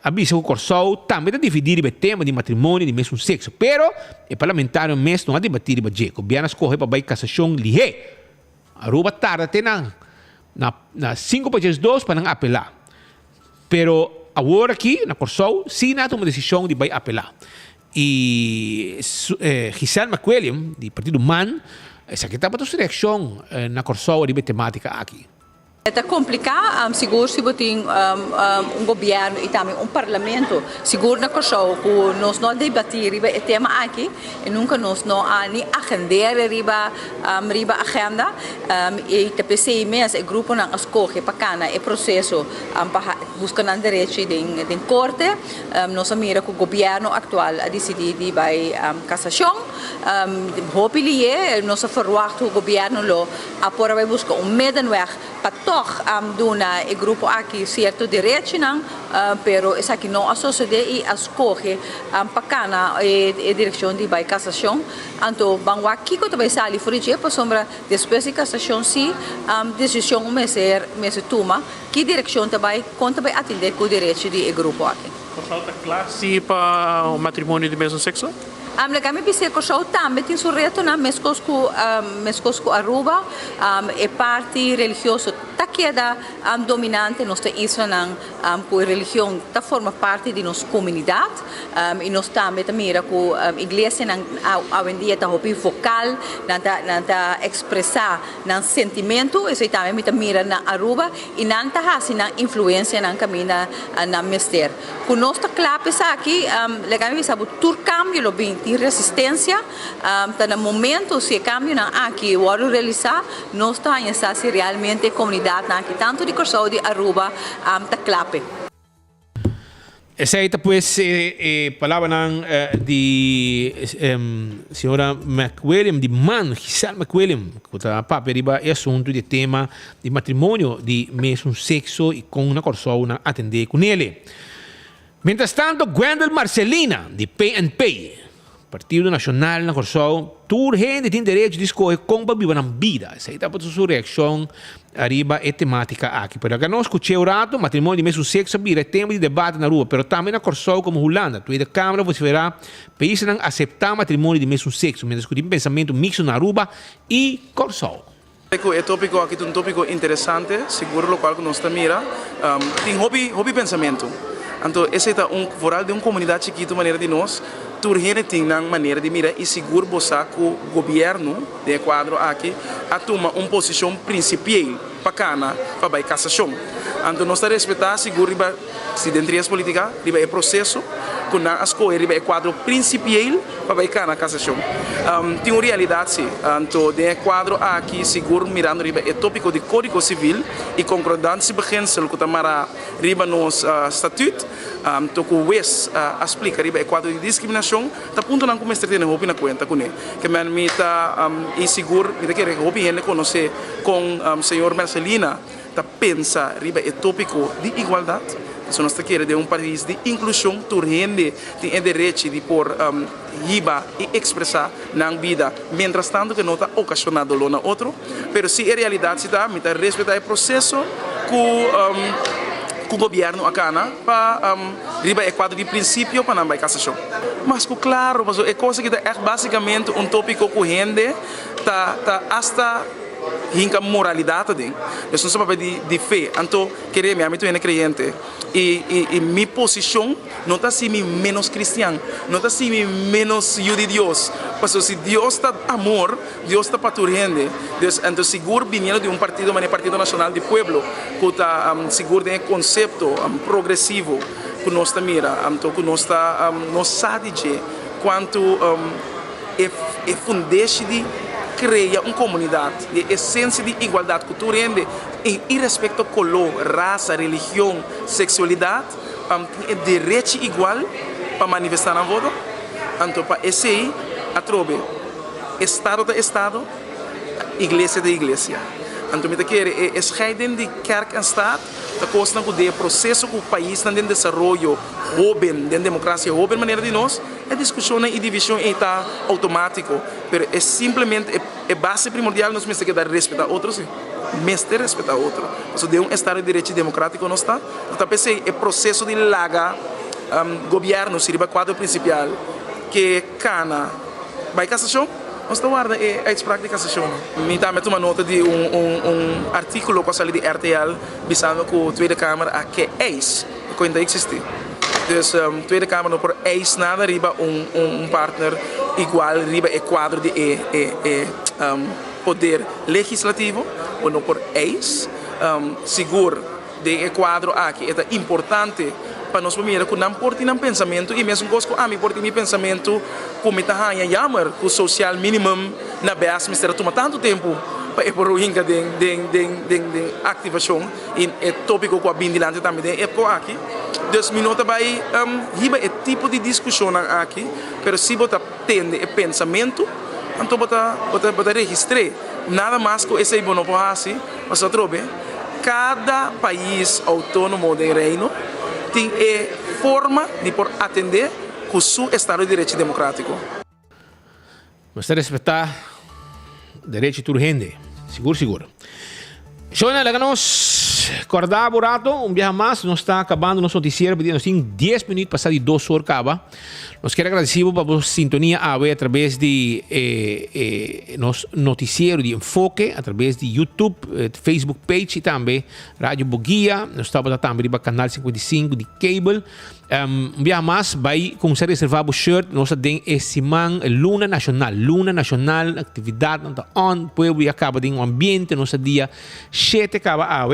avisa que o Corsau também está dividido o tema de matrimônio de mesmo sexo, pero o parlamentário mesmo não ha debatir o que o Biana escolhe para a cassação lihe. Aruba tarde até na 5 para 2 para não apelar. Pero agora aqui, na Corsau, sim há uma decisão de vai apelar. E Giselle McWilliam, do Partido MAN, essa aqui está para a sua reação na Corsau a temática aqui. É complicado, seguro se tem governo e também parlamento, seguro na Corsau, que nós não debatir o tema aqui, e nunca nós não há nem agenda riba agenda, e o PCMS, o grupo não escolhe para cá, é processo para buscar o direito de corte, nós mira que o governo atual a decidir de vai cassação, hopefully nós verwacht o governo lo apora vai buscar middenweg para toch dona o grupo aqui certo direito não, pero essa aqui não associa e escolhe para cá a direção de vai cassação, então vamos aqui que também sali fora de para sombra depois de cassação se decisão ser toma que direção também conta vai atender com o direito de grupo aqui. Por falta classe para o matrimônio de mesmo sexo? Kami bisa ko siya também tem surreto na mescosco Aruba e parte religioso tá queda dominante nossa isso não por religião tá forma parte de nossa comunidade e nós também mira com igreja não a vendia tá hopi vocal nanta expressar nan sentimento isso também mira na Aruba e nanta hasi na influência nan camina na mester com nós tá claro aqui legal bisa tur cambio lo bem de resistência, no momento se cambio aqui o oro realizar, nós estamos se realmente a comunidade aqui tanto de Corsau de Aruba está clape. Essa aí pues palavra de senhora McWilliam de MAN, Giselle McWilliam, que está para o assunto de tema de matrimônio de mesmo sexo e com na Corsau na atender com ele. Mientras tanto, Gwendol Marcelina de PNP, Partido Nacional na Corsau, toda gente tem direito de escolher como viver na vida. Essa aí está para sua reação arriba a temática aqui. Pero agora nós escutei o rato, matrimônio de mesmo sexo, é tema de debate na rua, pero também na Corsau como Holanda. Tu da Câmara você verá países não aceitar matrimônio de mesmo sexo, mas discutir pensamento mixto na rua e Corsau. O tópico aqui é um tópico interessante, seguro o qual nós mira, tem hobby pensamento. Então, esse é foral de uma comunidade chiquita, maneira de nós, turgene tem uma maneira de mirar e seguro boçar que o governo de Equador aqui a tomar uma posição principal para cá, para a cassação. Então, nós temos que respeitar, seguro, se dentro da política, o processo, com a escolha do Equador principal para cá na cassação. Tem uma realidade, sim. Então, de Equador aqui, seguro, mirando o tópico de Código Civil e concordância beginsel que está riba nos estatuto, então, que o West explica o Equador de discriminação, está ponto não começar a ter na conta com ele. Que me está inseguro, me quer conhecer com o senhor Marcelina, tá pensa riba o tópico de igualdade, Então nós queremos de um país de inclusão, tu rende, tem direito de por riba e expressar na vida, mientras tanto que não está ocasionado lo na outro, pero se a realidade se dá, me está respeitar o processo que o governo acá para riba é quadro de princípio para não vai cassação. Mas claro, mas é coisa que é basicamente um tópico que rende tá hasta hinka moralidade ding. Dus não é de fé. Então, querer me amigo é crente e minha posição não está assim menos cristiano, não está assim menos judio de Deus. Porque se Deus está amor, Deus está para tu rende. Então, seguro vindo de um partido, mas Partido Nacional do Pueblo, que está seguro de conceito progressivo que nós está mira, então que nós está nós sabe quanto é fundeste de cria uma comunidade de essência de igualdade cultural e respeito a cor, raça, religião, sexualidade, é direito igual para manifestar na voto. Então, para esse aí, a trobe, Estado de Estado, Igreja de Igreja. Então, me quer é scheiden de kerk en staat, da costa com o processo que o país está em desenvolvimento, jovem, de democracia, jovem maneira de nós, a discussão e divisão está automático, mas é simplesmente é base primordial nós temos que dar respeito a outros, mas ter respeito a outro. Então, de um Estado de direito democrático não está, então pensei é processo de larga governo seria o quadro principal que cana vai cassação. Nós estamos guardando a prática de cassação. Me dá uma nota de artículo que saiu de RTL, visando que a Tweede Kamer que é isso, que ainda existe. Então, a Tweede Kamer não por isso nada, riba partner igual, riba é quadro de poder legislativo, ou não por isso, seguro de quadro aqui é importante para nós primeiro que não portem um pensamento e mesmo que a mim portem meu pensamento como está a chamar que o social minimum na base mistério toma tanto tempo para por hinga de ativação e é tópico que a bindilante também é por aqui. Dus minutos vai riba é tipo de discussão aqui, pero se você tem o pensamento, então você registrar nada mais que esse bono por assim, você trobe cada país autônomo do reino tem forma de por atender com o seu Estado de Direito Democrático. Mas respeitar direito de gente, seguro. Shona, nos acordar burato, dia mais, nós está acabando nosso noticiero, nós temos 10 minutos para sair de 2 horas acaba. Nós queremos agradecer para a sintonia através de nosso noticiero de Enfoque, através de YouTube, Facebook page e também Rádio Boguia. Nós estamos também no canal 55 de cable. Dia mais, vai começar a reservar o shirt, nós temos esse man, Luna Nacional, atividade, on, pueblo e acaba de ambiente, nosso dia 7 acaba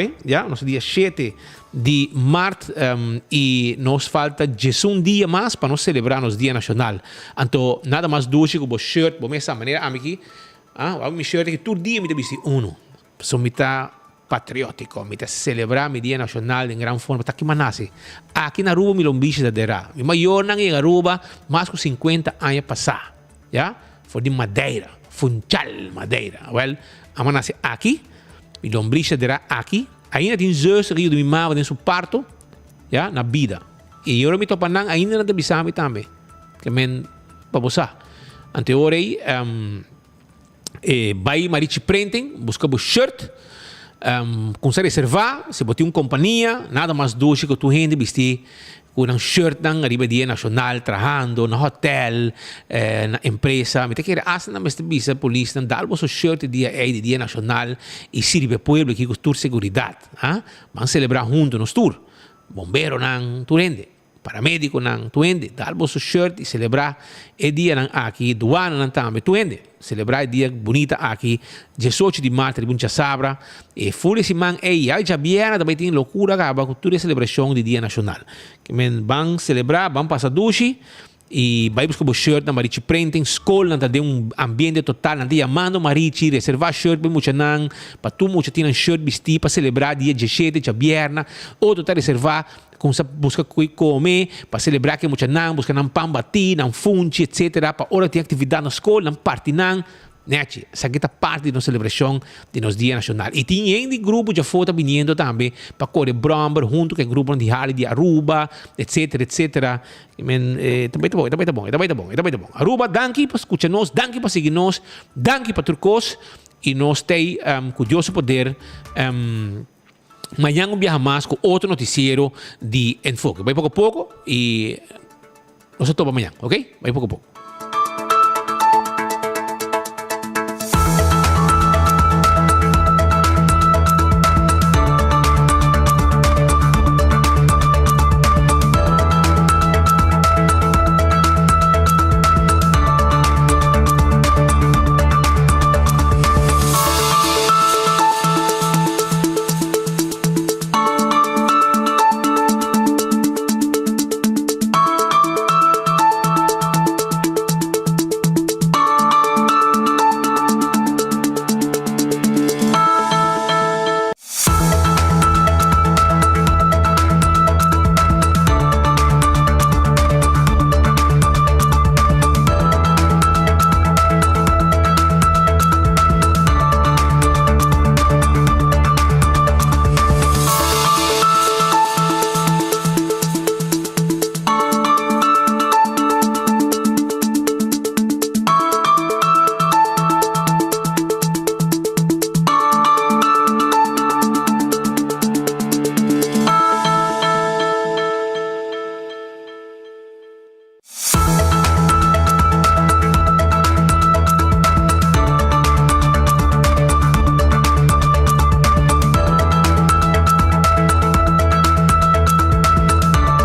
nosso dia 7 de março e nos falta 11 dias mais para nós celebrar nosso dia nacional. Então, nada mais doce que o shirt, vamos essa maneira, aqui, o shirt que todo dia me deve ser uno. So, me está patriótico, me está celebrar meu dia nacional em grande forma. Está aqui manase. Aqui na Aruba, me lombiche da dera. Mi maior não é Aruba, mais que 50 anos passar. Foi de Madeira, Funchal, Madeira. Well, a manase aqui, mi lombiche da dera aqui. Ainda tem Jesus que eu me mava dentro do parto, na vida. E eu me topo ainda não te bisame também. Que men para você. Ante ora aí, vai marichi prendem, busca o shirt, começar a reservar, se botar uma companhia, nada mais doce que tu rende vestir com um shirt nang arriba dia nacional, trabalhando na hotel, na empresa. Me te quer asa na mestre bisa polícia, dá o seu shirt dia nacional e sirve pueblo que com tour seguridade, vamos celebrar junto nos tour. Bombero nang tu rende, paramédico nang tu rende, dá o seu shirt e celebrar o dia nang aqui, doana nang também tu rende. Celebrar o dia bonita aqui, 18 de março de Buncha Sabra, e fora esse man, já viera, também tem loucura, acaba com toda a celebração do Dia Nacional. Que men vão celebrar, vão passar duche, e vai buscar o shirt na Marichi Printing, escola, na tem ambiente total, na tem amando Marichi, reservar shirt para muita não, para tu muita tinha shirt vestir para celebrar dia 17 de vierna, ou tu tá reservar com busca comer para celebrar que muita não, busca não pão bati, não funchi, etc. Para hora tem atividade na escola, não parte não, Nechi, essa aqui tá parte da celebração de nosso Dia Nacional. E tem de grupo já foto vindo também para correr Bromber junto com o grupo de Hali de Aruba, etc, etc. Também tá bom. Aruba, danke para escutar nós, danke para seguir nós, danke para turcos e nós tem curioso poder amanhã viajar mais com outro noticiero de Enfoque. Vai pouco a pouco e nós estamos amanhã, ok? Vai pouco a pouco.